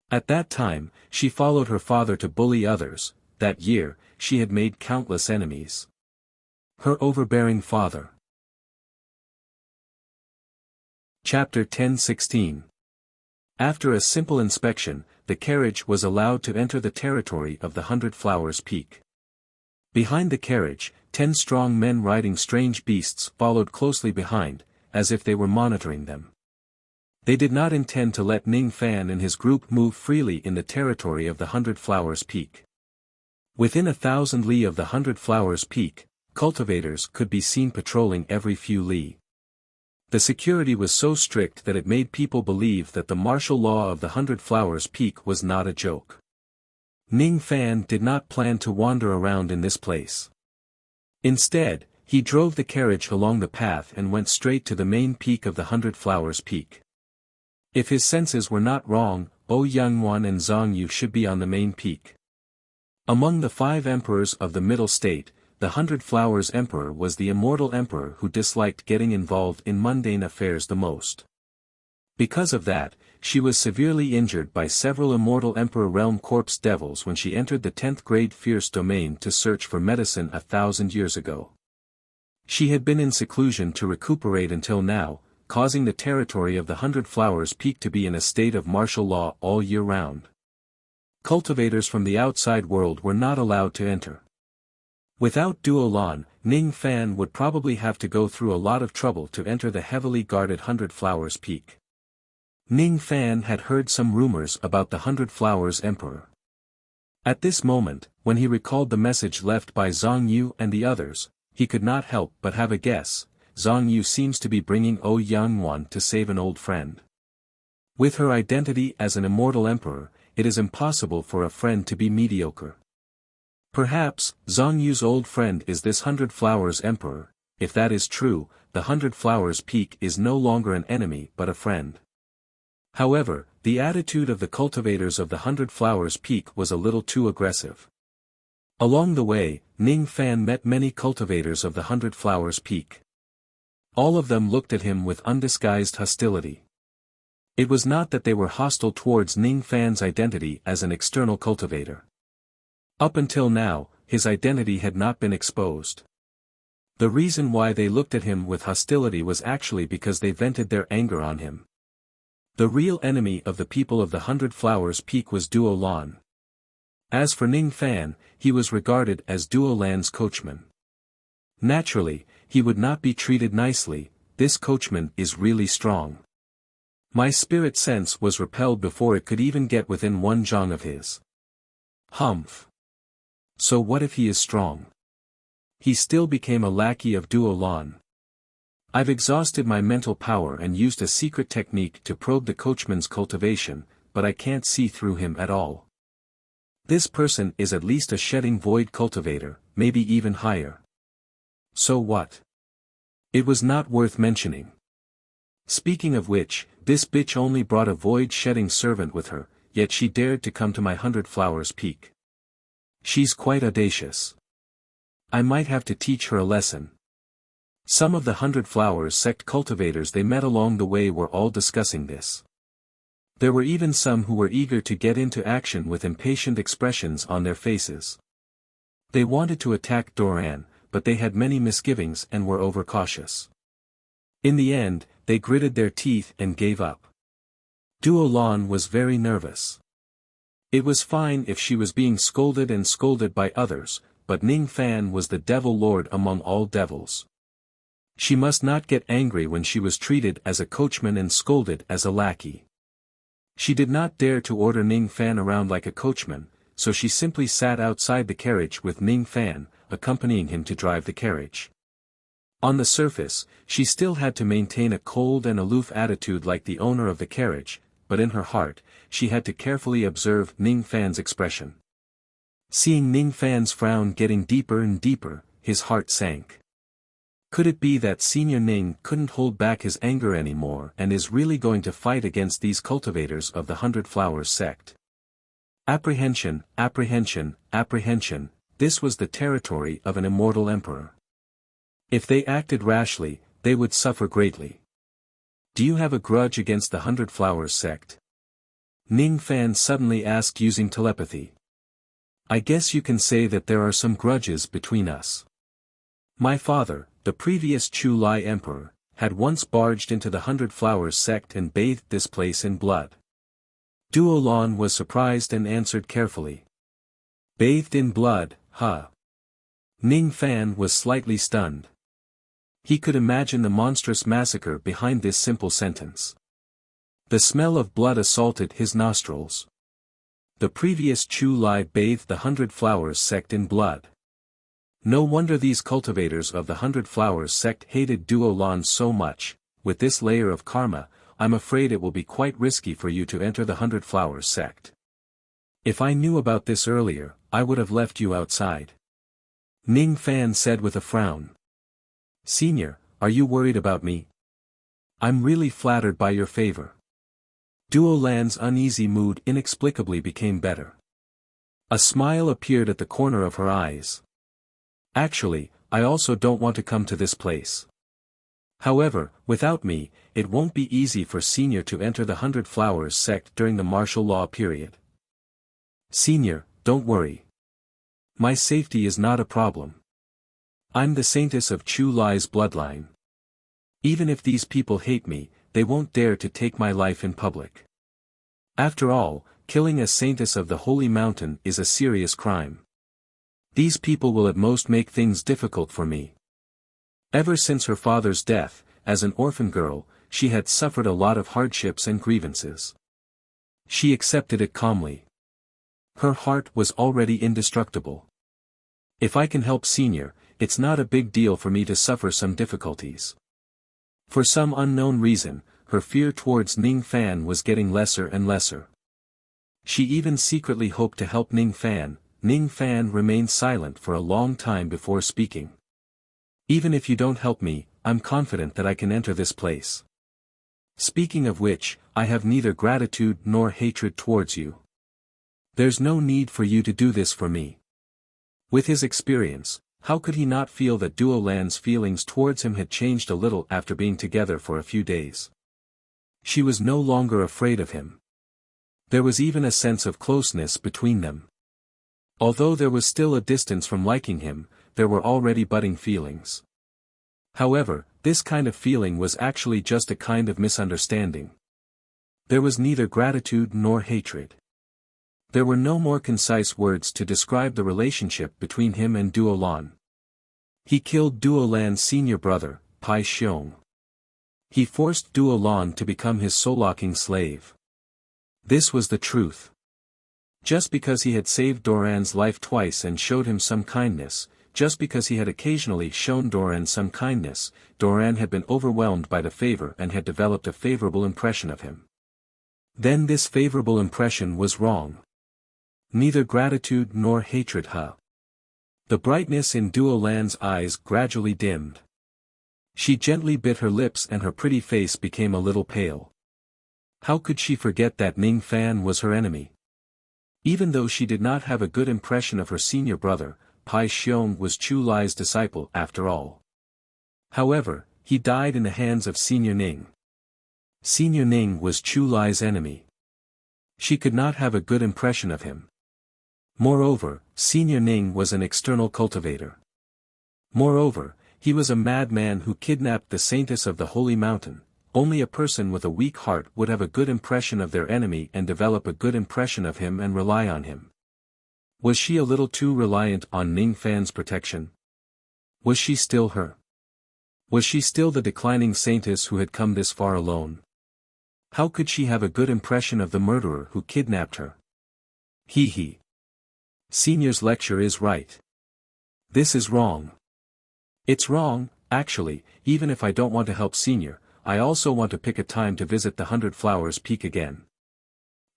At that time, she followed her father to bully others. That year, she had made countless enemies. Her overbearing father. Chapter 10:16. After a simple inspection, the carriage was allowed to enter the territory of the 100 Flowers Peak. Behind the carriage, 10 strong men riding strange beasts followed closely behind, as if they were monitoring them. They did not intend to let Ning Fan and his group move freely in the territory of the 100 Flowers Peak. Within 1,000 li of the 100 Flowers Peak, cultivators could be seen patrolling every few li. The security was so strict that it made people believe that the martial law of the 100 Flowers Peak was not a joke. Ning Fan did not plan to wander around in this place. Instead, he drove the carriage along the path and went straight to the main peak of the 100 Flowers Peak. If his senses were not wrong, Ouyangwan and Zhang Yu should be on the main peak. Among the 5 emperors of the Middle State, the 100 Flowers Emperor was the immortal emperor who disliked getting involved in mundane affairs the most. Because of that, she was severely injured by several immortal Emperor Realm Corpse devils when she entered the 10th grade Fierce Domain to search for medicine 1,000 years ago. She had been in seclusion to recuperate until now, causing the territory of the 100 Flowers Peak to be in a state of martial law all year round. Cultivators from the outside world were not allowed to enter. Without Duo Lan, Ning Fan would probably have to go through a lot of trouble to enter the heavily guarded 100 Flowers Peak. Ning Fan had heard some rumors about the 100 Flowers Emperor. At this moment, when he recalled the message left by Zhang Yu and the others, he could not help but have a guess. Zhang Yu seems to be bringing Ouyangwan to save an old friend. With her identity as an immortal emperor, it is impossible for a friend to be mediocre. Perhaps, Zhang Yu's old friend is this 100 Flowers Emperor. If that is true, the 100 Flowers Peak is no longer an enemy but a friend. However, the attitude of the cultivators of the 100 Flowers Peak was a little too aggressive. Along the way, Ning Fan met many cultivators of the 100 Flowers Peak. All of them looked at him with undisguised hostility. It was not that they were hostile towards Ning Fan's identity as an external cultivator. Up until now, his identity had not been exposed. The reason why they looked at him with hostility was actually because they vented their anger on him. The real enemy of the people of the 100 Flowers Peak was Duo Lan. As for Ning Fan, he was regarded as Duo Lan's coachman. Naturally, he would not be treated nicely. This coachman is really strong. My spirit sense was repelled before it could even get within 1 zhang of his. Humph. So what if he is strong? He still became a lackey of Duo Lan. I've exhausted my mental power and used a secret technique to probe the coachman's cultivation, but I can't see through him at all. This person is at least a shedding void cultivator, maybe even higher. So what? It was not worth mentioning. Speaking of which, this bitch only brought a void-shedding servant with her, yet she dared to come to my 100 Flowers Peak. She's quite audacious. I might have to teach her a lesson. Some of the 100 Flowers sect cultivators they met along the way were all discussing this. There were even some who were eager to get into action with impatient expressions on their faces. They wanted to attack Doran, but they had many misgivings and were overcautious. In the end, they gritted their teeth and gave up. Duo Lan was very nervous. It was fine if she was being scolded and scolded by others, but Ning Fan was the devil lord among all devils. She must not get angry when she was treated as a coachman and scolded as a lackey. She did not dare to order Ning Fan around like a coachman, so she simply sat outside the carriage with Ning Fan, accompanying him to drive the carriage. On the surface, she still had to maintain a cold and aloof attitude like the owner of the carriage, but in her heart, she had to carefully observe Ning Fan's expression. Seeing Ning Fan's frown getting deeper and deeper, his heart sank. Could it be that Senior Ning couldn't hold back his anger anymore and is really going to fight against these cultivators of the Hundred Flowers sect? Apprehension, apprehension, apprehension, this was the territory of an immortal emperor. If they acted rashly, they would suffer greatly. Do you have a grudge against the Hundred Flowers sect? Ning Fan suddenly asked using telepathy. I guess you can say that there are some grudges between us. My father, the previous Chu Lai emperor, had once barged into the Hundred Flowers sect and bathed this place in blood. Duo Lan was surprised and answered carefully. Bathed in blood, huh? Ning Fan was slightly stunned. He could imagine the monstrous massacre behind this simple sentence. The smell of blood assaulted his nostrils. The previous Chu Lai bathed the Hundred Flowers sect in blood. No wonder these cultivators of the Hundred Flowers sect hated Duo Lan so much. With this layer of karma, I'm afraid it will be quite risky for you to enter the Hundred Flowers sect. If I knew about this earlier, I would have left you outside. Ning Fan said with a frown. Senior, are you worried about me? I'm really flattered by your favor. Duo Lan's uneasy mood inexplicably became better. A smile appeared at the corner of her eyes. Actually, I also don't want to come to this place. However, without me, it won't be easy for Senior to enter the Hundred Flowers sect during the martial law period. Senior, don't worry. My safety is not a problem. I'm the saintess of Chu Lai's bloodline. Even if these people hate me, they won't dare to take my life in public. After all, killing a saintess of the Holy Mountain is a serious crime. These people will at most make things difficult for me. Ever since her father's death, as an orphan girl, she had suffered a lot of hardships and grievances. She accepted it calmly. Her heart was already indestructible. If I can help Senior, it's not a big deal for me to suffer some difficulties. For some unknown reason, her fear towards Ning Fan was getting lesser and lesser. She even secretly hoped to help Ning Fan. Ning Fan remained silent for a long time before speaking. Even if you don't help me, I'm confident that I can enter this place. Speaking of which, I have neither gratitude nor hatred towards you. There's no need for you to do this for me. With his experience, how could he not feel that Duo Lan's feelings towards him had changed a little after being together for a few days? She was no longer afraid of him. There was even a sense of closeness between them. Although there was still a distance from liking him, there were already budding feelings. However, this kind of feeling was actually just a kind of misunderstanding. There was neither gratitude nor hatred. There were no more concise words to describe the relationship between him and Duo Lan. He killed Duo Lan's senior brother, Pai Xiong. He forced Duo Lan to become his soul-locking slave. This was the truth. Just because he had saved Doran's life twice and showed him some kindness, just because he had occasionally shown Doran some kindness, Doran had been overwhelmed by the favor and had developed a favorable impression of him. Then this favorable impression was wrong. Neither gratitude nor hatred. The brightness in Duo Lan's eyes gradually dimmed. She gently bit her lips and her pretty face became a little pale. How could she forget that Ning Fan was her enemy? Even though she did not have a good impression of her senior brother, Pai Xiong was Chu Lai's disciple after all. However, he died in the hands of Senior Ning. Senior Ning was Chu Lai's enemy. She could not have a good impression of him. Moreover, Senior Ning was an external cultivator. Moreover, he was a madman who kidnapped the saintess of the Holy Mountain. Only a person with a weak heart would have a good impression of their enemy and develop a good impression of him and rely on him. Was she a little too reliant on Ning Fan's protection? Was she still her? Was she still the declining saintess who had come this far alone? How could she have a good impression of the murderer who kidnapped her? He. Senior's lecture is right. This is wrong. It's wrong, actually, even if I don't want to help Senior, I also want to pick a time to visit the Hundred Flowers Peak again.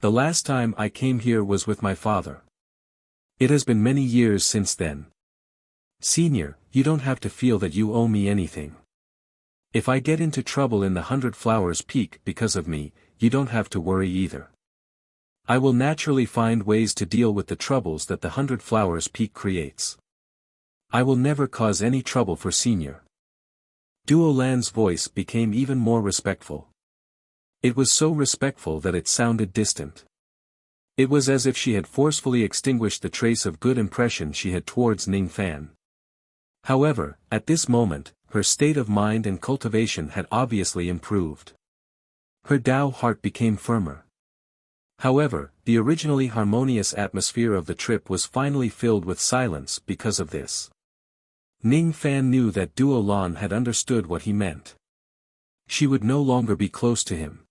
The last time I came here was with my father. It has been many years since then. Senior, you don't have to feel that you owe me anything. If I get into trouble in the 100 Flowers Peak because of me, you don't have to worry either. I will naturally find ways to deal with the troubles that the 100 Flowers Peak creates. I will never cause any trouble for Senior. Duo Lan's voice became even more respectful. It was so respectful that it sounded distant. It was as if she had forcefully extinguished the trace of good impression she had towards Ning Fan. However, at this moment, her state of mind and cultivation had obviously improved. Her Dao heart became firmer. However, the originally harmonious atmosphere of the trip was finally filled with silence because of this. Ning Fan knew that Duo Lan had understood what he meant. She would no longer be close to him.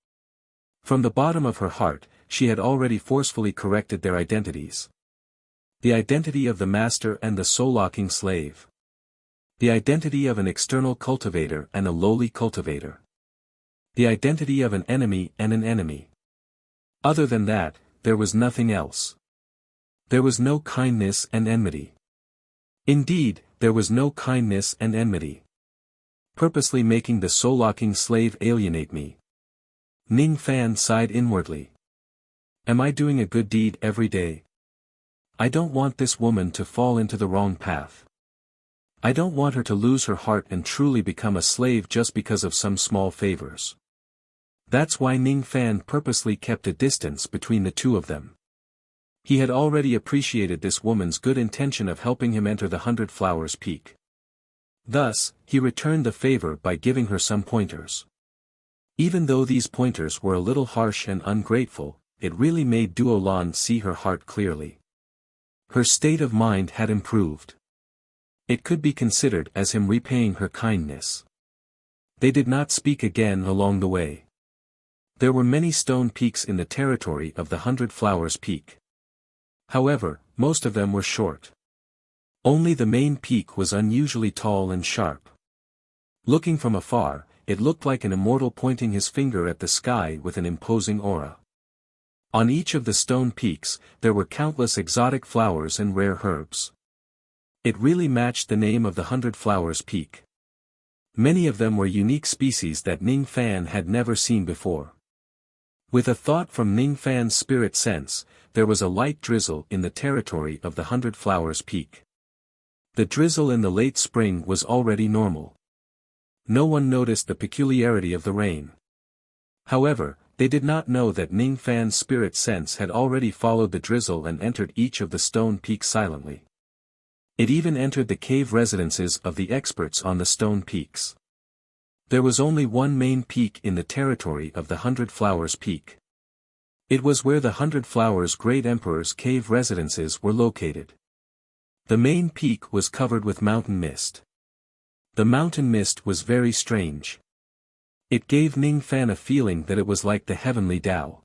From the bottom of her heart, she had already forcefully corrected their identities. The identity of the master and the soul-locking slave. The identity of an external cultivator and a lowly cultivator. The identity of an enemy and an enemy. Other than that, there was nothing else. There was no kindness and enmity. Indeed, there was no kindness and enmity. Purposely making the soul-locking slave alienate me. Ning Fan sighed inwardly. Am I doing a good deed every day? I don't want this woman to fall into the wrong path. I don't want her to lose her heart and truly become a slave just because of some small favors. That's why Ning Fan purposely kept a distance between the two of them. He had already appreciated this woman's good intention of helping him enter the 100 Flowers Peak. Thus, he returned the favor by giving her some pointers. Even though these pointers were a little harsh and ungrateful, it really made Duo Lan see her heart clearly. Her state of mind had improved. It could be considered as him repaying her kindness. They did not speak again along the way. There were many stone peaks in the territory of the 100 Flowers Peak. However, most of them were short. Only the main peak was unusually tall and sharp. Looking from afar, it looked like an immortal pointing his finger at the sky with an imposing aura. On each of the stone peaks, there were countless exotic flowers and rare herbs. It really matched the name of the 100 Flowers Peak. Many of them were unique species that Ning Fan had never seen before. With a thought from Ning Fan's spirit sense, there was a light drizzle in the territory of the 100 Flowers Peak. The drizzle in the late spring was already normal. No one noticed the peculiarity of the rain. However, they did not know that Ning Fan's spirit sense had already followed the drizzle and entered each of the stone peaks silently. It even entered the cave residences of the experts on the stone peaks. There was only one main peak in the territory of the 100 Flowers Peak. It was where the 100 Flowers Great Emperor's cave residences were located. The main peak was covered with mountain mist. The mountain mist was very strange. It gave Ning Fan a feeling that it was like the heavenly Tao.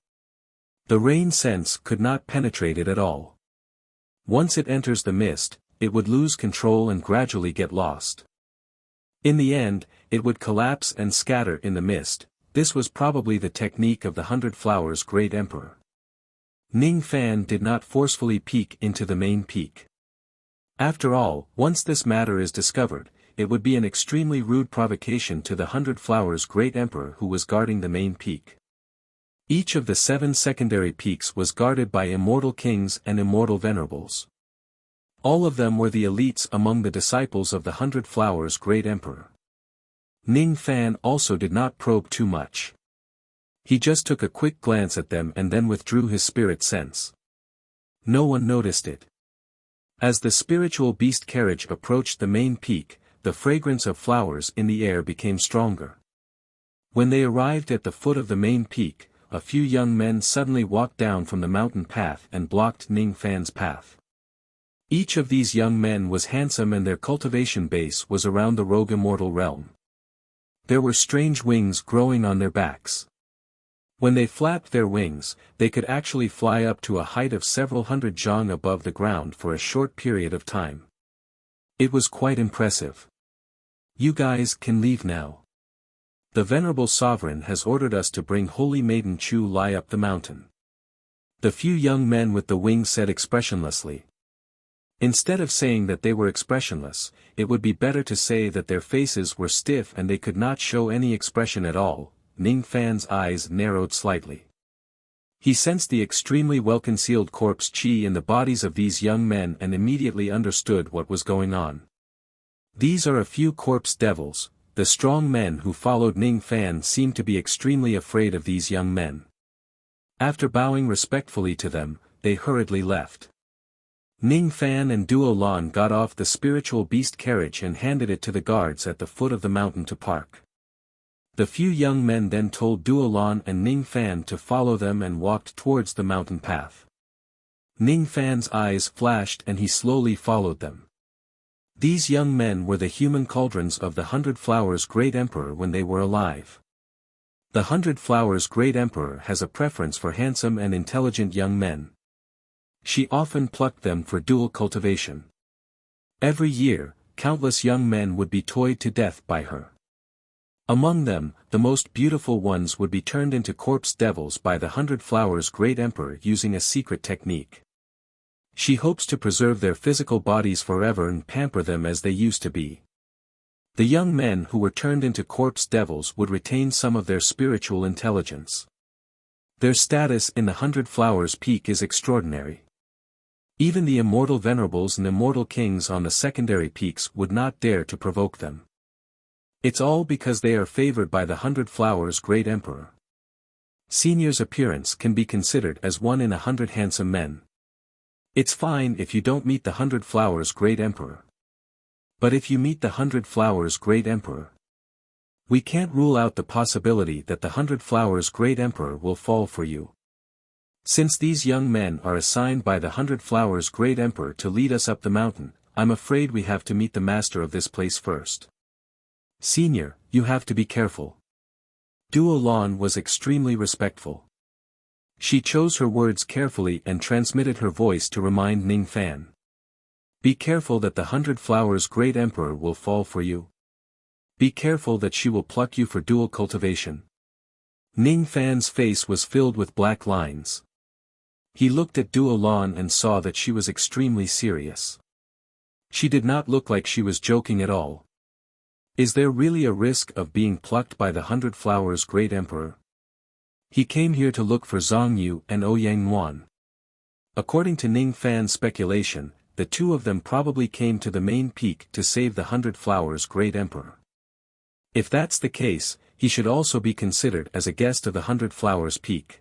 The rain sense could not penetrate it at all. Once it enters the mist, it would lose control and gradually get lost. In the end, it would collapse and scatter in the mist. This was probably the technique of the 100 Flowers Great Emperor. Ning Fan did not forcefully peek into the main peak. After all, once this matter is discovered, it would be an extremely rude provocation to the 100 Flowers Great Emperor who was guarding the main peak. Each of the 7 secondary peaks was guarded by immortal kings and immortal venerables. All of them were the elites among the disciples of the 100 Flowers Great Emperor. Ning Fan also did not probe too much. He just took a quick glance at them and then withdrew his spirit sense. No one noticed it. As the spiritual beast carriage approached the main peak, the fragrance of flowers in the air became stronger. When they arrived at the foot of the main peak, a few young men suddenly walked down from the mountain path and blocked Ning Fan's path. Each of these young men was handsome and their cultivation base was around the rogue immortal realm. There were strange wings growing on their backs. When they flapped their wings, they could actually fly up to a height of several hundred zhang above the ground for a short period of time. It was quite impressive. You guys can leave now. The venerable sovereign has ordered us to bring Holy Maiden Chu Lai up the mountain. The few young men with the wings said expressionlessly. Instead of saying that they were expressionless, it would be better to say that their faces were stiff and they could not show any expression at all. Ning Fan's eyes narrowed slightly. He sensed the extremely well-concealed corpse qi in the bodies of these young men and immediately understood what was going on. These are a few corpse devils. The strong men who followed Ning Fan seemed to be extremely afraid of these young men. After bowing respectfully to them, they hurriedly left. Ning Fan and Duo Lan got off the spiritual beast carriage and handed it to the guards at the foot of the mountain to park. The few young men then told Duo Lan and Ning Fan to follow them and walked towards the mountain path. Ning Fan's eyes flashed and he slowly followed them. These young men were the human cauldrons of the 100 Flowers Great Emperor when they were alive. The 100 Flowers Great Emperor has a preference for handsome and intelligent young men. She often plucked them for dual cultivation. Every year, countless young men would be toyed to death by her. Among them, the most beautiful ones would be turned into corpse devils by the 100 Flowers Great Emperor using a secret technique. She hopes to preserve their physical bodies forever and pamper them as they used to be. The young men who were turned into corpse devils would retain some of their spiritual intelligence. Their status in the 100 Flowers Peak is extraordinary. Even the immortal venerables and immortal kings on the secondary peaks would not dare to provoke them. It's all because they are favored by the 100 Flowers Great Emperor. Senior's appearance can be considered as 1 in 100 handsome men. It's fine if you don't meet the 100 Flowers Great Emperor. But if you meet the 100 Flowers Great Emperor, we can't rule out the possibility that the 100 Flowers Great Emperor will fall for you. Since these young men are assigned by the 100 Flowers Great Emperor to lead us up the mountain, I'm afraid we have to meet the master of this place first. Senior, you have to be careful. Duo Lan was extremely respectful. She chose her words carefully and transmitted her voice to remind Ning Fan. Be careful that the 100 Flowers Great Emperor will fall for you. Be careful that she will pluck you for dual cultivation. Ning Fan's face was filled with black lines. He looked at Duo Lan and saw that she was extremely serious. She did not look like she was joking at all. Is there really a risk of being plucked by the 100 Flowers Great Emperor? He came here to look for Zhang Yu and Ouyang Nuan. According to Ning Fan's speculation, the two of them probably came to the main peak to save the 100 Flowers Great Emperor. If that's the case, he should also be considered as a guest of the 100 Flowers Peak.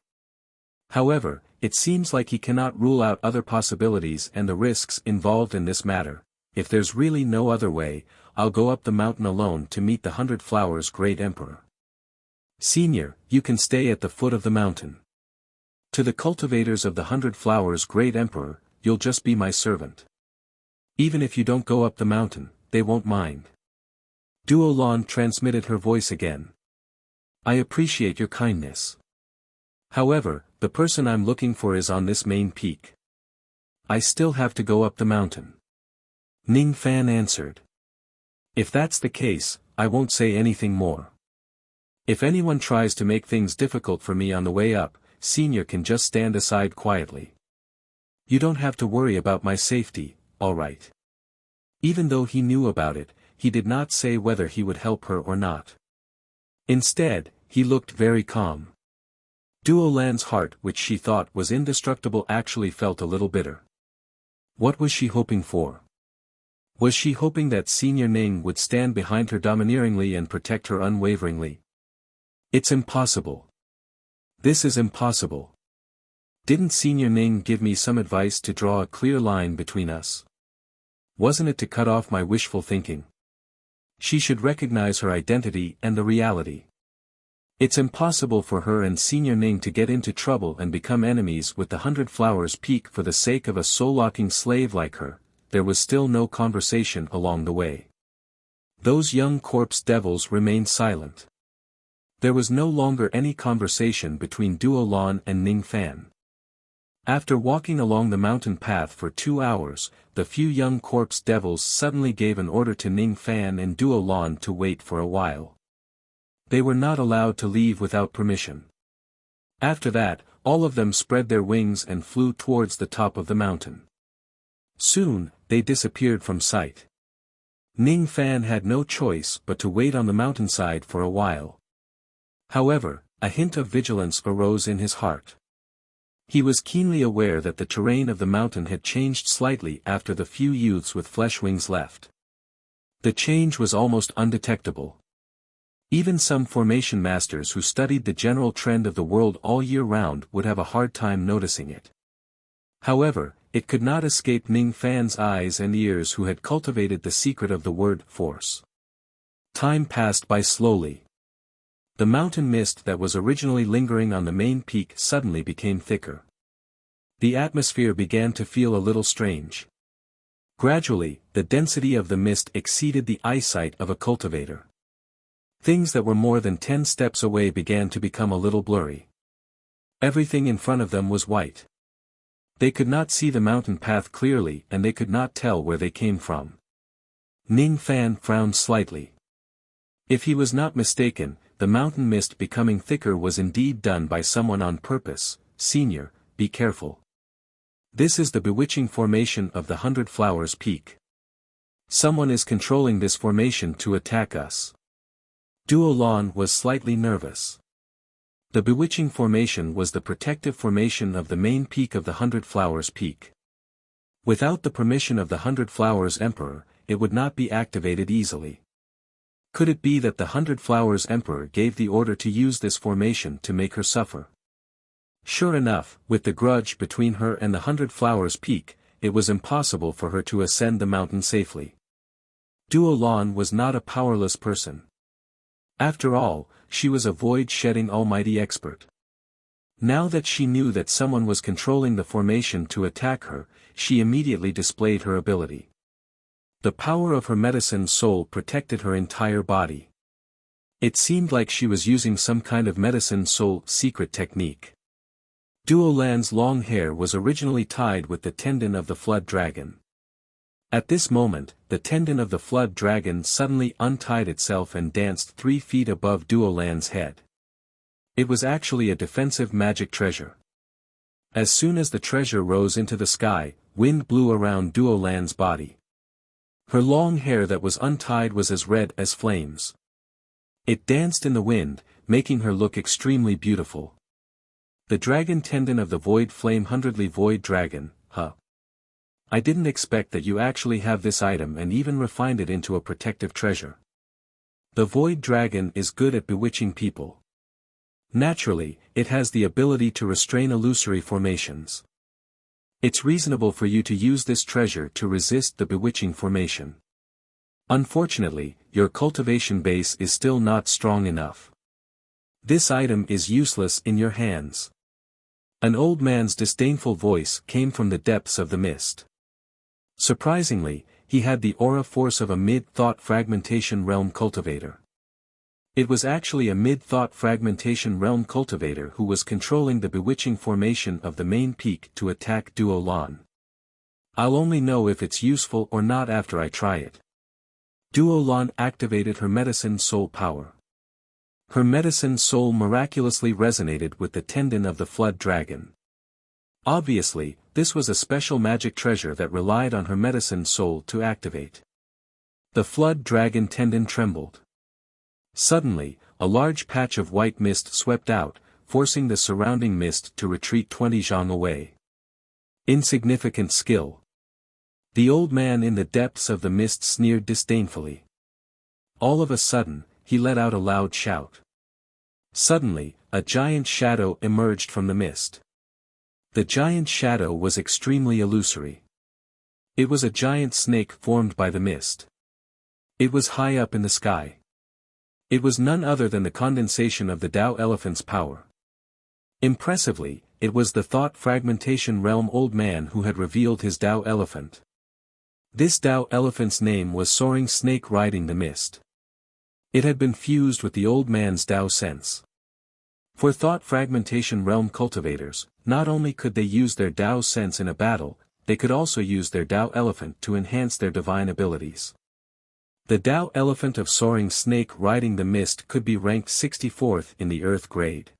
However, it seems like he cannot rule out other possibilities and the risks involved in this matter. If there's really no other way, I'll go up the mountain alone to meet the 100 Flowers Great Emperor. Senior, you can stay at the foot of the mountain. To the cultivators of the 100 Flowers Great Emperor, you'll just be my servant. Even if you don't go up the mountain, they won't mind. Duo Lan transmitted her voice again. I appreciate your kindness. However, the person I'm looking for is on this main peak. I still have to go up the mountain. Ning Fan answered. If that's the case, I won't say anything more. If anyone tries to make things difficult for me on the way up, Senior can just stand aside quietly. You don't have to worry about my safety, all right. Even though he knew about it, he did not say whether he would help her or not. Instead, he looked very calm. Duo Lan's heart, which she thought was indestructible, actually felt a little bitter. What was she hoping for? Was she hoping that Senior Ning would stand behind her domineeringly and protect her unwaveringly? It's impossible. This is impossible. Didn't Senior Ning give me some advice to draw a clear line between us? Wasn't it to cut off my wishful thinking? She should recognize her identity and the reality. It's impossible for her and Senior Ning to get into trouble and become enemies with the 100 Flowers Peak for the sake of a soul-locking slave like her. There was still no conversation along the way. Those young corpse devils remained silent. There was no longer any conversation between Duo Lan and Ning Fan. After walking along the mountain path for 2 hours, the few young corpse devils suddenly gave an order to Ning Fan and Duo Lan to wait for a while. They were not allowed to leave without permission. After that, all of them spread their wings and flew towards the top of the mountain. Soon, they disappeared from sight. Ning Fan had no choice but to wait on the mountainside for a while. However, a hint of vigilance arose in his heart. He was keenly aware that the terrain of the mountain had changed slightly after the few youths with flesh wings left. The change was almost undetectable. Even some formation masters who studied the general trend of the world all year round would have a hard time noticing it. However, it could not escape Ning Fan's eyes and ears, who had cultivated the secret of the word force. Time passed by slowly. The mountain mist that was originally lingering on the main peak suddenly became thicker. The atmosphere began to feel a little strange. Gradually, the density of the mist exceeded the eyesight of a cultivator. Things that were more than 10 steps away began to become a little blurry. Everything in front of them was white. They could not see the mountain path clearly, and they could not tell where they came from. Ning Fan frowned slightly. If he was not mistaken, the mountain mist becoming thicker was indeed done by someone on purpose. Senior, be careful. This is the bewitching formation of the 100 Flowers Peak. Someone is controlling this formation to attack us. Duo Lan was slightly nervous. The bewitching formation was the protective formation of the main peak of the 100 Flowers Peak. Without the permission of the 100 Flowers Emperor, it would not be activated easily. Could it be that the 100 Flowers Emperor gave the order to use this formation to make her suffer? Sure enough, with the grudge between her and the 100 Flowers Peak, it was impossible for her to ascend the mountain safely. Duo Lan was not a powerless person. After all, she was a void-shedding almighty expert. Now that she knew that someone was controlling the formation to attack her, she immediately displayed her ability. The power of her medicine soul protected her entire body. It seemed like she was using some kind of medicine soul secret technique. Duo Lan's long hair was originally tied with the tendon of the flood dragon. At this moment, the tendon of the flood dragon suddenly untied itself and danced 3 feet above Duo Lan's head. It was actually a defensive magic treasure. As soon as the treasure rose into the sky, wind blew around Duo Lan's body. Her long hair that was untied was as red as flames. It danced in the wind, making her look extremely beautiful. The dragon tendon of the void flame 100ly void dragon, huh? I didn't expect that you actually have this item and even refined it into a protective treasure. The void dragon is good at bewitching people. Naturally, it has the ability to restrain illusory formations. It's reasonable for you to use this treasure to resist the bewitching formation. Unfortunately, your cultivation base is still not strong enough. This item is useless in your hands. An old man's disdainful voice came from the depths of the mist. Surprisingly, he had the aura force of a mid-thought fragmentation realm cultivator. It was actually a mid-thought fragmentation realm cultivator who was controlling the bewitching formation of the main peak to attack Duo Lan. I'll only know if it's useful or not after I try it. Duo Lan activated her medicine soul power. Her medicine soul miraculously resonated with the tendon of the flood dragon. Obviously, this was a special magic treasure that relied on her medicine soul to activate. The flood dragon tendon trembled. Suddenly, a large patch of white mist swept out, forcing the surrounding mist to retreat 20 zhang away. Insignificant skill. The old man in the depths of the mist sneered disdainfully. All of a sudden, he let out a loud shout. Suddenly, a giant shadow emerged from the mist. The giant shadow was extremely illusory. It was a giant snake formed by the mist. It was high up in the sky. It was none other than the condensation of the Tao Elephant's power. Impressively, it was the thought fragmentation realm old man who had revealed his Tao Elephant. This Tao Elephant's name was Soaring Snake Riding the Mist. It had been fused with the old man's Tao sense. For thought fragmentation realm cultivators, not only could they use their Tao sense in a battle, they could also use their Tao Elephant to enhance their divine abilities. The Tao Elephant of Soaring Snake Riding the Mist could be ranked 64th in the Earth grade.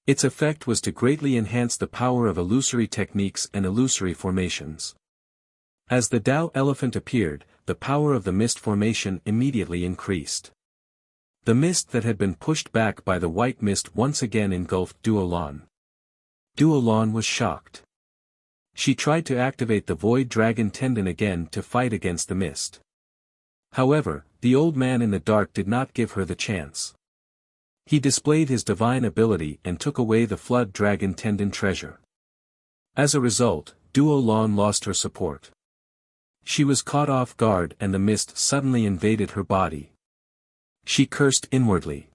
Its effect was to greatly enhance the power of illusory techniques and illusory formations. As the Tao elephant appeared, the power of the mist formation immediately increased. The mist that had been pushed back by the white mist once again engulfed Duolan. Duolan was shocked. She tried to activate the void dragon tendon again to fight against the mist. However, the old man in the dark did not give her the chance. He displayed his divine ability and took away the flood dragon tendon treasure. As a result, Duolan lost her support. She was caught off guard and the mist suddenly invaded her body. She cursed inwardly.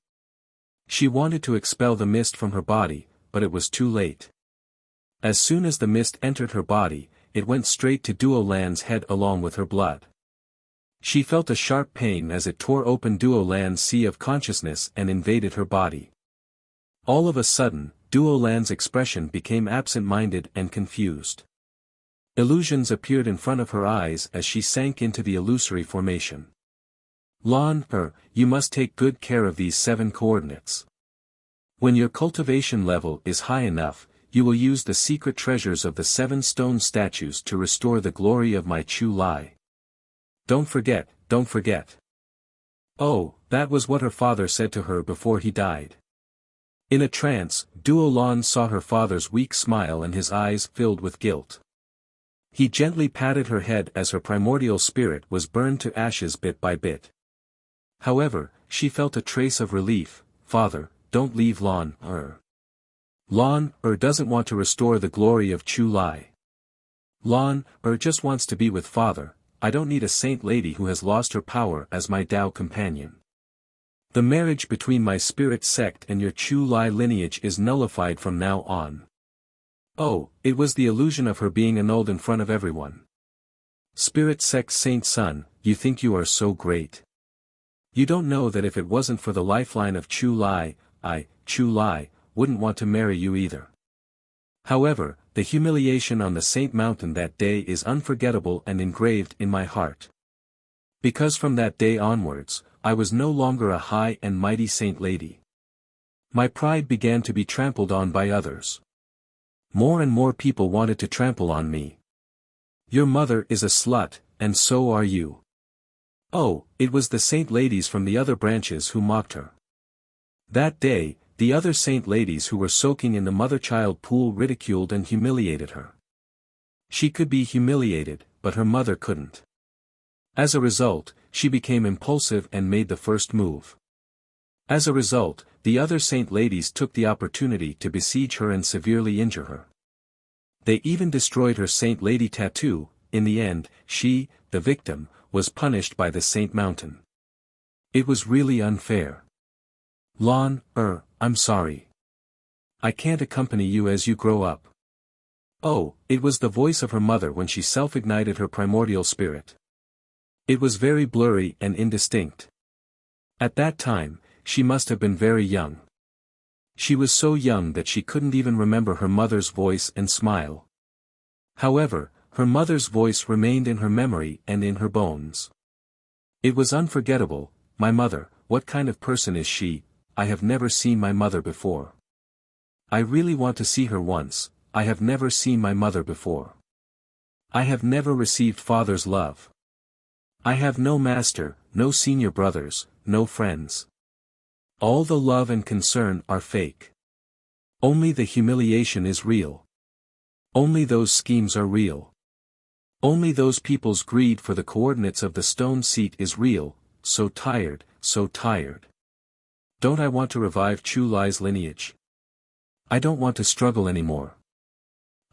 She wanted to expel the mist from her body, but it was too late. As soon as the mist entered her body, it went straight to Duolan's head along with her blood. She felt a sharp pain as it tore open Duolan's sea of consciousness and invaded her body. All of a sudden, Duolan's expression became absent-minded and confused. Illusions appeared in front of her eyes as she sank into the illusory formation. Lan, you must take good care of these 7 coordinates. When your cultivation level is high enough, you will use the secret treasures of the 7 stone statues to restore the glory of my Chu Lai. Don't forget, don't forget. Oh, that was what her father said to her before he died. In a trance, Duolan saw her father's weak smile and his eyes filled with guilt. He gently patted her head as her primordial spirit was burned to ashes bit by bit. However, she felt a trace of relief. Father, don't leave Lan. Lan doesn't want to restore the glory of Chu Lai. Lan just wants to be with Father. I don't need a saint lady who has lost her power as my Tao companion. The marriage between my spirit sect and your Chu Lai lineage is nullified from now on. Oh, it was the illusion of her being annulled in front of everyone. Spirit sect saint son, you think you are so great. You don't know that if it wasn't for the lifeline of Chu Lai, Chu Lai, wouldn't want to marry you either. However, the humiliation on the Saint Mountain that day is unforgettable and engraved in my heart. Because from that day onwards, I was no longer a high and mighty saint lady. My pride began to be trampled on by others. More and more people wanted to trample on me. Your mother is a slut, and so are you. Oh, it was the saint ladies from the other branches who mocked her. That day, the other saint ladies who were soaking in the mother-child pool ridiculed and humiliated her. She could be humiliated, but her mother couldn't. As a result, she became impulsive and made the first move. As a result, the other saint ladies took the opportunity to besiege her and severely injure her. They even destroyed her saint lady tattoo. In the end, she, the victim, was punished by the Saint Mountain. It was really unfair. Lan, I'm sorry. I can't accompany you as you grow up. Oh, it was the voice of her mother when she self-ignited her primordial spirit. It was very blurry and indistinct. At that time, she must have been very young. She was so young that she couldn't even remember her mother's voice and smile. However, her mother's voice remained in her memory and in her bones. It was unforgettable. My mother, what kind of person is she? I have never seen my mother before. I really want to see her once. I have never seen my mother before. I have never received father's love. I have no master, no senior brothers, no friends. All the love and concern are fake. Only the humiliation is real. Only those schemes are real. Only those people's greed for the coordinates of the stone seat is real. So tired, so tired. Don't I want to revive Chu Lai's lineage? I don't want to struggle anymore.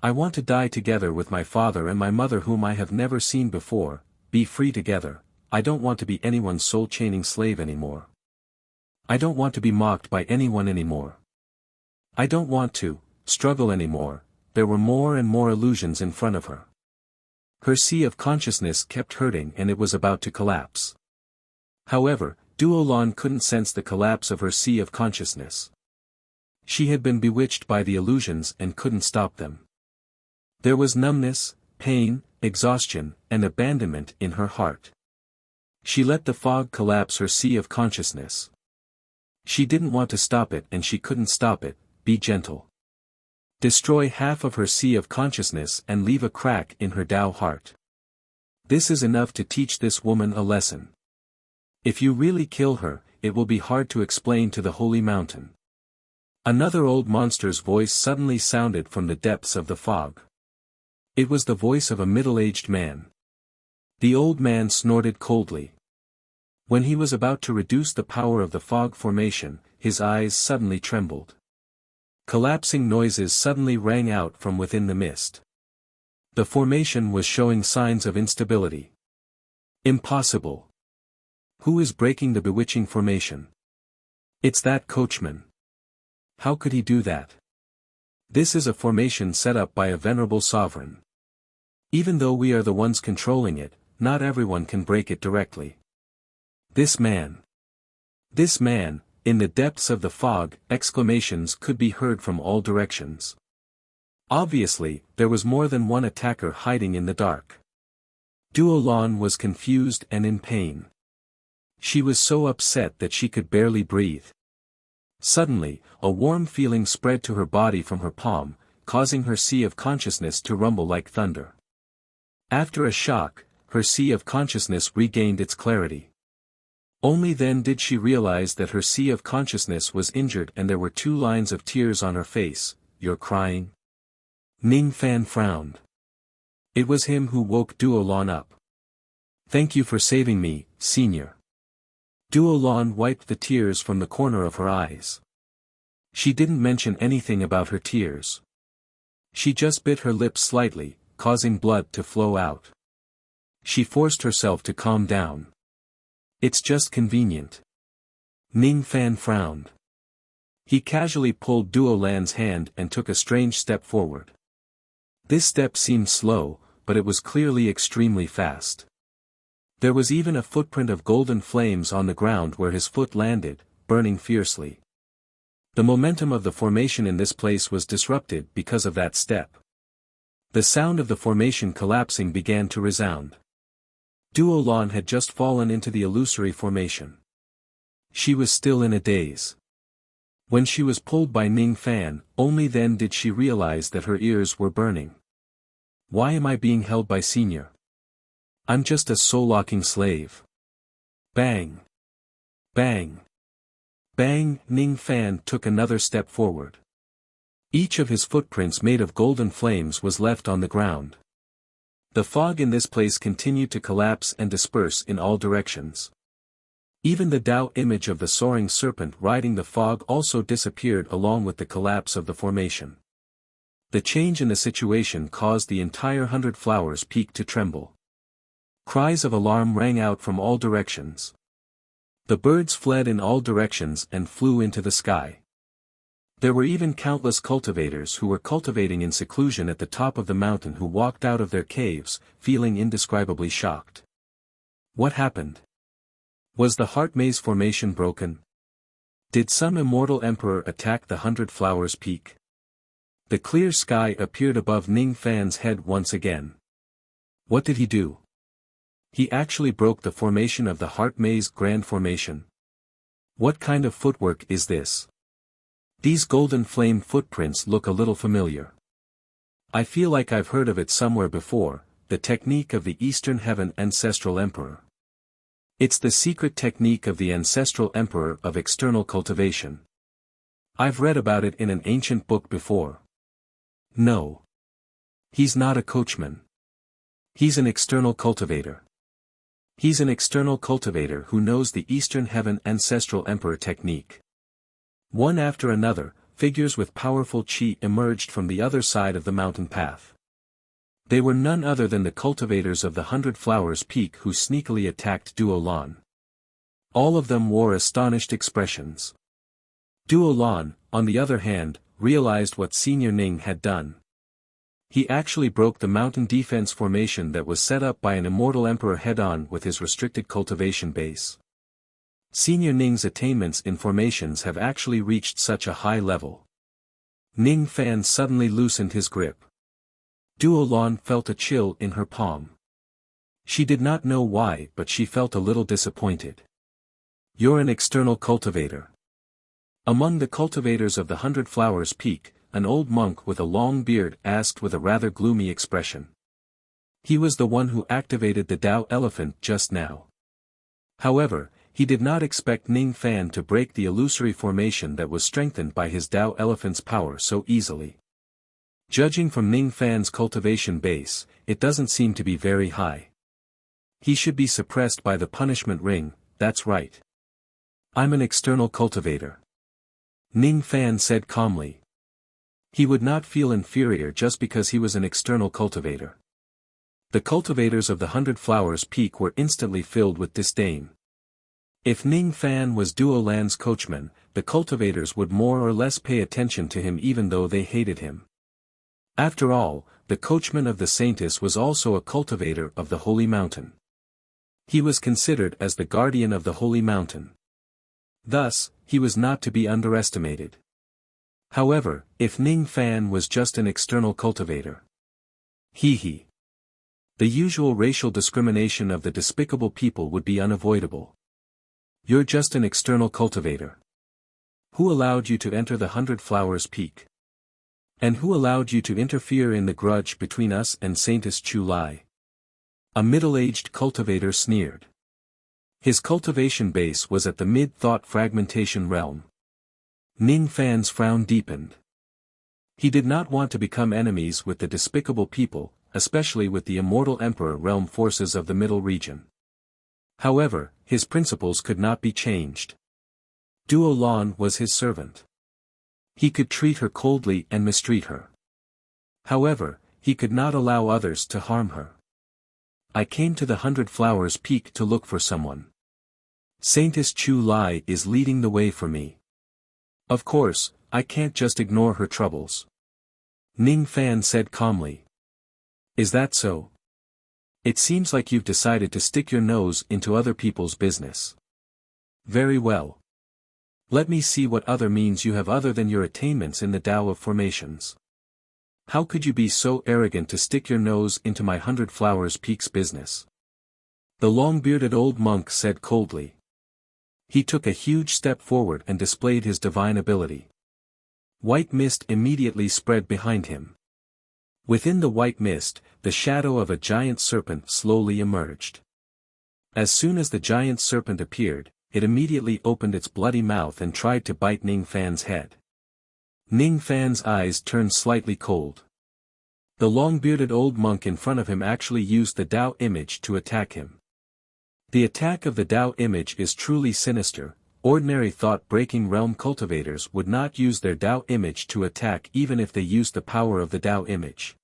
I want to die together with my father and my mother whom I have never seen before, be free together. I don't want to be anyone's soul-chaining slave anymore. I don't want to be mocked by anyone anymore. I don't want to struggle anymore. There were more and more illusions in front of her. Her sea of consciousness kept hurting and it was about to collapse. However, Duolan couldn't sense the collapse of her sea of consciousness. She had been bewitched by the illusions and couldn't stop them. There was numbness, pain, exhaustion, and abandonment in her heart. She let the fog collapse her sea of consciousness. She didn't want to stop it and she couldn't stop it. Be gentle. Destroy half of her sea of consciousness and leave a crack in her Tao heart. This is enough to teach this woman a lesson. If you really kill her, it will be hard to explain to the holy mountain. Another old monster's voice suddenly sounded from the depths of the fog. It was the voice of a middle-aged man. The old man snorted coldly. When he was about to reduce the power of the fog formation, his eyes suddenly trembled. Collapsing noises suddenly rang out from within the mist. The formation was showing signs of instability. Impossible. Who is breaking the bewitching formation? It's that coachman. How could he do that? This is a formation set up by a venerable sovereign. Even though we are the ones controlling it, not everyone can break it directly. This man, in the depths of the fog, exclamations could be heard from all directions. Obviously, there was more than one attacker hiding in the dark. Duolon was confused and in pain. She was so upset that she could barely breathe. Suddenly, a warm feeling spread to her body from her palm, causing her sea of consciousness to rumble like thunder. After a shock, her sea of consciousness regained its clarity. Only then did she realize that her sea of consciousness was injured and there were 2 lines of tears on her face. "You're crying?" Ning Fan frowned. It was him who woke Duolon up. "Thank you for saving me, senior." Duolon wiped the tears from the corner of her eyes. She didn't mention anything about her tears. She just bit her lips slightly, causing blood to flow out. She forced herself to calm down. "It's just convenient." Ning Fan frowned. He casually pulled Duolan's hand and took a strange step forward. This step seemed slow, but it was clearly extremely fast. There was even a footprint of golden flames on the ground where his foot landed, burning fiercely. The momentum of the formation in this place was disrupted because of that step. The sound of the formation collapsing began to resound. Duolon had just fallen into the illusory formation. She was still in a daze. When she was pulled by Ning Fan, only then did she realize that her ears were burning. "Why am I being held by senior? I'm just a soul-locking slave." Bang! Bang! Bang! Ning Fan took another step forward. Each of his footprints made of golden flames was left on the ground. The fog in this place continued to collapse and disperse in all directions. Even the Tao image of the soaring serpent riding the fog also disappeared along with the collapse of the formation. The change in the situation caused the entire 100 Flowers Peak to tremble. Cries of alarm rang out from all directions. The birds fled in all directions and flew into the sky. There were even countless cultivators who were cultivating in seclusion at the top of the mountain who walked out of their caves, feeling indescribably shocked. What happened? Was the heart maze formation broken? Did some immortal emperor attack the 100 Flowers Peak? The clear sky appeared above Ning Fan's head once again. What did he do? He actually broke the formation of the heart maze grand formation. What kind of footwork is this? These golden flame footprints look a little familiar. I feel like I've heard of it somewhere before, the technique of the Eastern Heaven Ancestral Emperor. It's the secret technique of the Ancestral Emperor of external cultivation. I've read about it in an ancient book before. No. He's not a coachman. He's an external cultivator. He's an external cultivator who knows the Eastern Heaven Ancestral Emperor technique. One after another, figures with powerful chi emerged from the other side of the mountain path. They were none other than the cultivators of the 100 Flowers Peak who sneakily attacked Duolon. All of them wore astonished expressions. Duolon, on the other hand, realized what Senior Ning had done. He actually broke the mountain defense formation that was set up by an immortal emperor head-on with his restricted cultivation base. Senior Ning's attainments in formations have actually reached such a high level. Ning Fan suddenly loosened his grip. Duolon felt a chill in her palm. She did not know why, but she felt a little disappointed. "You're an external cultivator." Among the cultivators of the 100 Flowers Peak, an old monk with a long beard asked with a rather gloomy expression. He was the one who activated the Tao elephant just now. However, he did not expect Ning Fan to break the illusory formation that was strengthened by his Tao elephant's power so easily. Judging from Ning Fan's cultivation base, it doesn't seem to be very high. He should be suppressed by the punishment ring, that's right. I'm an external cultivator. Ning Fan said calmly. He would not feel inferior just because he was an external cultivator. The cultivators of the 100 Flowers Peak were instantly filled with disdain. If Ning Fan was Duo Land's coachman, the cultivators would more or less pay attention to him even though they hated him. After all, the coachman of the Saintess was also a cultivator of the Holy Mountain. He was considered as the guardian of the Holy Mountain. Thus, he was not to be underestimated. However, if Ning Fan was just an external cultivator. The usual racial discrimination of the despicable people would be unavoidable. You're just an external cultivator. Who allowed you to enter the 100 Flowers Peak? And who allowed you to interfere in the grudge between us and Saintess Chu Lai? A middle-aged cultivator sneered. His cultivation base was at the mid-thought fragmentation realm. Ning Fan's frown deepened. He did not want to become enemies with the despicable people, especially with the immortal Emperor realm forces of the Middle Region. However, his principles could not be changed. Duo Lan was his servant. He could treat her coldly and mistreat her. However, he could not allow others to harm her. I came to the 100 Flowers Peak to look for someone. Saintess Chu Lai is leading the way for me. Of course, I can't just ignore her troubles. Ning Fan said calmly. Is that so? It seems like you've decided to stick your nose into other people's business. Very well. Let me see what other means you have other than your attainments in the Tao of formations. How could you be so arrogant to stick your nose into my 100 Flowers Peak's business? The long-bearded old monk said coldly. He took a huge step forward and displayed his divine ability. White mist immediately spread behind him. Within the white mist, the shadow of a giant serpent slowly emerged. As soon as the giant serpent appeared, it immediately opened its bloody mouth and tried to bite Ning Fan's head. Ning Fan's eyes turned slightly cold. The long-bearded old monk in front of him actually used the Tao image to attack him. The attack of the Tao image is truly sinister. Ordinary thought-breaking realm cultivators would not use their Tao image to attack even if they used the power of the Tao image.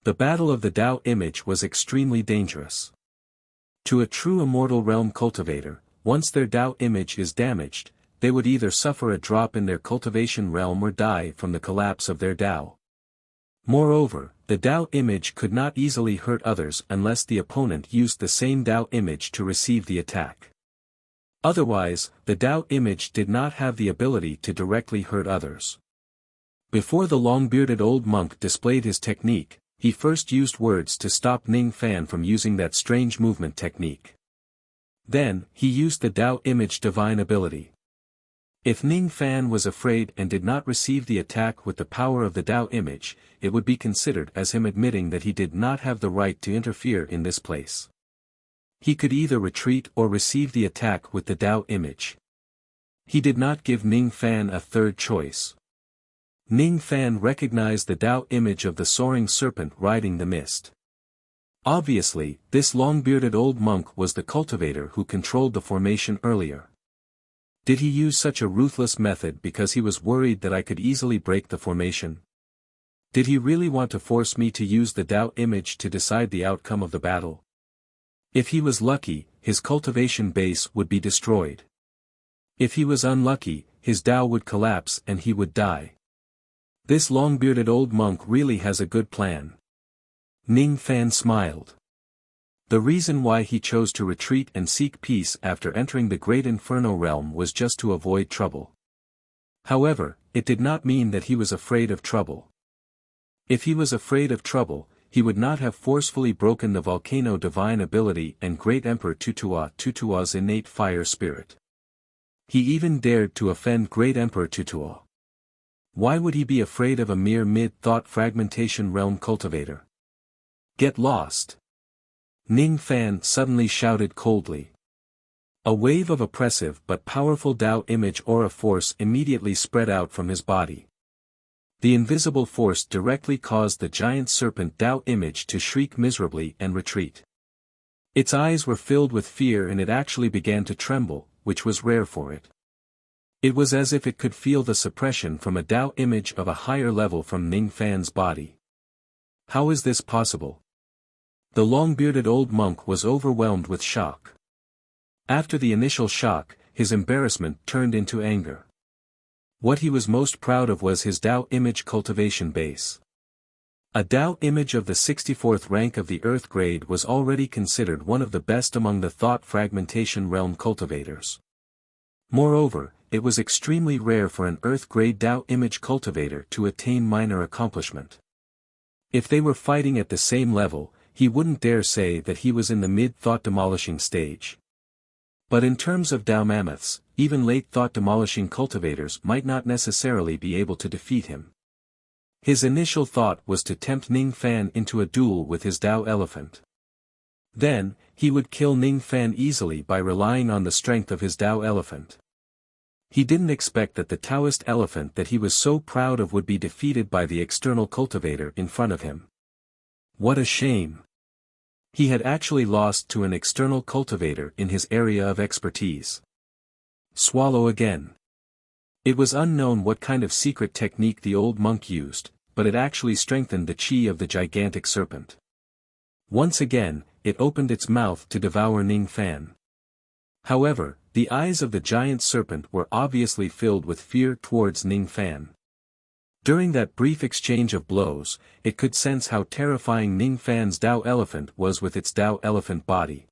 The battle of the Tao image was extremely dangerous. To a true immortal realm cultivator, once their Tao image is damaged, they would either suffer a drop in their cultivation realm or die from the collapse of their Tao. Moreover, the Tao image could not easily hurt others unless the opponent used the same Tao image to receive the attack. Otherwise, the Tao image did not have the ability to directly hurt others. Before the long-bearded old monk displayed his technique, he first used words to stop Ning Fan from using that strange movement technique. Then, he used the Tao image divine ability. If Ning Fan was afraid and did not receive the attack with the power of the Tao image, it would be considered as him admitting that he did not have the right to interfere in this place. He could either retreat or receive the attack with the Tao image. He did not give Ning Fan a third choice. Ning Fan recognized the Tao image of the soaring serpent riding the mist. Obviously, this long-bearded old monk was the cultivator who controlled the formation earlier. Did he use such a ruthless method because he was worried that I could easily break the formation? Did he really want to force me to use the Tao image to decide the outcome of the battle? If he was lucky, his cultivation base would be destroyed. If he was unlucky, his Tao would collapse and he would die. This long-bearded old monk really has a good plan. Ning Fan smiled. The reason why he chose to retreat and seek peace after entering the Great Inferno realm was just to avoid trouble. However, it did not mean that he was afraid of trouble. If he was afraid of trouble, he would not have forcefully broken the volcano divine ability and Great Emperor Tutua's innate fire spirit. He even dared to offend Great Emperor Tutua. Why would he be afraid of a mere mid-thought fragmentation realm cultivator? Get lost! Ning Fan suddenly shouted coldly. A wave of oppressive but powerful Tao image aura force immediately spread out from his body. The invisible force directly caused the giant serpent Tao image to shriek miserably and retreat. Its eyes were filled with fear and it actually began to tremble, which was rare for it. It was as if it could feel the suppression from a Tao image of a higher level from Ning Fan's body. How is this possible? The long-bearded old monk was overwhelmed with shock. After the initial shock, his embarrassment turned into anger. What he was most proud of was his Tao image cultivation base. A Tao image of the 64th rank of the Earth grade was already considered one of the best among the thought fragmentation realm cultivators. Moreover, it was extremely rare for an Earth grade Tao image cultivator to attain minor accomplishment. If they were fighting at the same level, he wouldn't dare say that he was in the mid-thought demolishing stage. But in terms of Tao mammoths, even late thought demolishing cultivators might not necessarily be able to defeat him. His initial thought was to tempt Ning Fan into a duel with his Tao elephant. Then, he would kill Ning Fan easily by relying on the strength of his Tao elephant. He didn't expect that the Taoist elephant that he was so proud of would be defeated by the external cultivator in front of him. What a shame! He had actually lost to an external cultivator in his area of expertise. Swallow again. It was unknown what kind of secret technique the old monk used, but it actually strengthened the chi of the gigantic serpent. Once again, it opened its mouth to devour Ning Fan. However, the eyes of the giant serpent were obviously filled with fear towards Ning Fan. During that brief exchange of blows, it could sense how terrifying Ning Fan's Tao elephant was with its Tao elephant body.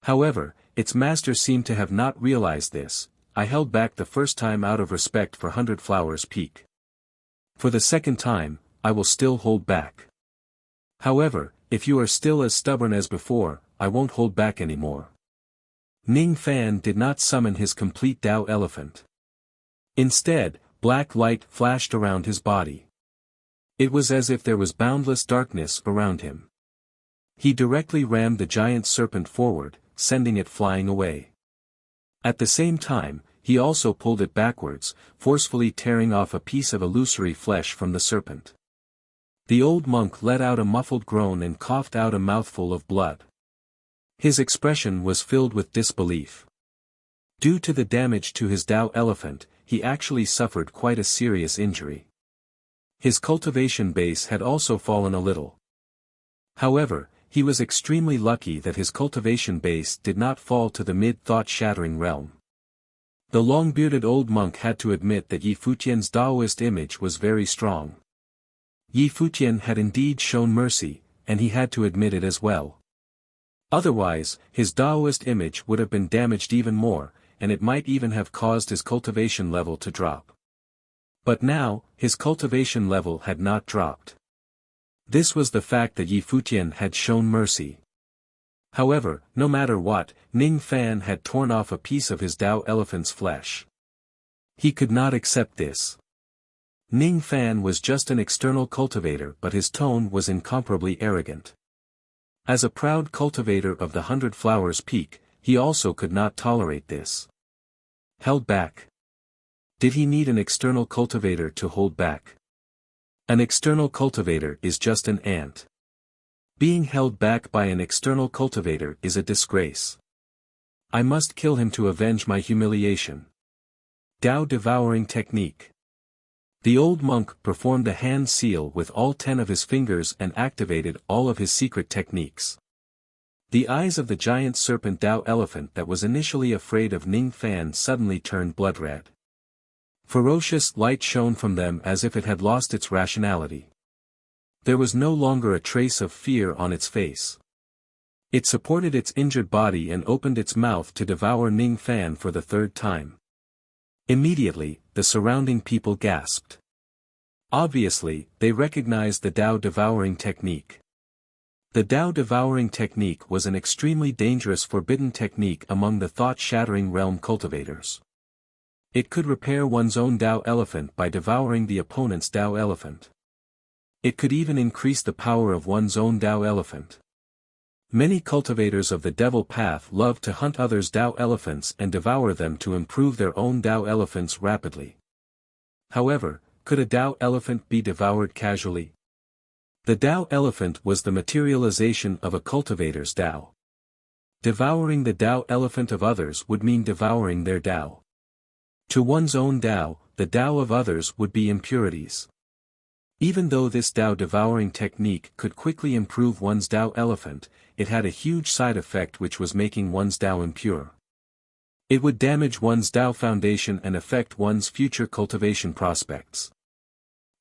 However, its master seemed to have not realized this. I held back the first time out of respect for 100 Flowers Peak. For the second time, I will still hold back. However, if you are still as stubborn as before, I won't hold back anymore. Ning Fan did not summon his complete Tao elephant. Instead, black light flashed around his body. It was as if there was boundless darkness around him. He directly rammed the giant serpent forward, sending it flying away. At the same time, he also pulled it backwards, forcefully tearing off a piece of illusory flesh from the serpent. The old monk let out a muffled groan and coughed out a mouthful of blood. His expression was filled with disbelief. Due to the damage to his Tao elephant, he actually suffered quite a serious injury. His cultivation base had also fallen a little. However, he was extremely lucky that his cultivation base did not fall to the mid-thought-shattering realm. The long-bearded old monk had to admit that Yi Futian's Taoist image was very strong. Yi Futian had indeed shown mercy, and he had to admit it as well. Otherwise, his Taoist image would have been damaged even more, and it might even have caused his cultivation level to drop. But now, his cultivation level had not dropped. This was the fact that Yi Futian had shown mercy. However, no matter what, Ning Fan had torn off a piece of his Tao elephant's flesh. He could not accept this. Ning Fan was just an external cultivator, but his tone was incomparably arrogant. As a proud cultivator of the 100 Flowers Peak, he also could not tolerate this. Held back. Did he need an external cultivator to hold back? An external cultivator is just an ant. Being held back by an external cultivator is a disgrace. I must kill him to avenge my humiliation. Tao devouring technique. The old monk performed a hand seal with all 10 of his fingers and activated all of his secret techniques. The eyes of the giant serpent Tao elephant that was initially afraid of Ning Fan suddenly turned blood red. Ferocious light shone from them as if it had lost its rationality. There was no longer a trace of fear on its face. It supported its injured body and opened its mouth to devour Ning Fan for the third time. Immediately, the surrounding people gasped. Obviously, they recognized the Tao devouring technique. The Tao devouring technique was an extremely dangerous forbidden technique among the thought-shattering realm cultivators. It could repair one's own Tao elephant by devouring the opponent's Tao elephant. It could even increase the power of one's own Tao elephant. Many cultivators of the devil path love to hunt others' Tao elephants and devour them to improve their own Tao elephants rapidly. However, could a Tao elephant be devoured casually? The Tao elephant was the materialization of a cultivator's Tao. Devouring the Tao elephant of others would mean devouring their Tao. To one's own Tao, the Tao of others would be impurities. Even though this Tao devouring technique could quickly improve one's Tao elephant, it had a huge side effect which was making one's Tao impure. It would damage one's Tao foundation and affect one's future cultivation prospects.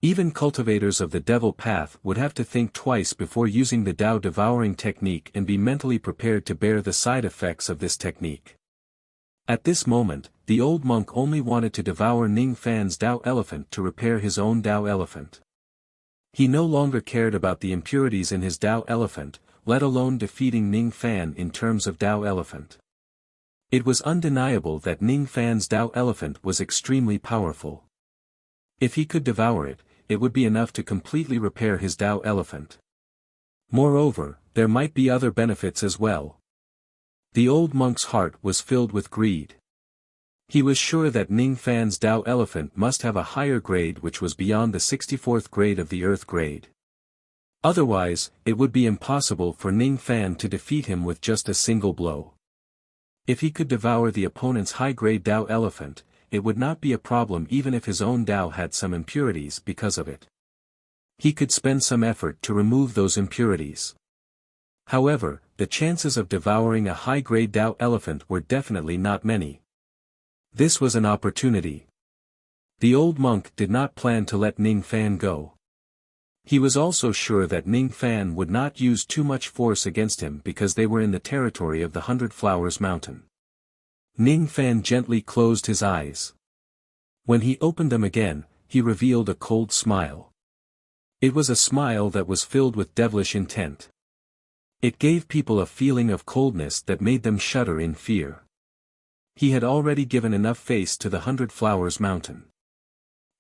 Even cultivators of the devil path would have to think twice before using the Tao devouring technique and be mentally prepared to bear the side effects of this technique. At this moment, the old monk only wanted to devour Ning Fan's Tao elephant to repair his own Tao elephant. He no longer cared about the impurities in his Tao elephant, let alone defeating Ning Fan in terms of Tao elephant. It was undeniable that Ning Fan's Tao elephant was extremely powerful. If he could devour it, it would be enough to completely repair his Tao elephant. Moreover, there might be other benefits as well. The old monk's heart was filled with greed. He was sure that Ning Fan's Tao elephant must have a higher grade which was beyond the 64th grade of the Earth grade. Otherwise, it would be impossible for Ning Fan to defeat him with just a single blow. If he could devour the opponent's high-grade Tao elephant, it would not be a problem even if his own Tao had some impurities because of it. He could spend some effort to remove those impurities. However, the chances of devouring a high-grade Tao elephant were definitely not many. This was an opportunity. The old monk did not plan to let Ning Fan go. He was also sure that Ning Fan would not use too much force against him because they were in the territory of the 100 Flowers Mountain. Ning Fan gently closed his eyes. When he opened them again, he revealed a cold smile. It was a smile that was filled with devilish intent. It gave people a feeling of coldness that made them shudder in fear. He had already given enough face to the 100 Flowers Mountain.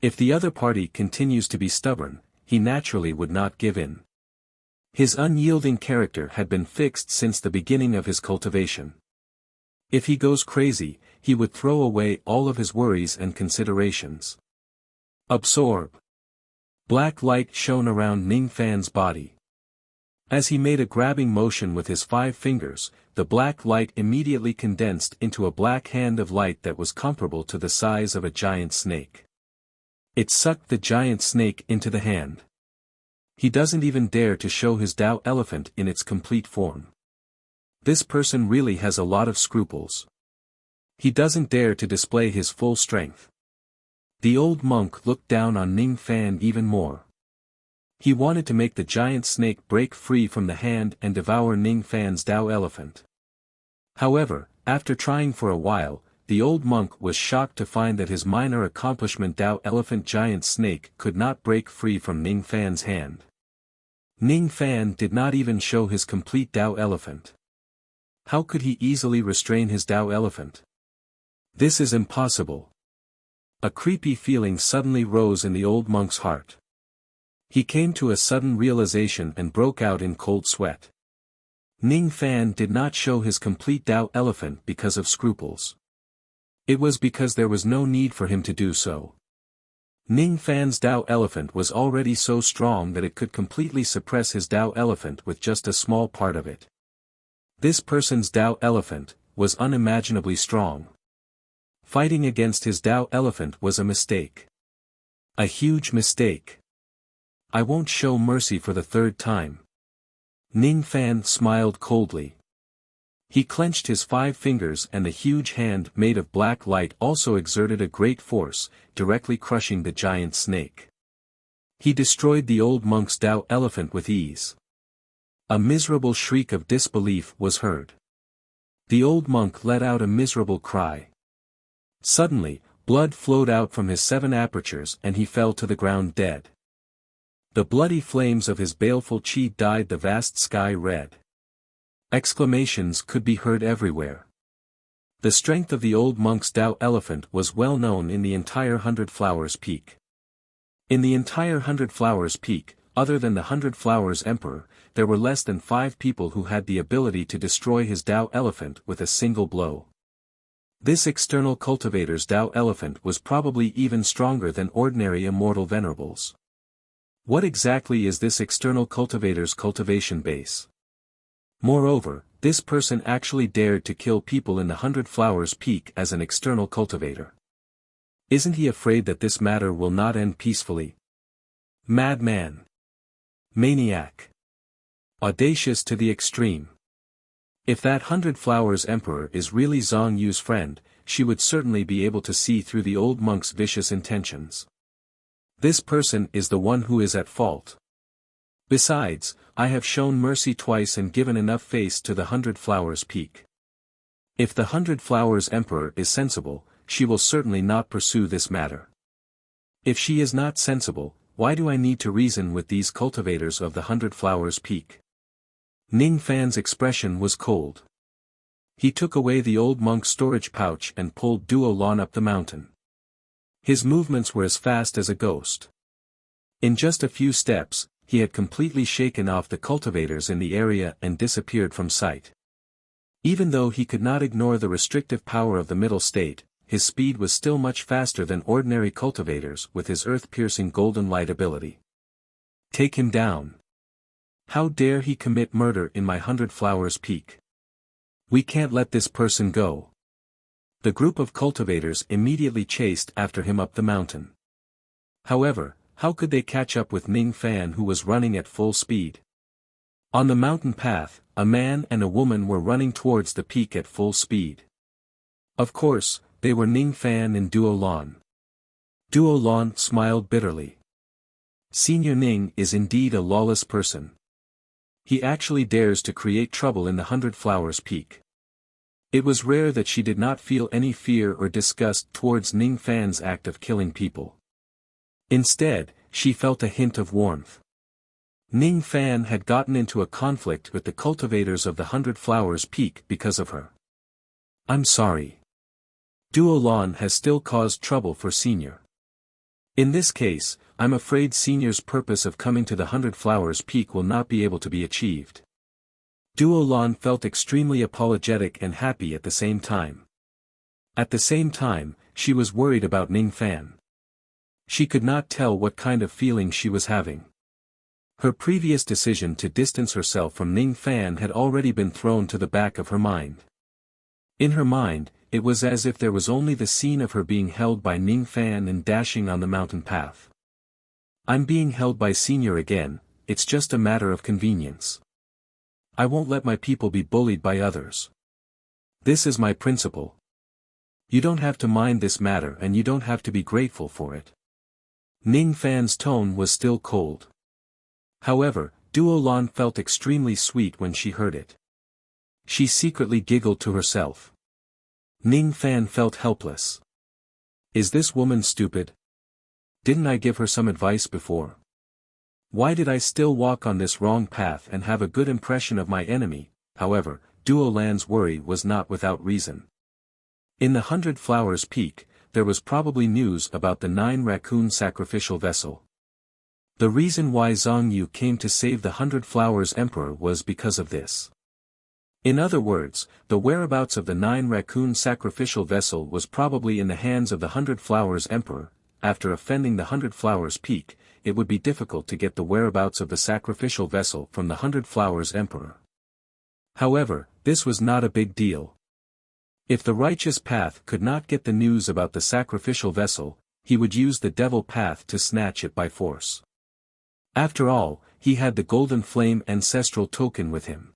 If the other party continues to be stubborn, he naturally would not give in. His unyielding character had been fixed since the beginning of his cultivation. If he goes crazy, he would throw away all of his worries and considerations. Absorb. Black light shone around Ning Fan's body. As he made a grabbing motion with his 5 fingers, the black light immediately condensed into a black hand of light that was comparable to the size of a giant snake. It sucked the giant snake into the hand. He doesn't even dare to show his Tao elephant in its complete form. This person really has a lot of scruples. He doesn't dare to display his full strength. The old monk looked down on Ning Fan even more. He wanted to make the giant snake break free from the hand and devour Ning Fan's Tao elephant. However, after trying for a while, the old monk was shocked to find that his minor accomplishment Tao elephant giant snake could not break free from Ning Fan's hand. Ning Fan did not even show his complete Tao elephant. How could he easily restrain his Tao elephant? This is impossible. A creepy feeling suddenly rose in the old monk's heart. He came to a sudden realization and broke out in cold sweat. Ning Fan did not show his complete Tao elephant because of scruples. It was because there was no need for him to do so. Ning Fan's Tao elephant was already so strong that it could completely suppress his Tao elephant with just a small part of it. This person's Tao elephant was unimaginably strong. Fighting against his Tao elephant was a mistake. A huge mistake. I won't show mercy for the 3rd time. Ning Fan smiled coldly. He clenched his 5 fingers and the huge hand made of black light also exerted a great force, directly crushing the giant snake. He destroyed the old monk's Tao elephant with ease. A miserable shriek of disbelief was heard. The old monk let out a miserable cry. Suddenly, blood flowed out from his 7 apertures and he fell to the ground dead. The bloody flames of his baleful chi dyed the vast sky red. Exclamations could be heard everywhere. The strength of the old monk's Tao elephant was well known in the entire 100 Flowers Peak. In the entire 100 Flowers Peak, other than the 100 Flowers Emperor, there were less than 5 people who had the ability to destroy his Tao elephant with a single blow. This external cultivator's Tao elephant was probably even stronger than ordinary immortal venerables. What exactly is this external cultivator's cultivation base? Moreover, this person actually dared to kill people in the 100 Flowers Peak as an external cultivator. Isn't he afraid that this matter will not end peacefully? Madman. Maniac. Audacious to the extreme. If that 100 Flowers Emperor is really Zhang Yu's friend, she would certainly be able to see through the old monk's vicious intentions. This person is the one who is at fault. Besides, I have shown mercy twice and given enough face to the 100 Flowers Peak. If the 100 Flowers Emperor is sensible, she will certainly not pursue this matter. If she is not sensible, why do I need to reason with these cultivators of the 100 Flowers Peak? Ning Fan's expression was cold. He took away the old monk's storage pouch and pulled Duo Lan up the mountain. His movements were as fast as a ghost. In just a few steps, he had completely shaken off the cultivators in the area and disappeared from sight. Even though he could not ignore the restrictive power of the middle state, his speed was still much faster than ordinary cultivators with his earth-piercing golden light ability. Take him down. How dare he commit murder in my 100 Flowers Peak? We can't let this person go. The group of cultivators immediately chased after him up the mountain. However, how could they catch up with Ning Fan, who was running at full speed? On the mountain path, a man and a woman were running towards the peak at full speed. Of course, they were Ning Fan and Duo Lan. Duo Lan smiled bitterly. Senior Ning is indeed a lawless person. He actually dares to create trouble in the 100 Flowers Peak. It was rare that she did not feel any fear or disgust towards Ning Fan's act of killing people. Instead, she felt a hint of warmth. Ning Fan had gotten into a conflict with the cultivators of the 100 Flowers Peak because of her. I'm sorry. Duo Lan has still caused trouble for Senior. In this case, I'm afraid Senior's purpose of coming to the 100 Flowers Peak will not be able to be achieved. Duo Lan felt extremely apologetic and happy at the same time. At the same time, she was worried about Ning Fan. She could not tell what kind of feeling she was having. Her previous decision to distance herself from Ning Fan had already been thrown to the back of her mind. In her mind, it was as if there was only the scene of her being held by Ning Fan and dashing on the mountain path. I'm being held by Senior again, it's just a matter of convenience. I won't let my people be bullied by others. This is my principle. You don't have to mind this matter and you don't have to be grateful for it. Ning Fan's tone was still cold. However, Duo Lan felt extremely sweet when she heard it. She secretly giggled to herself. Ning Fan felt helpless. Is this woman stupid? Didn't I give her some advice before? Why did I still walk on this wrong path and have a good impression of my enemy? However, Duo Lan's worry was not without reason. In the 100 Flowers Peak, there was probably news about the 9 raccoon sacrificial vessel. The reason why Zhang Yu came to save the 100 Flowers Emperor was because of this. In other words, the whereabouts of the 9 raccoon sacrificial vessel was probably in the hands of the 100 Flowers Emperor. After offending the 100 Flowers Peak, it would be difficult to get the whereabouts of the sacrificial vessel from the 100 Flowers Emperor. However, this was not a big deal. If the righteous path could not get the news about the sacrificial vessel, he would use the devil path to snatch it by force. After all, he had the Golden Flame ancestral token with him.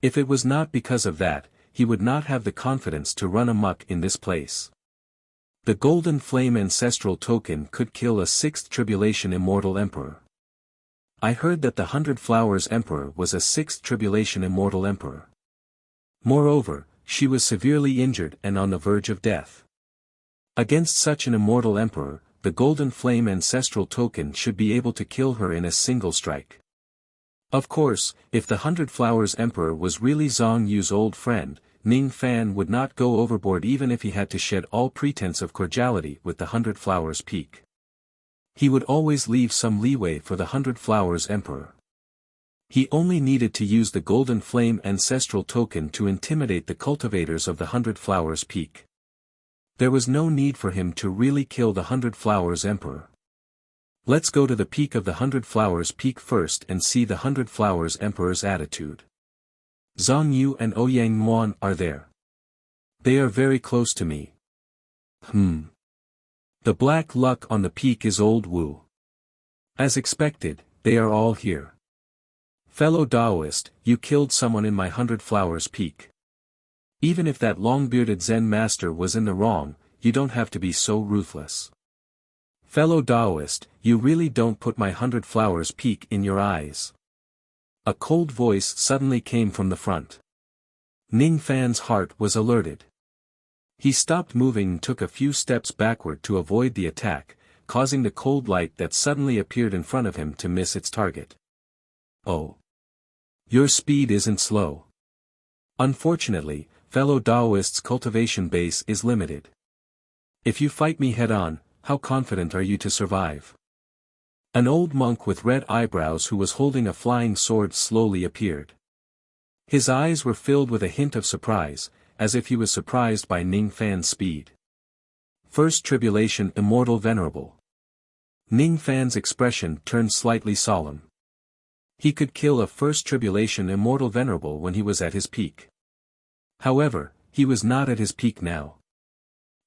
If it was not because of that, he would not have the confidence to run amok in this place. The Golden Flame ancestral token could kill a 6th Tribulation Immortal Emperor. I heard that the 100 Flowers Emperor was a 6th Tribulation Immortal Emperor. Moreover, she was severely injured and on the verge of death. Against such an immortal emperor, the Golden Flame ancestral token should be able to kill her in a single strike. Of course, if the 100 Flowers Emperor was really Zhang Yu's old friend, Ning Fan would not go overboard even if he had to shed all pretense of cordiality with the 100 Flowers Peak. He would always leave some leeway for the 100 Flowers Emperor. He only needed to use the Golden Flame ancestral token to intimidate the cultivators of the 100 Flowers Peak. There was no need for him to really kill the 100 Flowers Emperor. Let's go to the peak of the 100 Flowers Peak first and see the 100 Flowers Emperor's attitude. Zhang Yu and Ouyang Muan are there. They are very close to me. The black luck on the peak is Old Wu. As expected, they are all here. Fellow Taoist, you killed someone in my 100 Flowers Peak. Even if that long-bearded Zen master was in the wrong, you don't have to be so ruthless. Fellow Taoist, you really don't put my 100 Flowers Peak in your eyes. A cold voice suddenly came from the front. Ning Fan's heart was alerted. He stopped moving and took a few steps backward to avoid the attack, causing the cold light that suddenly appeared in front of him to miss its target. Oh. Your speed isn't slow. Unfortunately, fellow Taoist's cultivation base is limited. If you fight me head-on, how confident are you to survive? An old monk with red eyebrows who was holding a flying sword slowly appeared. His eyes were filled with a hint of surprise, as if he was surprised by Ning Fan's speed. First Tribulation Immortal Venerable. Ning Fan's expression turned slightly solemn. He could kill a First Tribulation Immortal Venerable when he was at his peak. However, he was not at his peak now.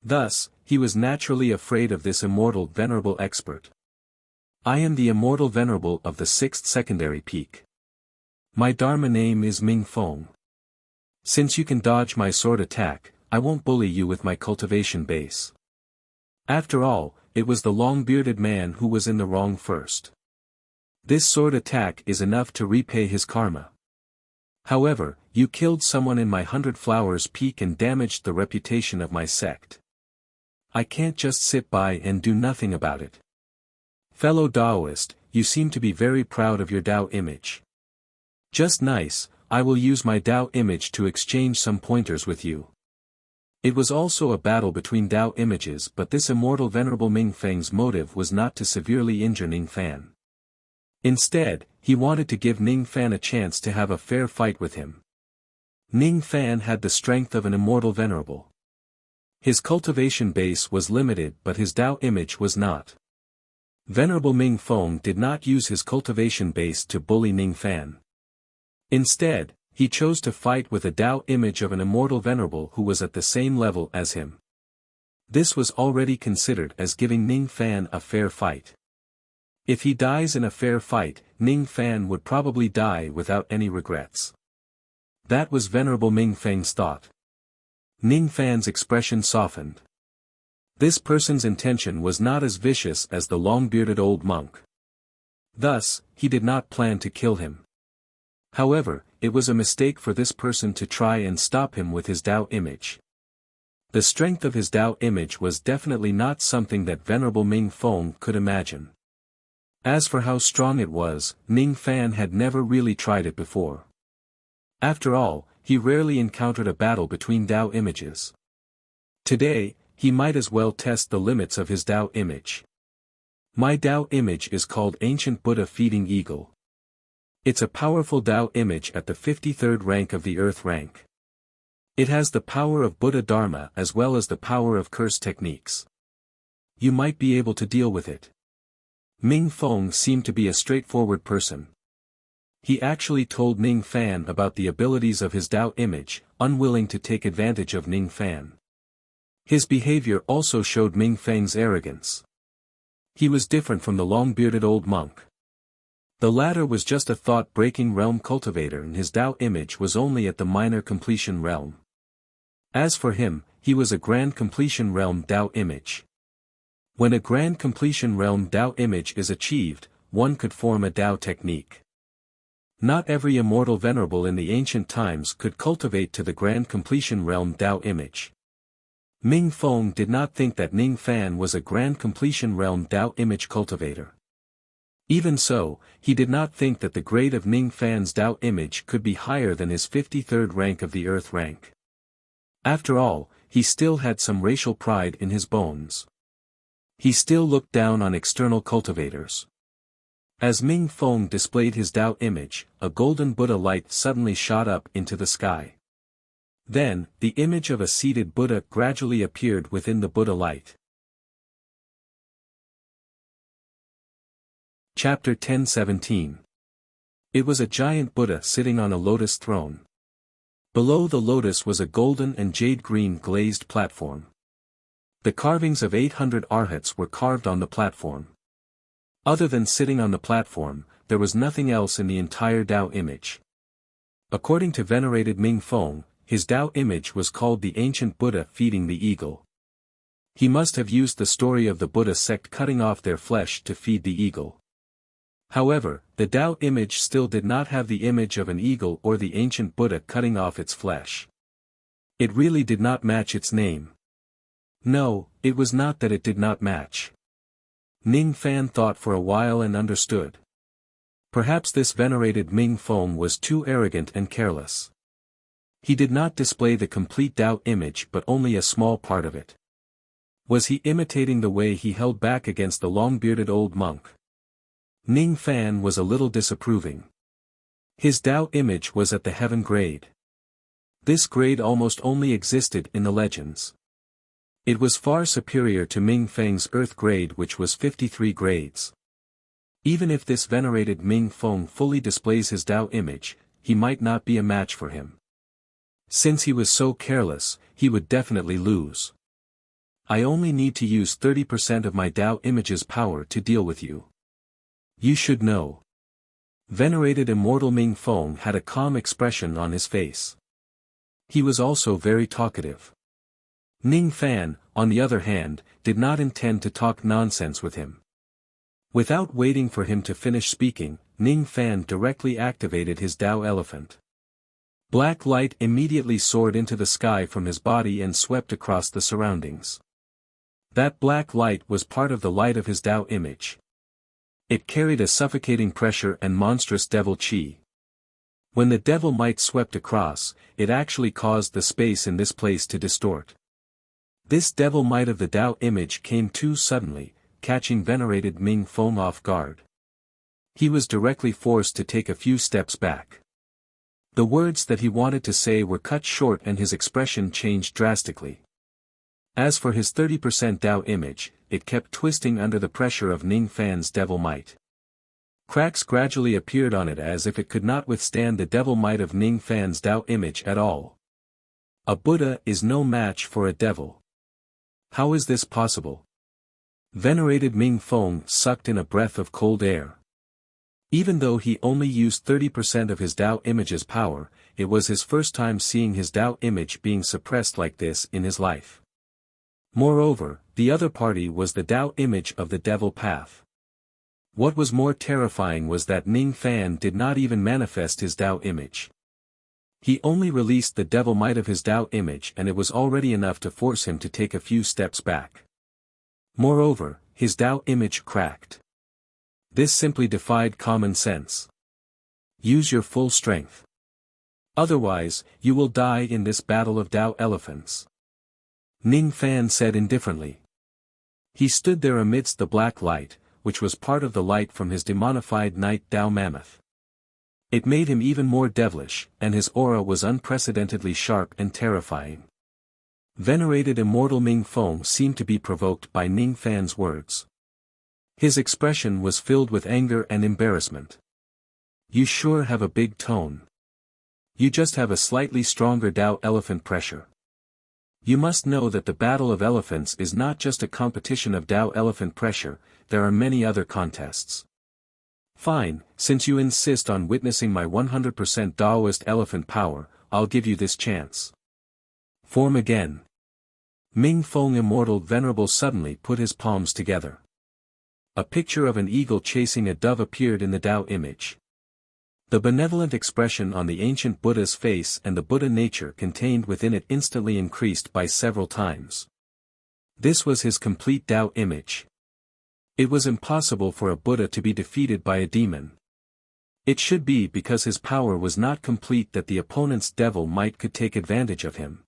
Thus, he was naturally afraid of this Immortal Venerable expert. I am the Immortal Venerable of the 6th Secondary Peak. My Dharma name is Ming Feng. Since you can dodge my sword attack, I won't bully you with my cultivation base. After all, it was the long-bearded man who was in the wrong first. This sword attack is enough to repay his karma. However, you killed someone in my 100 Flowers Peak and damaged the reputation of my sect. I can't just sit by and do nothing about it. Fellow Taoist, you seem to be very proud of your Tao image. Just nice, I will use my Tao image to exchange some pointers with you. It was also a battle between Tao images, but this immortal Venerable Ming Feng's motive was not to severely injure Ning Fan. Instead, he wanted to give Ning Fan a chance to have a fair fight with him. Ning Fan had the strength of an immortal venerable. His cultivation base was limited but his Tao image was not. Venerable Ming Feng did not use his cultivation base to bully Ning Fan. Instead, he chose to fight with a Tao image of an immortal venerable who was at the same level as him. This was already considered as giving Ning Fan a fair fight. If he dies in a fair fight, Ning Fan would probably die without any regrets. That was Venerable Ming Feng's thought. Ning Fan's expression softened. This person's intention was not as vicious as the long-bearded old monk. Thus, he did not plan to kill him. However, it was a mistake for this person to try and stop him with his Tao image. The strength of his Tao image was definitely not something that Venerable Ming Feng could imagine. As for how strong it was, Ning Fan had never really tried it before. After all, he rarely encountered a battle between Tao images. Today, he might as well test the limits of his Tao image. My Tao image is called Ancient Buddha Feeding Eagle. It's a powerful Tao image at the 53rd rank of the Earth rank. It has the power of Buddha Dharma as well as the power of curse techniques. You might be able to deal with it. Ming Feng seemed to be a straightforward person. He actually told Ning Fan about the abilities of his Tao image, unwilling to take advantage of Ning Fan. His behavior also showed Ming Feng's arrogance. He was different from the long-bearded old monk. The latter was just a thought-breaking realm cultivator and his Tao image was only at the minor completion realm. As for him, he was a grand completion realm Tao image. When a grand completion realm Tao image is achieved, one could form a Tao technique. Not every immortal venerable in the ancient times could cultivate to the grand completion realm Tao image. Ming Feng did not think that Ning Fan was a grand completion realm Tao image cultivator. Even so, he did not think that the grade of Ning Fan's Tao image could be higher than his 53rd rank of the Earth rank. After all, he still had some racial pride in his bones. He still looked down on external cultivators. As Ming Feng displayed his Tao image, a golden Buddha light suddenly shot up into the sky. Then, the image of a seated Buddha gradually appeared within the Buddha light. Chapter 10:17. It was a giant Buddha sitting on a lotus throne. Below the lotus was a golden and jade-green glazed platform. The carvings of 800 arhats were carved on the platform. Other than sitting on the platform, there was nothing else in the entire Tao image. According to venerated Ming Feng, his Tao image was called the ancient Buddha feeding the eagle. He must have used the story of the Buddha sect cutting off their flesh to feed the eagle. However, the Tao image still did not have the image of an eagle or the ancient Buddha cutting off its flesh. It really did not match its name. No, it was not that it did not match. Ning Fan thought for a while and understood. Perhaps this venerated Ming Feng was too arrogant and careless. He did not display the complete Tao image but only a small part of it. Was he imitating the way he held back against the long-bearded old monk? Ning Fan was a little disapproving. His Tao image was at the heaven grade. This grade almost only existed in the legends. It was far superior to Ming Feng's earth grade, which was 53 grades. Even if this venerated Ming Feng fully displays his Tao image, he might not be a match for him. Since he was so careless, he would definitely lose. I only need to use 30% of my Tao image's power to deal with you. You should know. Venerated immortal Ming Feng had a calm expression on his face. He was also very talkative. Ning Fan, on the other hand, did not intend to talk nonsense with him. Without waiting for him to finish speaking, Ning Fan directly activated his Tao elephant. Black light immediately soared into the sky from his body and swept across the surroundings. That black light was part of the light of his Tao image. It carried a suffocating pressure and monstrous devil chi. When the devil might swept across, it actually caused the space in this place to distort. This devil might of the Tao image came too suddenly, catching venerated Ming Feng off guard. He was directly forced to take a few steps back. The words that he wanted to say were cut short and his expression changed drastically. As for his 30% Tao image, it kept twisting under the pressure of Ning Fan's devil might. Cracks gradually appeared on it as if it could not withstand the devil might of Ning Fan's Tao image at all. A Buddha is no match for a devil. How is this possible? Venerated Ming Feng sucked in a breath of cold air. Even though he only used 30% of his Tao image's power, it was his first time seeing his Tao image being suppressed like this in his life. Moreover, the other party was the Tao image of the devil path. What was more terrifying was that Ning Fan did not even manifest his Tao image. He only released the devil might of his Tao image and it was already enough to force him to take a few steps back. Moreover, his Tao image cracked. This simply defied common sense. Use your full strength. Otherwise, you will die in this battle of Tao elephants. Ning Fan said indifferently. He stood there amidst the black light, which was part of the light from his demonified night Tao mammoth. It made him even more devilish, and his aura was unprecedentedly sharp and terrifying. Venerated immortal Ming Feng seemed to be provoked by Ning Fan's words. His expression was filled with anger and embarrassment. You sure have a big tone. You just have a slightly stronger Tao elephant pressure. You must know that the battle of elephants is not just a competition of Tao elephant pressure, there are many other contests. Fine, since you insist on witnessing my 100% Taoist elephant power, I'll give you this chance. Form again. Ming Feng Immortal Venerable suddenly put his palms together. A picture of an eagle chasing a dove appeared in the Tao image. The benevolent expression on the ancient Buddha's face and the Buddha nature contained within it instantly increased by several times. This was his complete Tao image. It was impossible for a Buddha to be defeated by a demon. It should be because his power was not complete that the opponent's devil might could take advantage of him.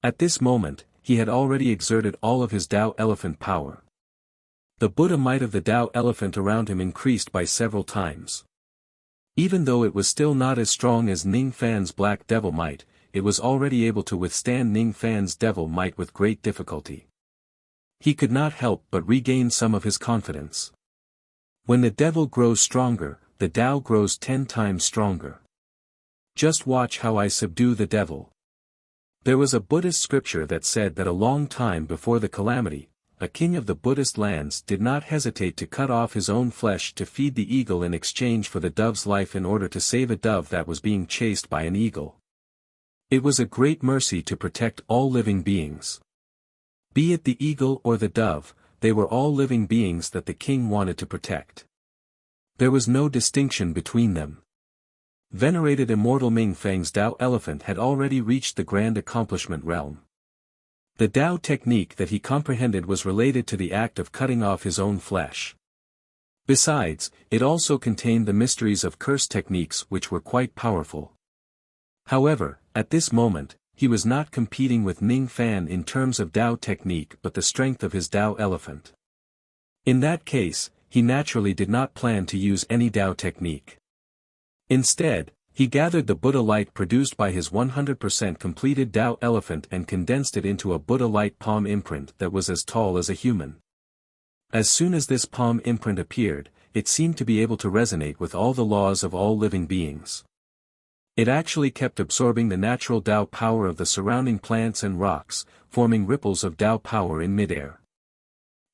At this moment, he had already exerted all of his Tao elephant power. The Buddha might of the Tao elephant around him increased by several times. Even though it was still not as strong as Ning Fan's black devil might, it was already able to withstand Ning Fan's devil might with great difficulty. He could not help but regain some of his confidence. When the devil grows stronger, the Tao grows 10 times stronger. Just watch how I subdue the devil. There was a Buddhist scripture that said that a long time before the calamity, a king of the Buddhist lands did not hesitate to cut off his own flesh to feed the eagle in exchange for the dove's life in order to save a dove that was being chased by an eagle. It was a great mercy to protect all living beings. Be it the eagle or the dove, they were all living beings that the king wanted to protect. There was no distinction between them. Venerated Immortal Ming Feng's Tao elephant had already reached the grand accomplishment realm. The Tao technique that he comprehended was related to the act of cutting off his own flesh. Besides, it also contained the mysteries of curse techniques which were quite powerful. However, at this moment, he was not competing with Ning Fan in terms of Tao technique but the strength of his Tao elephant. In that case, he naturally did not plan to use any Tao technique. Instead, he gathered the Buddha light produced by his 100% completed Tao elephant and condensed it into a Buddha light palm imprint that was as tall as a human. As soon as this palm imprint appeared, it seemed to be able to resonate with all the laws of all living beings. It actually kept absorbing the natural Tao power of the surrounding plants and rocks, forming ripples of Tao power in midair.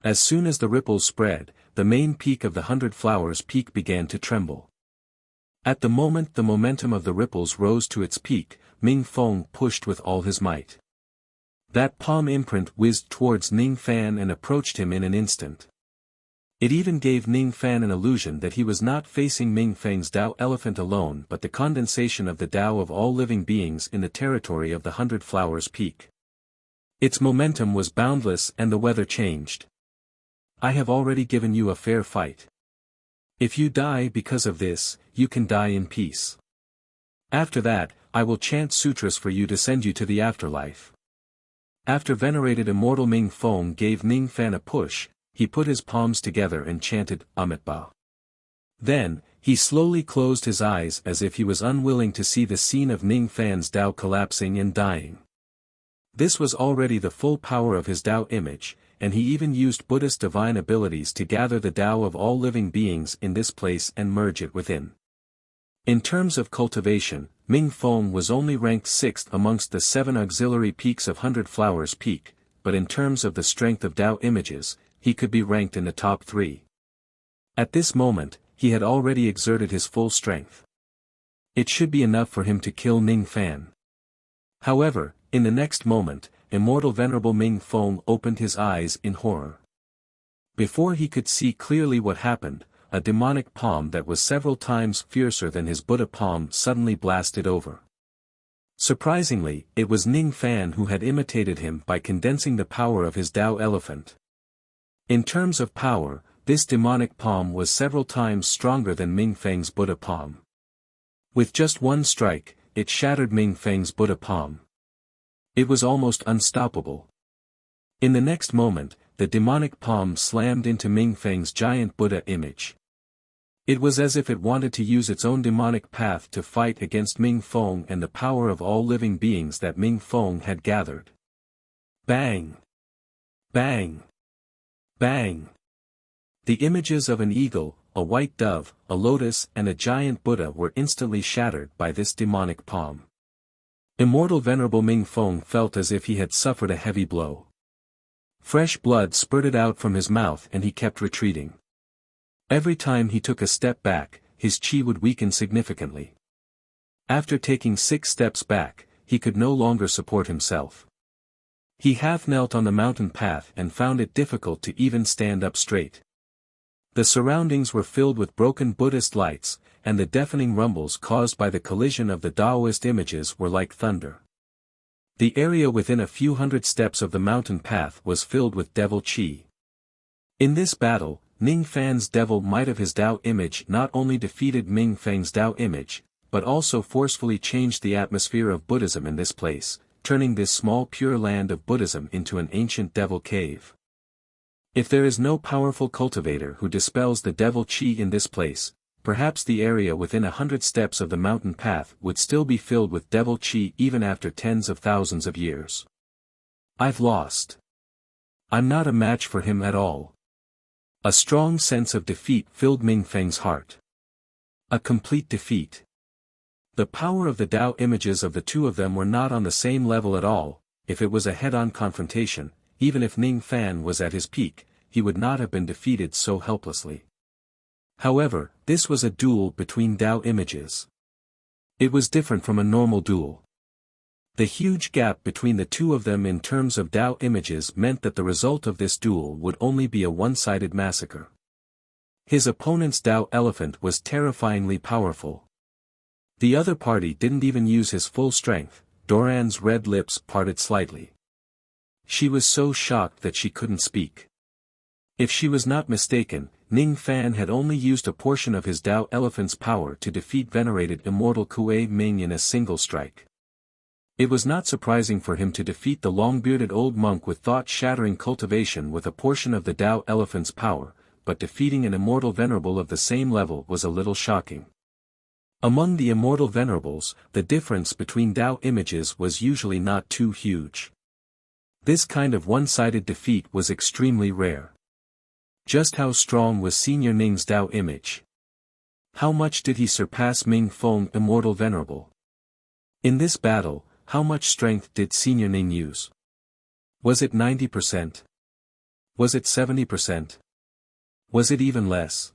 As soon as the ripples spread, the main peak of the 100 Flowers peak began to tremble. At the moment the momentum of the ripples rose to its peak, Ming Feng pushed with all his might. That palm imprint whizzed towards Ning Fan and approached him in an instant. It even gave Ning Fan an illusion that he was not facing Ming Feng's Tao elephant alone but the condensation of the Tao of all living beings in the territory of the 100 Flowers peak. Its momentum was boundless and the weather changed. I have already given you a fair fight. If you die because of this, you can die in peace. After that, I will chant sutras for you to send you to the afterlife. After venerated Immortal Ming Feng gave Ning Fan a push, he put his palms together and chanted Amitabha. Then, he slowly closed his eyes as if he was unwilling to see the scene of Ning Fan's Tao collapsing and dying. This was already the full power of his Tao image, and he even used Buddhist divine abilities to gather the Tao of all living beings in this place and merge it within. In terms of cultivation, Ming Feng was only ranked 6th amongst the 7 auxiliary peaks of 100 Flowers Peak, but in terms of the strength of Tao images, he could be ranked in the top 3. At this moment, he had already exerted his full strength. It should be enough for him to kill Ning Fan. However, in the next moment, Immortal Venerable Ming Feng opened his eyes in horror. Before he could see clearly what happened, a demonic palm that was several times fiercer than his Buddha palm suddenly blasted over. Surprisingly, it was Ning Fan who had imitated him by condensing the power of his Tao elephant. In terms of power, this demonic palm was several times stronger than Ming Feng's Buddha palm. With just one strike, it shattered Ming Feng's Buddha palm. It was almost unstoppable. In the next moment, the demonic palm slammed into Ming Feng's giant Buddha image. It was as if it wanted to use its own demonic path to fight against Ming Feng and the power of all living beings that Ming Feng had gathered. Bang! Bang! Bang! The images of an eagle, a white dove, a lotus and a giant Buddha were instantly shattered by this demonic palm. Immortal Venerable Ming Feng felt as if he had suffered a heavy blow. Fresh blood spurted out from his mouth and he kept retreating. Every time he took a step back, his chi would weaken significantly. After taking 6 steps back, he could no longer support himself. He half knelt on the mountain path and found it difficult to even stand up straight. The surroundings were filled with broken Buddhist lights, and the deafening rumbles caused by the collision of the Taoist images were like thunder. The area within a few hundred steps of the mountain path was filled with devil chi. In this battle, Ning Fan's devil might of his Tao image not only defeated Ming Feng's Tao image, but also forcefully changed the atmosphere of Buddhism in this place, turning this small pure land of Buddhism into an ancient devil cave. If there is no powerful cultivator who dispels the devil chi in this place, perhaps the area within 100 steps of the mountain path would still be filled with devil chi even after tens of thousands of years. I've lost. I'm not a match for him at all. A strong sense of defeat filled Ming Feng's heart. A complete defeat. The power of the Tao images of the two of them were not on the same level at all. If it was a head-on confrontation, even if Ning Fan was at his peak, he would not have been defeated so helplessly. However, this was a duel between Tao images. It was different from a normal duel. The huge gap between the two of them in terms of Tao images meant that the result of this duel would only be a one-sided massacre. His opponent's Tao elephant was terrifyingly powerful. The other party didn't even use his full strength. Doran's red lips parted slightly. She was so shocked that she couldn't speak. If she was not mistaken, Ning Fan had only used a portion of his Tao elephant's power to defeat venerated immortal Kuei Ming in a single strike. It was not surprising for him to defeat the long-bearded old monk with thought-shattering cultivation with a portion of the Tao elephant's power, but defeating an immortal venerable of the same level was a little shocking. Among the immortal venerables, the difference between Tao images was usually not too huge. This kind of one-sided defeat was extremely rare. Just how strong was Senior Ning's Tao image? How much did he surpass Ming Feng immortal venerable? In this battle, how much strength did Senior Ning use? Was it 90%? Was it 70%? Was it even less?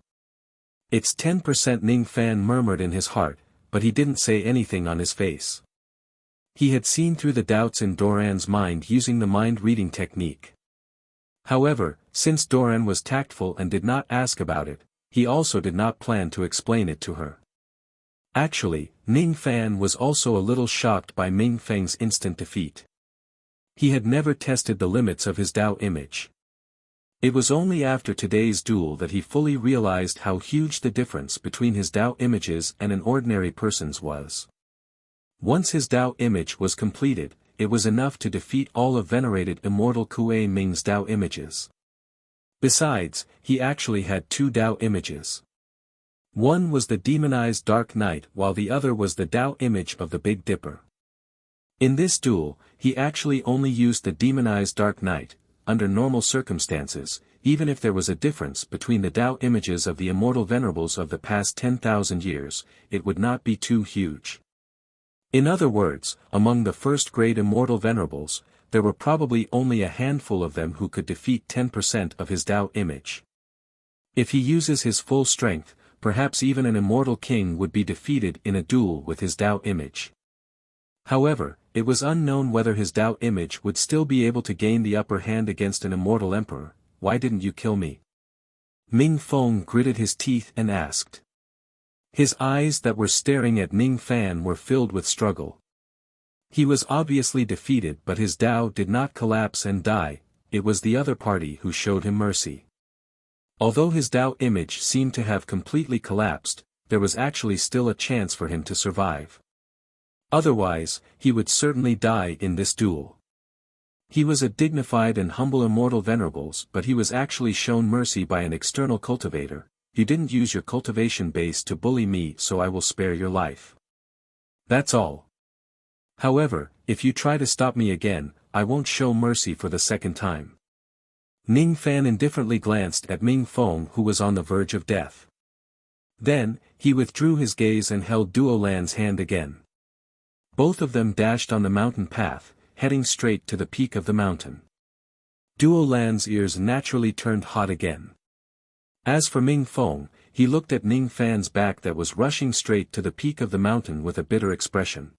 It's 10%, Ning Fan murmured in his heart, but he didn't say anything on his face. He had seen through the doubts in Doran's mind using the mind-reading technique. However, since Doran was tactful and did not ask about it, he also did not plan to explain it to her. Actually, Ning Fan was also a little shocked by Ming Feng's instant defeat. He had never tested the limits of his Tao image. It was only after today's duel that he fully realized how huge the difference between his Tao images and an ordinary person's was. Once his Tao image was completed, it was enough to defeat all of venerated immortal Kuei Ming's Tao images. Besides, he actually had two Tao images. One was the demonized Dark Knight while the other was the Tao image of the Big Dipper. In this duel, he actually only used the demonized Dark Knight. Under normal circumstances, even if there was a difference between the Tao images of the immortal venerables of the past 10,000 years, it would not be too huge. In other words, among the first-grade immortal venerables, there were probably only a handful of them who could defeat 10% of his Tao image. If he uses his full strength, perhaps even an immortal king would be defeated in a duel with his Tao image. However, it was unknown whether his Tao image would still be able to gain the upper hand against an immortal emperor. Why didn't you kill me? Ming Feng gritted his teeth and asked. His eyes that were staring at Ning Fan were filled with struggle. He was obviously defeated, but his Tao did not collapse and die. It was the other party who showed him mercy. Although his Tao image seemed to have completely collapsed, there was actually still a chance for him to survive. Otherwise, he would certainly die in this duel. He was a dignified and humble immortal venerables, but he was actually shown mercy by an external cultivator. You didn't use your cultivation base to bully me, so I will spare your life. That's all. However, if you try to stop me again, I won't show mercy for the second time. Ning Fan indifferently glanced at Ming Feng, who was on the verge of death. Then, he withdrew his gaze and held Duo Lan's hand again. Both of them dashed on the mountain path, heading straight to the peak of the mountain. Duo Lan's ears naturally turned hot again. As for Ming Feng, he looked at Ning Fan's back that was rushing straight to the peak of the mountain with a bitter expression.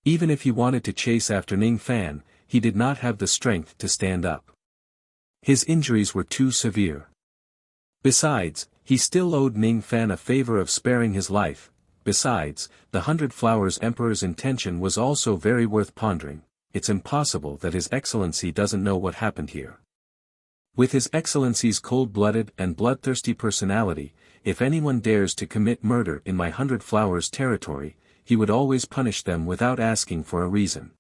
Even if he wanted to chase after Ning Fan, he did not have the strength to stand up. His injuries were too severe. Besides, he still owed Ning Fan a favor of sparing his life. Besides, the 100 Flowers Emperor's intention was also very worth pondering. It's impossible that His Excellency doesn't know what happened here. With His Excellency's cold-blooded and bloodthirsty personality, if anyone dares to commit murder in my 100 Flowers territory, he would always punish them without asking for a reason.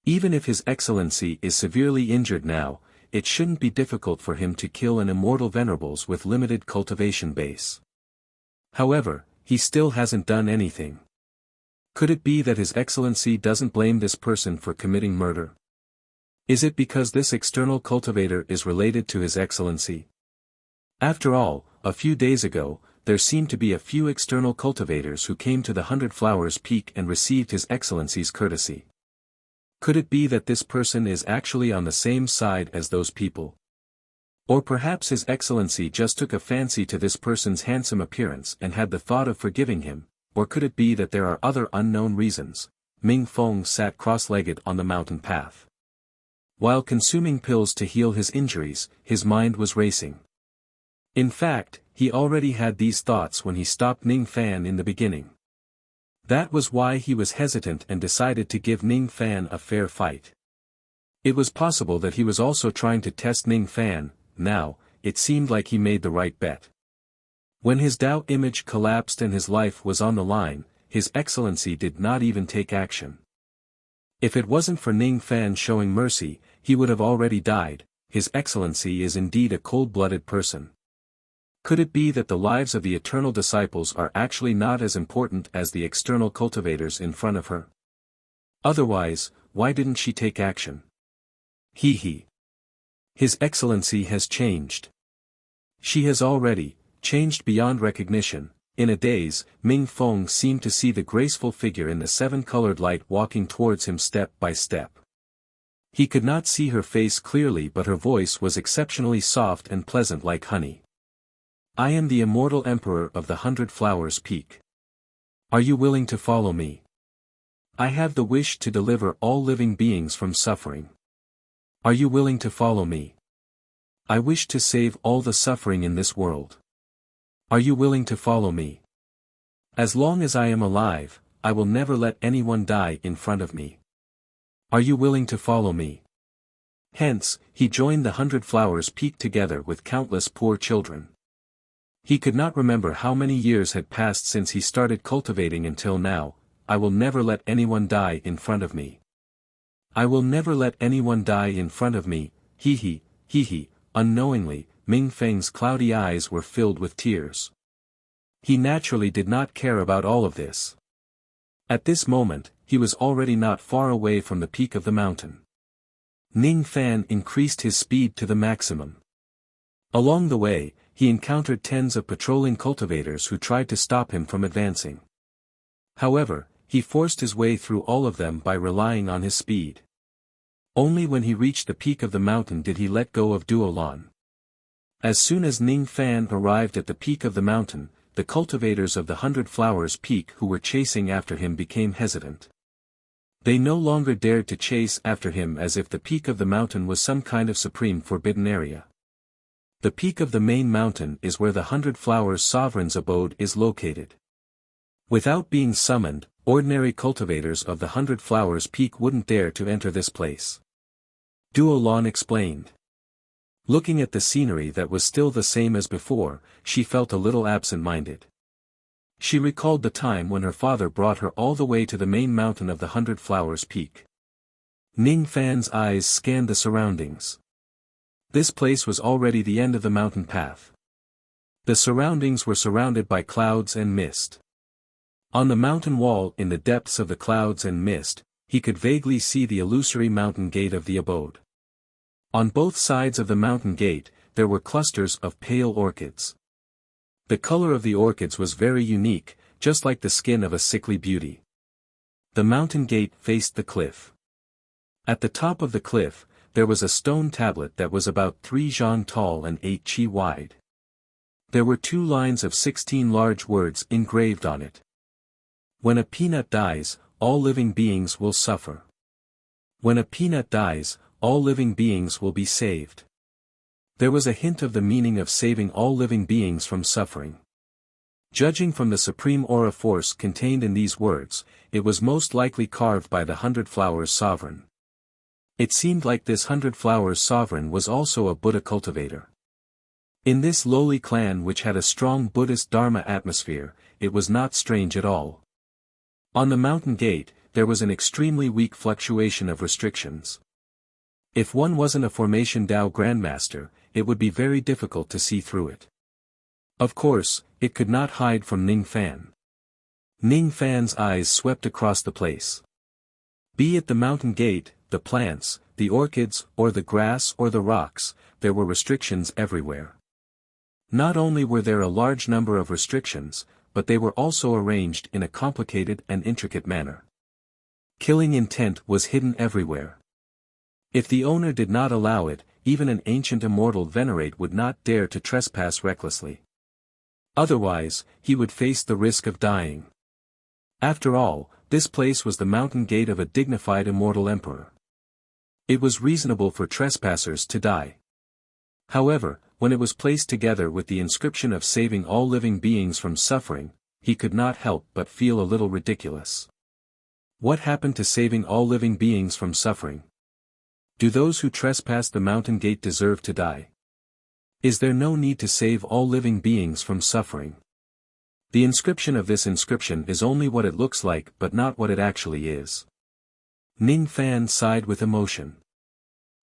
Even if His Excellency is severely injured now, it shouldn't be difficult for him to kill an immortal venerables with limited cultivation base. However, he still hasn't done anything. Could it be that His Excellency doesn't blame this person for committing murder? Is it because this external cultivator is related to His Excellency? After all, a few days ago, there seemed to be a few external cultivators who came to the 100 Flowers Peak and received His Excellency's courtesy. Could it be that this person is actually on the same side as those people? Or perhaps His Excellency just took a fancy to this person's handsome appearance and had the thought of forgiving him, or could it be that there are other unknown reasons? Ming Feng sat cross-legged on the mountain path. While consuming pills to heal his injuries, his mind was racing. In fact, he already had these thoughts when he stopped Ning Fan in the beginning. That was why he was hesitant and decided to give Ning Fan a fair fight. It was possible that he was also trying to test Ning Fan. Now, it seemed like he made the right bet. When his Tao image collapsed and his life was on the line, His Excellency did not even take action. If it wasn't for Ning Fan showing mercy, he would have already died. His Excellency is indeed a cold-blooded person. Could it be that the lives of the eternal disciples are actually not as important as the external cultivators in front of her? Otherwise, why didn't she take action? He. His Excellency has changed. She has already changed beyond recognition. In a daze, Ming Feng seemed to see the graceful figure in the seven-colored light walking towards him step by step. He could not see her face clearly, but her voice was exceptionally soft and pleasant like honey. I am the immortal Emperor of the 100 Flowers Peak. Are you willing to follow me? I have the wish to deliver all living beings from suffering. Are you willing to follow me? I wish to save all the suffering in this world. Are you willing to follow me? As long as I am alive, I will never let anyone die in front of me. Are you willing to follow me? Hence, he joined the 100 Flowers Peak together with countless poor children. He could not remember how many years had passed since he started cultivating until now. I will never let anyone die in front of me. I will never let anyone die in front of me. He. Unknowingly, Ming Feng's cloudy eyes were filled with tears. He naturally did not care about all of this. At this moment, he was already not far away from the peak of the mountain. Ning Fan increased his speed to the maximum. Along the way, he encountered tens of patrolling cultivators who tried to stop him from advancing. However, he forced his way through all of them by relying on his speed. Only when he reached the peak of the mountain did he let go of Duolan. As soon as Ning Fan arrived at the peak of the mountain, the cultivators of the 100 Flowers Peak who were chasing after him became hesitant. They no longer dared to chase after him as if the peak of the mountain was some kind of supreme forbidden area. The peak of the main mountain is where the 100 Flowers Sovereign's abode is located. Without being summoned, ordinary cultivators of the 100 Flowers Peak wouldn't dare to enter this place. Duolan explained. Looking at the scenery that was still the same as before, she felt a little absent-minded. She recalled the time when her father brought her all the way to the main mountain of the 100 Flowers Peak. Ning Fan's eyes scanned the surroundings. This place was already the end of the mountain path. The surroundings were surrounded by clouds and mist. On the mountain wall in the depths of the clouds and mist, he could vaguely see the illusory mountain gate of the abode. On both sides of the mountain gate, there were clusters of pale orchids. The color of the orchids was very unique, just like the skin of a sickly beauty. The mountain gate faced the cliff. At the top of the cliff, there was a stone tablet that was about 3 zhang tall and 8 qi wide. There were 2 lines of 16 large words engraved on it. When a peanut dies, all living beings will suffer. When a peanut dies, all living beings will be saved. There was a hint of the meaning of saving all living beings from suffering. Judging from the supreme aura force contained in these words, it was most likely carved by the 100 Flowers Sovereign. It seemed like this 100 Flowers Sovereign was also a Buddha cultivator. In this lowly clan which had a strong Buddhist Dharma atmosphere, it was not strange at all. On the mountain gate, there was an extremely weak fluctuation of restrictions. If one wasn't a Formation Dao Grandmaster, it would be very difficult to see through it. Of course, it could not hide from Ning Fan. Ning Fan's eyes swept across the place. Be it the mountain gate, the plants, the orchids, or the grass or the rocks, there were restrictions everywhere. Not only were there a large number of restrictions, but they were also arranged in a complicated and intricate manner. Killing intent was hidden everywhere. If the owner did not allow it, even an ancient immortal venerate would not dare to trespass recklessly. Otherwise, he would face the risk of dying. After all, this place was the mountain gate of a dignified immortal emperor. It was reasonable for trespassers to die. However, when it was placed together with the inscription of saving all living beings from suffering, he could not help but feel a little ridiculous. What happened to saving all living beings from suffering? Do those who trespass the mountain gate deserve to die? Is there no need to save all living beings from suffering? The inscription of this inscription is only what it looks like but not what it actually is. Ning Fan sighed with emotion.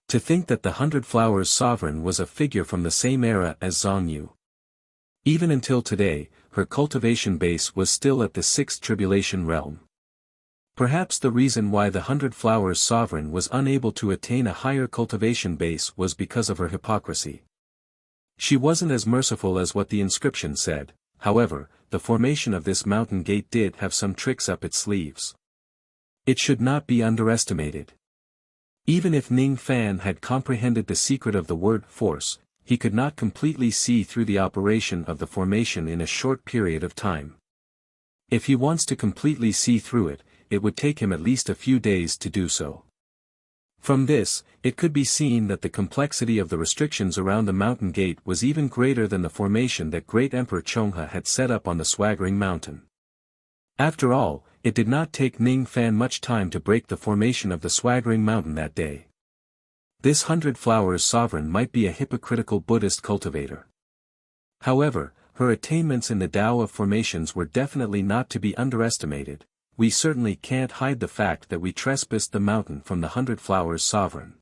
To think that the 100 Flowers sovereign was a figure from the same era as Zhang Yu. Even until today, her cultivation base was still at the 6th tribulation realm. Perhaps the reason why the 100 Flowers sovereign was unable to attain a higher cultivation base was because of her hypocrisy. She wasn't as merciful as what the inscription said. However, the formation of this mountain gate did have some tricks up its sleeves. It should not be underestimated. Even if Ning Fan had comprehended the secret of the word force, he could not completely see through the operation of the formation in a short period of time. If he wants to completely see through it, it would take him at least a few days to do so. From this, it could be seen that the complexity of the restrictions around the mountain gate was even greater than the formation that Great Emperor Chonghe had set up on the Swaggering Mountain. After all, it did not take Ning Fan much time to break the formation of the Swaggering Mountain that day. This 100 Flowers sovereign might be a hypocritical Buddhist cultivator. However, her attainments in the Tao of formations were definitely not to be underestimated. We certainly can't hide the fact that we trespassed the mountain from the 100 Flowers sovereign.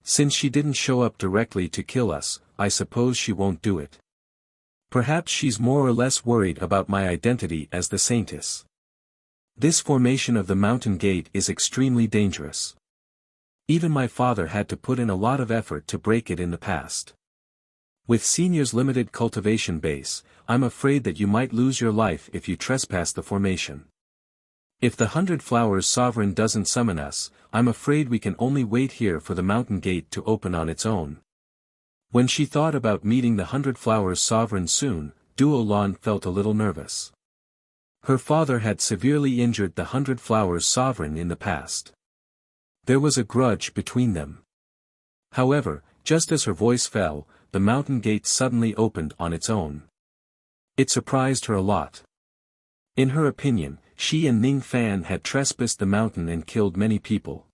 Since she didn't show up directly to kill us, I suppose she won't do it. Perhaps she's more or less worried about my identity as the saintess. This formation of the mountain gate is extremely dangerous. Even my father had to put in a lot of effort to break it in the past. With Senior's limited cultivation base, I'm afraid that you might lose your life if you trespass the formation. If the 100 Flowers sovereign doesn't summon us, I'm afraid we can only wait here for the mountain gate to open on its own. When she thought about meeting the 100 Flowers sovereign soon, Duo Lan felt a little nervous. Her father had severely injured the 100 Flowers sovereign in the past. There was a grudge between them. However, just as her voice fell, the mountain gate suddenly opened on its own. It surprised her a lot. In her opinion, she and Ning Fan had trespassed the mountain and killed many people.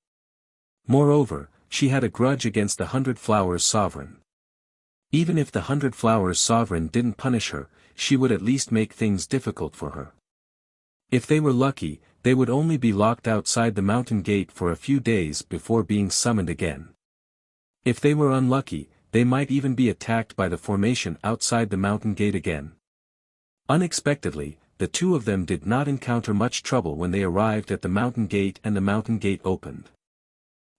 Moreover, she had a grudge against the 100 Flowers sovereign. Even if the 100 Flowers sovereign didn't punish her, she would at least make things difficult for her. If they were lucky, they would only be locked outside the mountain gate for a few days before being summoned again. If they were unlucky, they might even be attacked by the formation outside the mountain gate again. Unexpectedly, the two of them did not encounter much trouble when they arrived at the mountain gate and the mountain gate opened.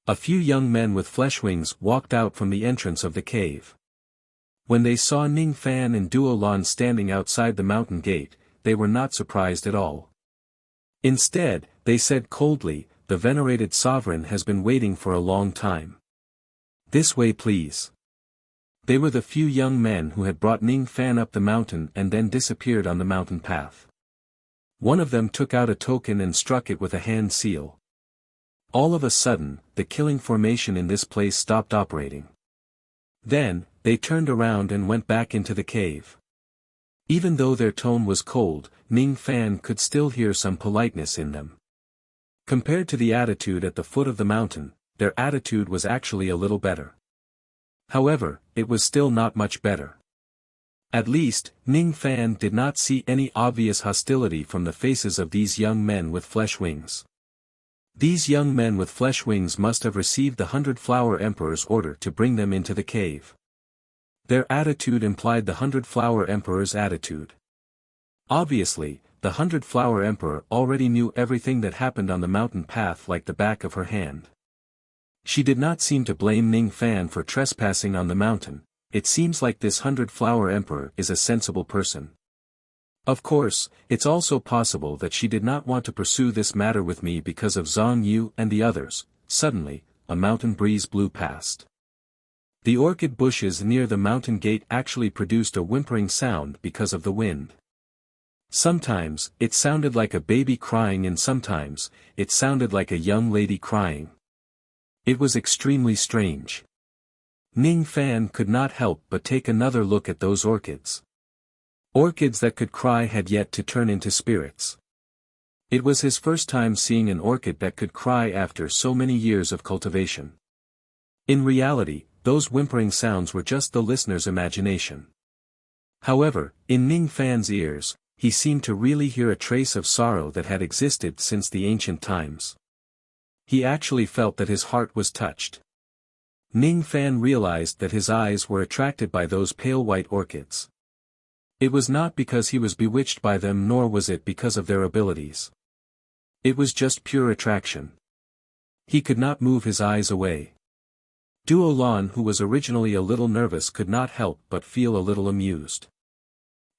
A few young men with flesh wings walked out from the entrance of the cave. When they saw Ning Fan and Duo Lan standing outside the mountain gate, they were not surprised at all. Instead, they said coldly, "The venerated sovereign has been waiting for a long time. This way please." They were the few young men who had brought Ning Fan up the mountain and then disappeared on the mountain path. One of them took out a token and struck it with a hand seal. All of a sudden, the killing formation in this place stopped operating. Then, they turned around and went back into the cave. Even though their tone was cold, Ning Fan could still hear some politeness in them. Compared to the attitude at the foot of the mountain, their attitude was actually a little better. However, it was still not much better. At least, Ning Fan did not see any obvious hostility from the faces of these young men with flesh wings. These young men with flesh wings must have received the 100-Flower Emperor's order to bring them into the cave. Their attitude implied the 100-Flower Emperor's attitude. Obviously, the 100-Flower Emperor already knew everything that happened on the mountain path like the back of her hand. She did not seem to blame Ning Fan for trespassing on the mountain. It seems like this 100-Flower Emperor is a sensible person. Of course, it's also possible that she did not want to pursue this matter with me because of Zhang Yu and the others. Suddenly, a mountain breeze blew past. The orchid bushes near the mountain gate actually produced a whimpering sound because of the wind. Sometimes, it sounded like a baby crying and sometimes, it sounded like a young lady crying. It was extremely strange. Ning Fan could not help but take another look at those orchids. Orchids that could cry had yet to turn into spirits. It was his first time seeing an orchid that could cry after so many years of cultivation. In reality, those whimpering sounds were just the listener's imagination. However, in Ning Fan's ears, he seemed to really hear a trace of sorrow that had existed since the ancient times. He actually felt that his heart was touched. Ning Fan realized that his eyes were attracted by those pale white orchids. It was not because he was bewitched by them nor was it because of their abilities. It was just pure attraction. He could not move his eyes away. Duo Lan, who was originally a little nervous, could not help but feel a little amused.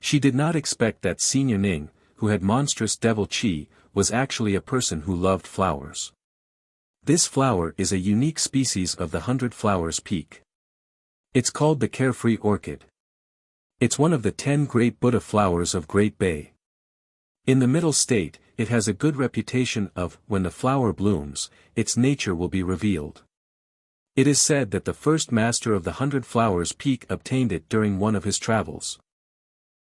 She did not expect that Senior Ning, who had monstrous devil chi, was actually a person who loved flowers. This flower is a unique species of the 100-Flowers Peak. It's called the Carefree Orchid. It's one of the 10 great Buddha flowers of Great Bay. In the middle state, it has a good reputation of, when the flower blooms, its nature will be revealed. It is said that the first master of the 100-Flowers Peak obtained it during one of his travels.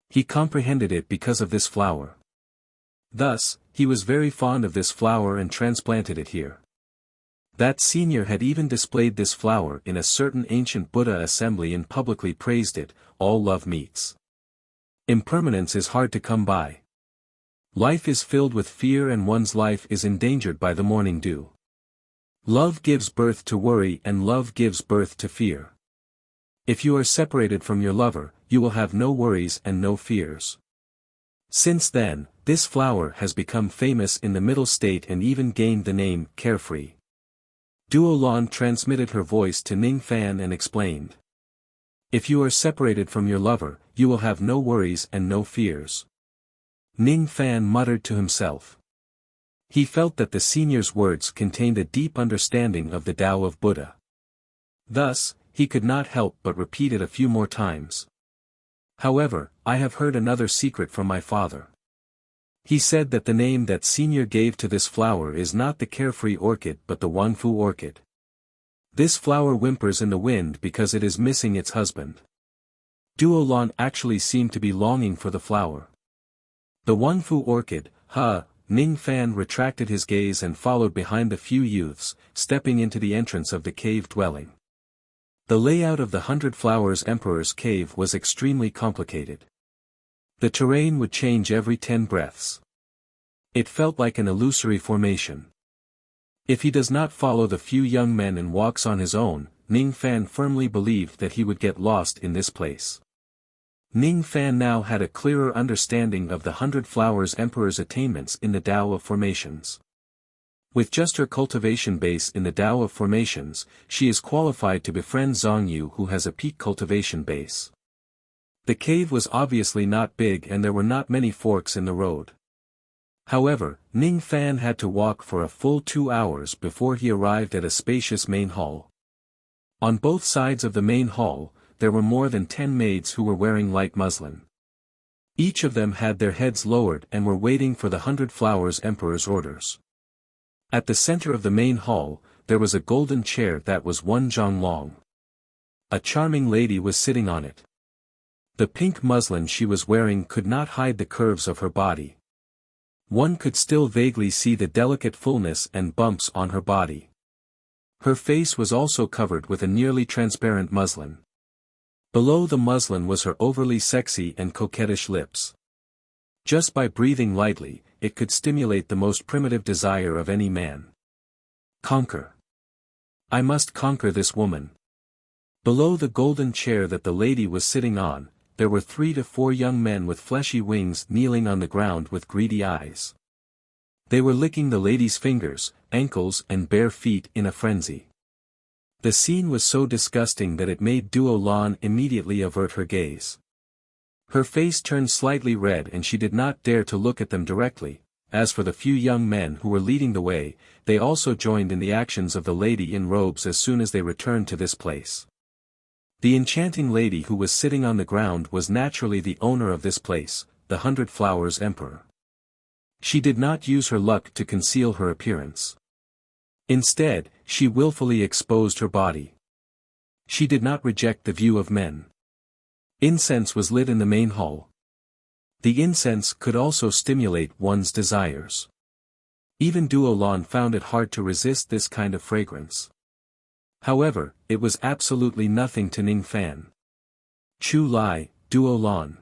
He comprehended it because of this flower. Thus, he was very fond of this flower and transplanted it here. That senior had even displayed this flower in a certain ancient Buddha assembly and publicly praised it. All love meets. Impermanence is hard to come by. Life is filled with fear and one's life is endangered by the morning dew. Love gives birth to worry and love gives birth to fear. If you are separated from your lover, you will have no worries and no fears. Since then, this flower has become famous in the middle state and even gained the name Carefree. Duo Lan transmitted her voice to Ning Fan and explained. If you are separated from your lover, you will have no worries and no fears. Ning Fan muttered to himself. He felt that the senior's words contained a deep understanding of the Tao of Buddha. Thus, he could not help but repeat it a few more times. However, I have heard another secret from my father. He said that the name that senior gave to this flower is not the Carefree Orchid but the Wanfu Orchid. This flower whimpers in the wind because it is missing its husband. Duo Lan actually seemed to be longing for the flower. The Wanfu Orchid, Ning Fan retracted his gaze and followed behind the few youths, stepping into the entrance of the cave dwelling. The layout of the 100-Flowers Emperor's cave was extremely complicated. The terrain would change every 10 breaths. It felt like an illusory formation. If he does not follow the few young men and walks on his own, Ning Fan firmly believed that he would get lost in this place. Ning Fan now had a clearer understanding of the 100-Flowers Emperor's attainments in the Tao of Formations. With just her cultivation base in the Tao of Formations, she is qualified to befriend Zhang Yu, who has a peak cultivation base. The cave was obviously not big and there were not many forks in the road. However, Ning Fan had to walk for a full 2 hours before he arrived at a spacious main hall. On both sides of the main hall, there were more than 10 maids who were wearing light muslin. Each of them had their heads lowered and were waiting for the 100-Flowers Emperor's orders. At the center of the main hall, there was a golden chair that was 1 zhang long. A charming lady was sitting on it. The pink muslin she was wearing could not hide the curves of her body. One could still vaguely see the delicate fullness and bumps on her body. Her face was also covered with a nearly transparent muslin. Below the muslin was her overly sexy and coquettish lips. Just by breathing lightly, it could stimulate the most primitive desire of any man. Conquer. I must conquer this woman. Below the golden chair that the lady was sitting on, there were 3 to 4 young men with fleshy wings kneeling on the ground with greedy eyes. They were licking the lady's fingers, ankles and bare feet in a frenzy. The scene was so disgusting that it made Duo Lan immediately avert her gaze. Her face turned slightly red and she did not dare to look at them directly. As for the few young men who were leading the way, they also joined in the actions of the lady in robes as soon as they returned to this place. The enchanting lady who was sitting on the ground was naturally the owner of this place, the 100 Flowers Emperor. She did not use her luck to conceal her appearance. Instead, she willfully exposed her body. She did not reject the view of men. Incense was lit in the main hall. The incense could also stimulate one's desires. Even Duo Lan found it hard to resist this kind of fragrance. However, it was absolutely nothing to Ning Fan. Chu Lai, Duo Lan.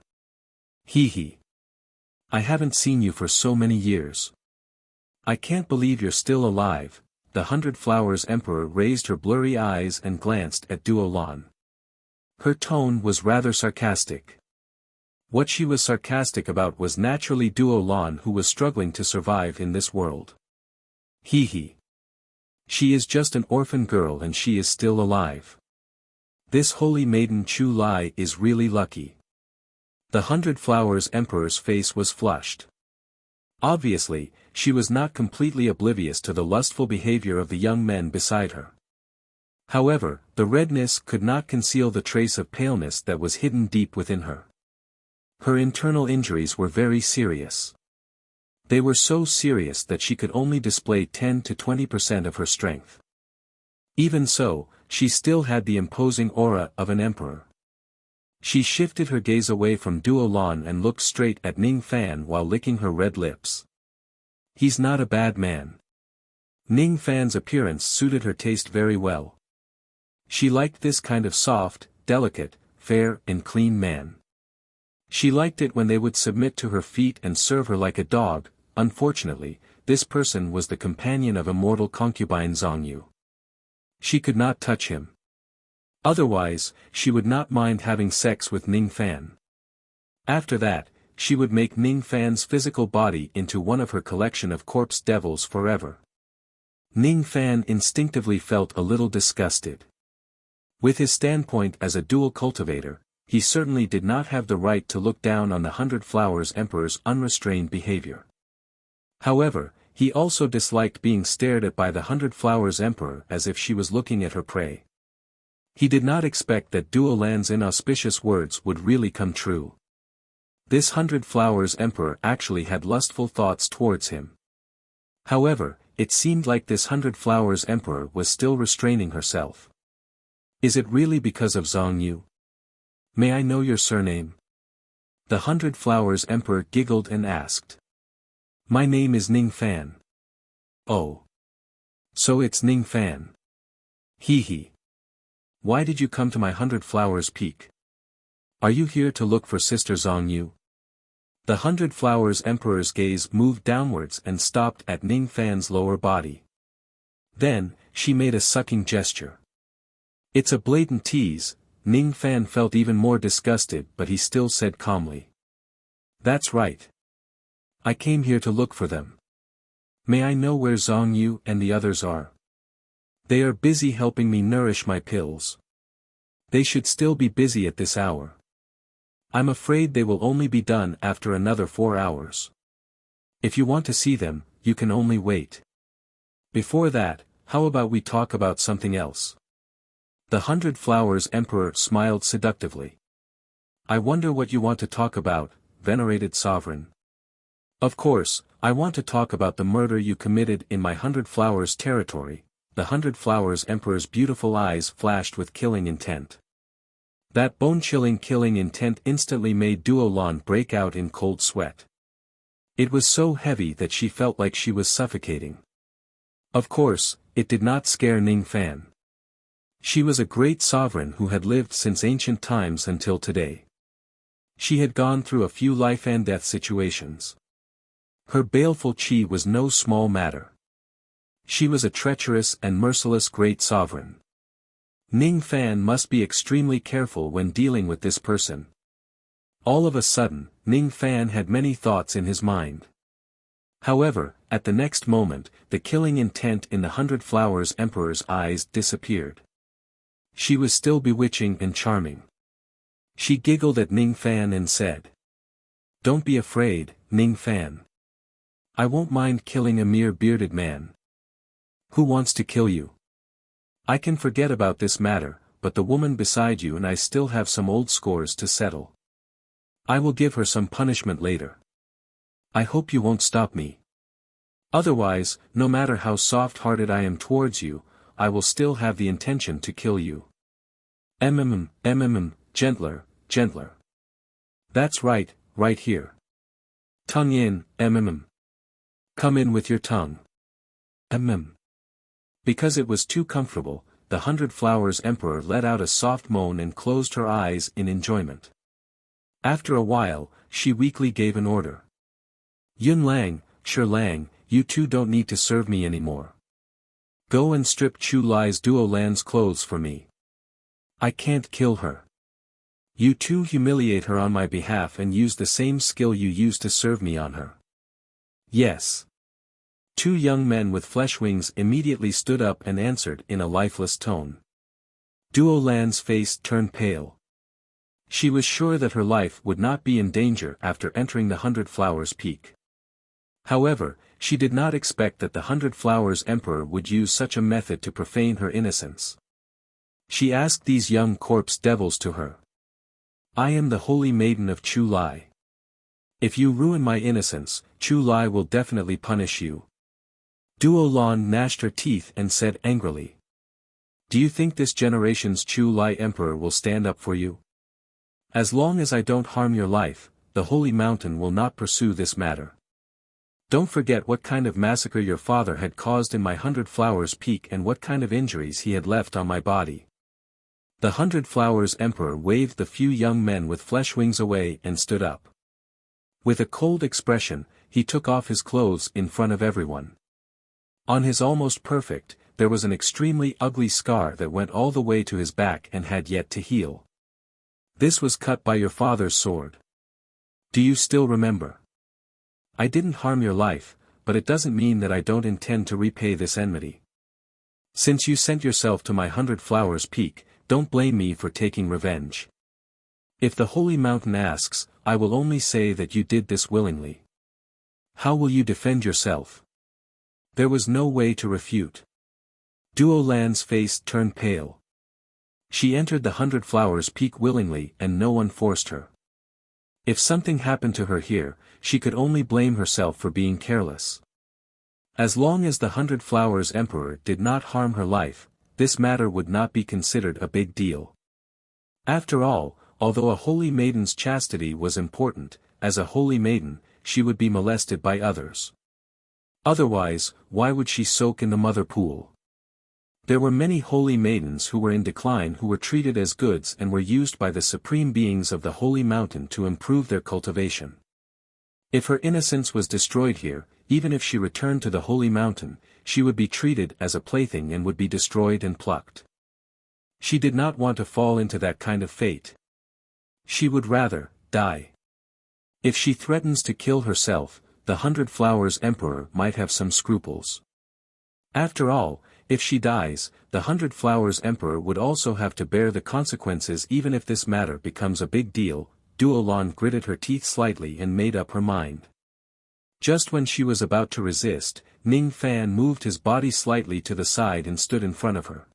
Hee. I haven't seen you for so many years. I can't believe you're still alive. The 100 Flowers Emperor raised her blurry eyes and glanced at Duo Lan. Her tone was rather sarcastic. What she was sarcastic about was naturally Duo Lan, who was struggling to survive in this world. Hee. She is just an orphan girl and she is still alive. This holy maiden Chu Lai is really lucky. The 100 Flowers Emperor's face was flushed. Obviously, she was not completely oblivious to the lustful behavior of the young men beside her. However, the redness could not conceal the trace of paleness that was hidden deep within her. Her internal injuries were very serious. They were so serious that she could only display 10 to 20% of her strength. Even so, she still had the imposing aura of an emperor. She shifted her gaze away from Duo Lan and looked straight at Ning Fan while licking her red lips. He's not a bad man. Ning Fan's appearance suited her taste very well. She liked this kind of soft, delicate, fair and clean man. She liked it when they would submit to her feet and serve her like a dog. Unfortunately, this person was the companion of immortal concubine Zhongyu. She could not touch him. Otherwise, she would not mind having sex with Ning Fan. After that, she would make Ning Fan's physical body into one of her collection of corpse devils forever. Ning Fan instinctively felt a little disgusted. With his standpoint as a dual cultivator, he certainly did not have the right to look down on the 100 Flowers Emperor's unrestrained behavior. However, he also disliked being stared at by the 100 Flowers Emperor as if she was looking at her prey. He did not expect that Duo Lan's inauspicious words would really come true. This 100 Flowers Emperor actually had lustful thoughts towards him. However, it seemed like this 100 Flowers Emperor was still restraining herself. Is it really because of Zhongyu? May I know your surname? The 100 Flowers Emperor giggled and asked. My name is Ning Fan. Oh. So it's Ning Fan. Hee. Why did you come to my 100 Flowers Peak? Are you here to look for Sister Zhongyu? The 100 Flowers Emperor's gaze moved downwards and stopped at Ning Fan's lower body. Then, she made a sucking gesture. It's a blatant tease. Ning Fan felt even more disgusted, but he still said calmly. That's right. I came here to look for them. May I know where Zhongyu and the others are? They are busy helping me nourish my pills. They should still be busy at this hour. I'm afraid they will only be done after another 4 hours. If you want to see them, you can only wait. Before that, how about we talk about something else? The 100 Flowers Emperor smiled seductively. I wonder what you want to talk about, venerated sovereign. Of course, I want to talk about the murder you committed in my 100 Flowers territory. The 100 Flowers Emperor's beautiful eyes flashed with killing intent. That bone-chilling killing intent instantly made Duo Lan break out in cold sweat. It was so heavy that she felt like she was suffocating. Of course, it did not scare Ning Fan. She was a great sovereign who had lived since ancient times until today. She had gone through a few life and death situations. Her baleful chi was no small matter. She was a treacherous and merciless great sovereign. Ning Fan must be extremely careful when dealing with this person. All of a sudden, Ning Fan had many thoughts in his mind. However, at the next moment, the killing intent in the 100 Flowers Emperor's eyes disappeared. She was still bewitching and charming. She giggled at Ning Fan and said, "Don't be afraid, Ning Fan. I won't mind killing a mere bearded man. Who wants to kill you? I can forget about this matter, but the woman beside you and I still have some old scores to settle. I will give her some punishment later. I hope you won't stop me. Otherwise, no matter how soft-hearted I am towards you, I will still have the intention to kill you. Gentler, gentler. That's right, right here. Tongue in, Come in with your tongue. Because it was too comfortable, the 100 Flowers Emperor let out a soft moan and closed her eyes in enjoyment. After a while, she weakly gave an order. Yun Lang, Shi Lang, you two don't need to serve me anymore. Go and strip Chu Lai's Duo Lan's clothes for me. I can't kill her. You two humiliate her on my behalf and use the same skill you used to serve me on her. Yes. Two young men with flesh wings immediately stood up and answered in a lifeless tone. Duo Lan's face turned pale. She was sure that her life would not be in danger after entering the 100 Flowers Peak. However, she did not expect that the 100 Flowers Emperor would use such a method to profane her innocence. She asked these young corpse devils to her. I am the holy maiden of Chu Lai. If you ruin my innocence, Chu Lai will definitely punish you. Duo Lan gnashed her teeth and said angrily. Do you think this generation's Chu Lai Emperor will stand up for you? As long as I don't harm your life, the Holy Mountain will not pursue this matter. Don't forget what kind of massacre your father had caused in my 100 Flowers Peak and what kind of injuries he had left on my body. The 100 Flowers Emperor waved the few young men with flesh wings away and stood up. With a cold expression, he took off his clothes in front of everyone. On his almost perfect, there was an extremely ugly scar that went all the way to his back and had yet to heal. This was cut by your father's sword. Do you still remember? I didn't harm your life, but it doesn't mean that I don't intend to repay this enmity. Since you sent yourself to my 100 Flowers Peak, don't blame me for taking revenge. If the Holy Mountain asks, I will only say that you did this willingly. How will you defend yourself? There was no way to refute. Duo Lan's face turned pale. She entered the 100 Flowers Peak willingly and no one forced her. If something happened to her here, she could only blame herself for being careless. As long as the 100 Flowers Emperor did not harm her life, this matter would not be considered a big deal. After all, although a holy maiden's chastity was important, as a holy maiden, she would be molested by others. Otherwise, why would she soak in the mother pool? There were many holy maidens who were in decline who were treated as goods and were used by the supreme beings of the Holy Mountain to improve their cultivation. If her innocence was destroyed here, even if she returned to the Holy Mountain, she would be treated as a plaything and would be destroyed and plucked. She did not want to fall into that kind of fate. She would rather die. If she threatens to kill herself, the 100 Flowers Emperor might have some scruples. After all, if she dies, the 100 Flowers Emperor would also have to bear the consequences even if this matter becomes a big deal. Duo Lan gritted her teeth slightly and made up her mind. Just when she was about to resist, Ning Fan moved his body slightly to the side and stood in front of her.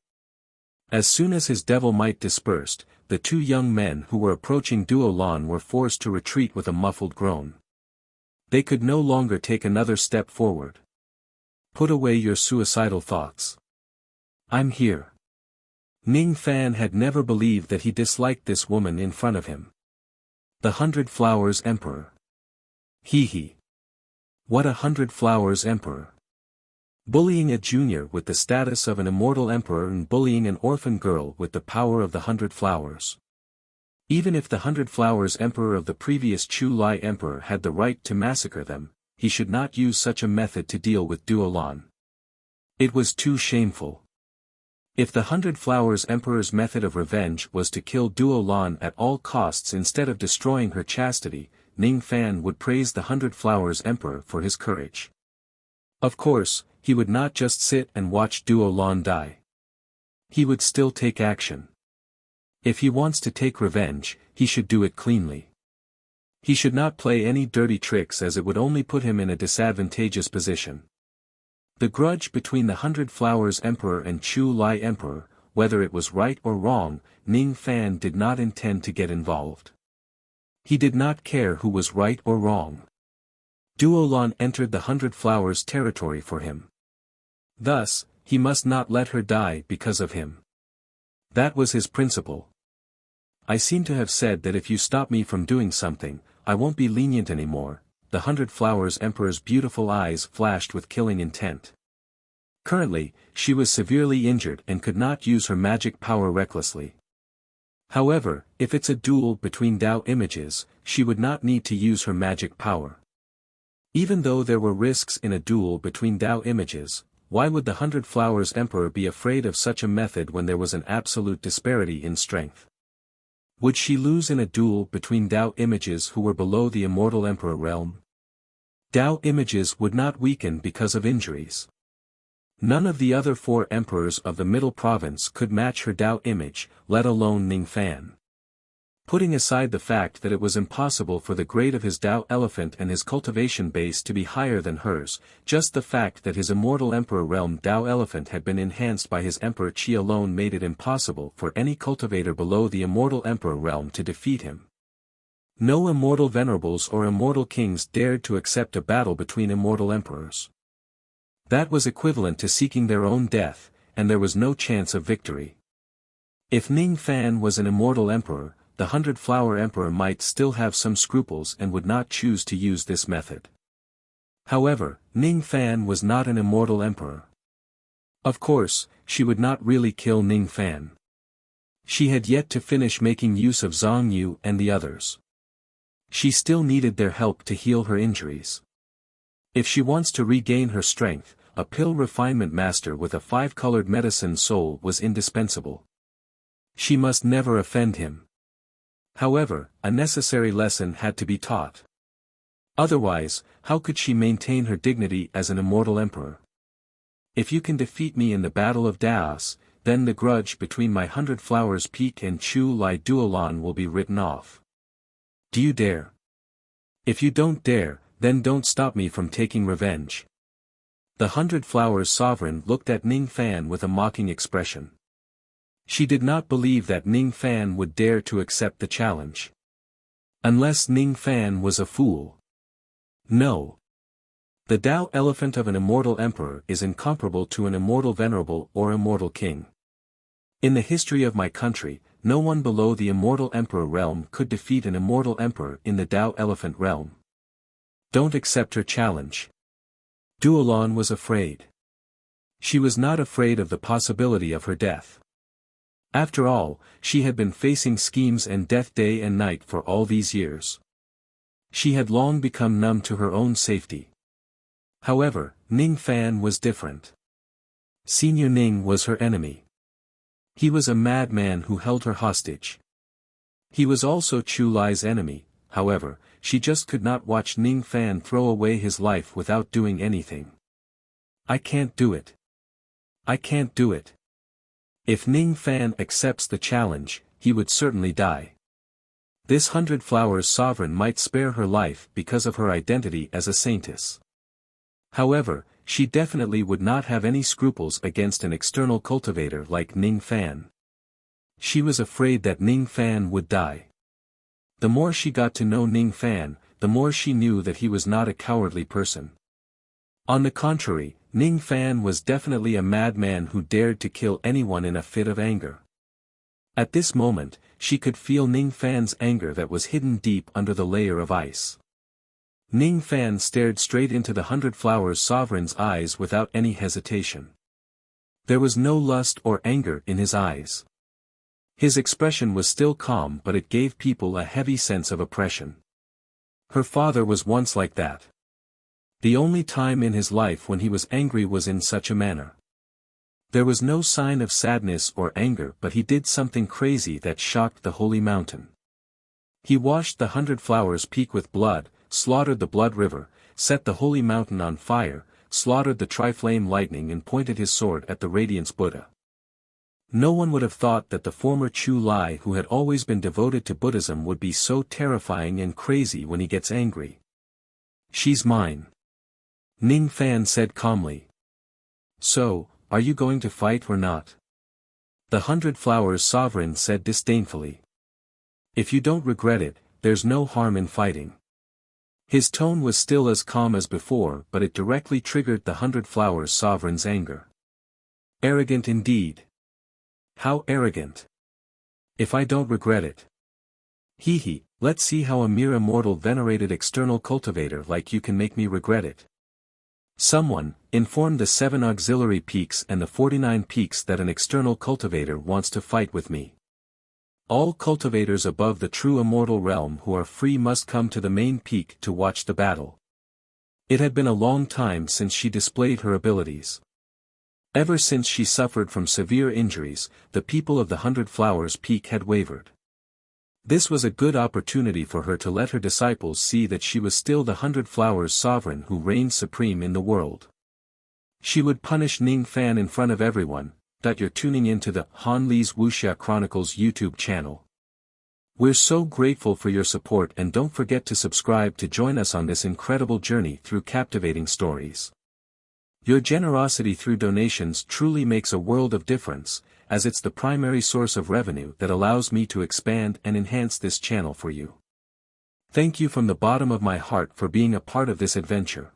As soon as his devil might dispersed, the two young men who were approaching Duo Lan were forced to retreat with a muffled groan. They could no longer take another step forward. Put away your suicidal thoughts. I'm here. Ning Fan had never believed that he disliked this woman in front of him. The 100 Flowers Emperor. Hee. What a 100 Flowers Emperor. Bullying a junior with the status of an immortal emperor and bullying an orphan girl with the power of the 100 Flowers. Even if the 100 Flowers Emperor of the previous Chu Lai Emperor had the right to massacre them, he should not use such a method to deal with Duo Lan. It was too shameful. If the 100 Flowers Emperor's method of revenge was to kill Duo Lan at all costs instead of destroying her chastity, Ning Fan would praise the 100 Flowers Emperor for his courage. Of course, he would not just sit and watch Duo Lan die. He would still take action. If he wants to take revenge, he should do it cleanly. He should not play any dirty tricks, as it would only put him in a disadvantageous position. The grudge between the 100 Flowers Emperor and Chu Lai Emperor, whether it was right or wrong, Ning Fan did not intend to get involved. He did not care who was right or wrong. Duo Lan entered the 100 Flowers territory for him. Thus, he must not let her die because of him. That was his principle. I seem to have said that if you stop me from doing something, I won't be lenient anymore. The 100 Flowers Emperor's beautiful eyes flashed with killing intent. Currently, she was severely injured and could not use her magic power recklessly. However, if it's a duel between Tao images, she would not need to use her magic power. Even though there were risks in a duel between Tao images, why would the 100 Flowers Emperor be afraid of such a method when there was an absolute disparity in strength? Would she lose in a duel between Tao images who were below the Immortal Emperor realm? Tao images would not weaken because of injuries. None of the other 4 emperors of the Middle Province could match her Tao image, let alone Ning Fan. Putting aside the fact that it was impossible for the grade of his Tao elephant and his cultivation base to be higher than hers, just the fact that his Immortal Emperor realm Tao elephant had been enhanced by his Emperor Qi alone made it impossible for any cultivator below the Immortal Emperor realm to defeat him. No Immortal Venerables or Immortal Kings dared to accept a battle between Immortal Emperors. That was equivalent to seeking their own death, and there was no chance of victory. If Ning Fan was an Immortal Emperor, the 100 Flower Emperor might still have some scruples and would not choose to use this method. However, Ning Fan was not an Immortal Emperor. Of course, she would not really kill Ning Fan. She had yet to finish making use of Zhang Yu and the others. She still needed their help to heal her injuries. If she wants to regain her strength, a pill refinement master with a 5-colored medicine soul was indispensable. She must never offend him. However, a necessary lesson had to be taught. Otherwise, how could she maintain her dignity as an Immortal Emperor? If you can defeat me in the Battle of Daos, then the grudge between my 100 Flowers Peak and Chu Lai Duolan will be written off. Do you dare? If you don't dare, then don't stop me from taking revenge. The 100 Flowers Sovereign looked at Ning Fan with a mocking expression. She did not believe that Ning Fan would dare to accept the challenge. Unless Ning Fan was a fool. No. The Tao elephant of an Immortal Emperor is incomparable to an Immortal Venerable or Immortal King. In the history of my country, no one below the Immortal Emperor realm could defeat an Immortal Emperor in the Tao elephant realm. Don't accept her challenge. Duolan was afraid. She was not afraid of the possibility of her death. After all, she had been facing schemes and death day and night for all these years. She had long become numb to her own safety. However, Ning Fan was different. Senior Ning was her enemy. He was a madman who held her hostage. He was also Chu Lai's enemy. However, she just could not watch Ning Fan throw away his life without doing anything. I can't do it. I can't do it. If Ning Fan accepts the challenge, he would certainly die. This 100 Flowers Sovereign might spare her life because of her identity as a saintess. However, she definitely would not have any scruples against an external cultivator like Ning Fan. She was afraid that Ning Fan would die. The more she got to know Ning Fan, the more she knew that he was not a cowardly person. On the contrary, Ning Fan was definitely a madman who dared to kill anyone in a fit of anger. At this moment, she could feel Ning Fan's anger that was hidden deep under the layer of ice. Ning Fan stared straight into the 100 Flowers Sovereign's eyes without any hesitation. There was no lust or anger in his eyes. His expression was still calm, but it gave people a heavy sense of oppression. Her father was once like that. The only time in his life when he was angry was in such a manner. There was no sign of sadness or anger, but he did something crazy that shocked the holy mountain. He washed the 100 Flowers Peak with blood, slaughtered the blood river, set the holy mountain on fire, slaughtered the Triflame lightning and pointed his sword at the Radiance Buddha. No one would have thought that the former Chu Lai who had always been devoted to Buddhism would be so terrifying and crazy when he gets angry. "She's mine," Ning Fan said calmly. "So, are you going to fight or not?" The 100 Flowers Sovereign said disdainfully. "If you don't regret it, there's no harm in fighting." His tone was still as calm as before, but it directly triggered the 100 Flowers Sovereign's anger. Arrogant indeed. How arrogant. If I don't regret it. Hee, let's see how a mere immortal venerated external cultivator like you can make me regret it. Someone, inform the 7 auxiliary peaks and the 49 peaks that an external cultivator wants to fight with me. All cultivators above the true immortal realm who are free must come to the main peak to watch the battle. It had been a long time since she displayed her abilities. Ever since she suffered from severe injuries, the people of the 100 Flowers Peak had wavered. This was a good opportunity for her to let her disciples see that she was still the 100 Flowers Sovereign who reigned supreme in the world. She would punish Ning Fan in front of everyone. You're tuning into the Han Li's Wuxia Chronicles YouTube channel. We're so grateful for your support, and don't forget to subscribe to join us on this incredible journey through captivating stories. Your generosity through donations truly makes a world of difference, as it's the primary source of revenue that allows me to expand and enhance this channel for you. Thank you from the bottom of my heart for being a part of this adventure.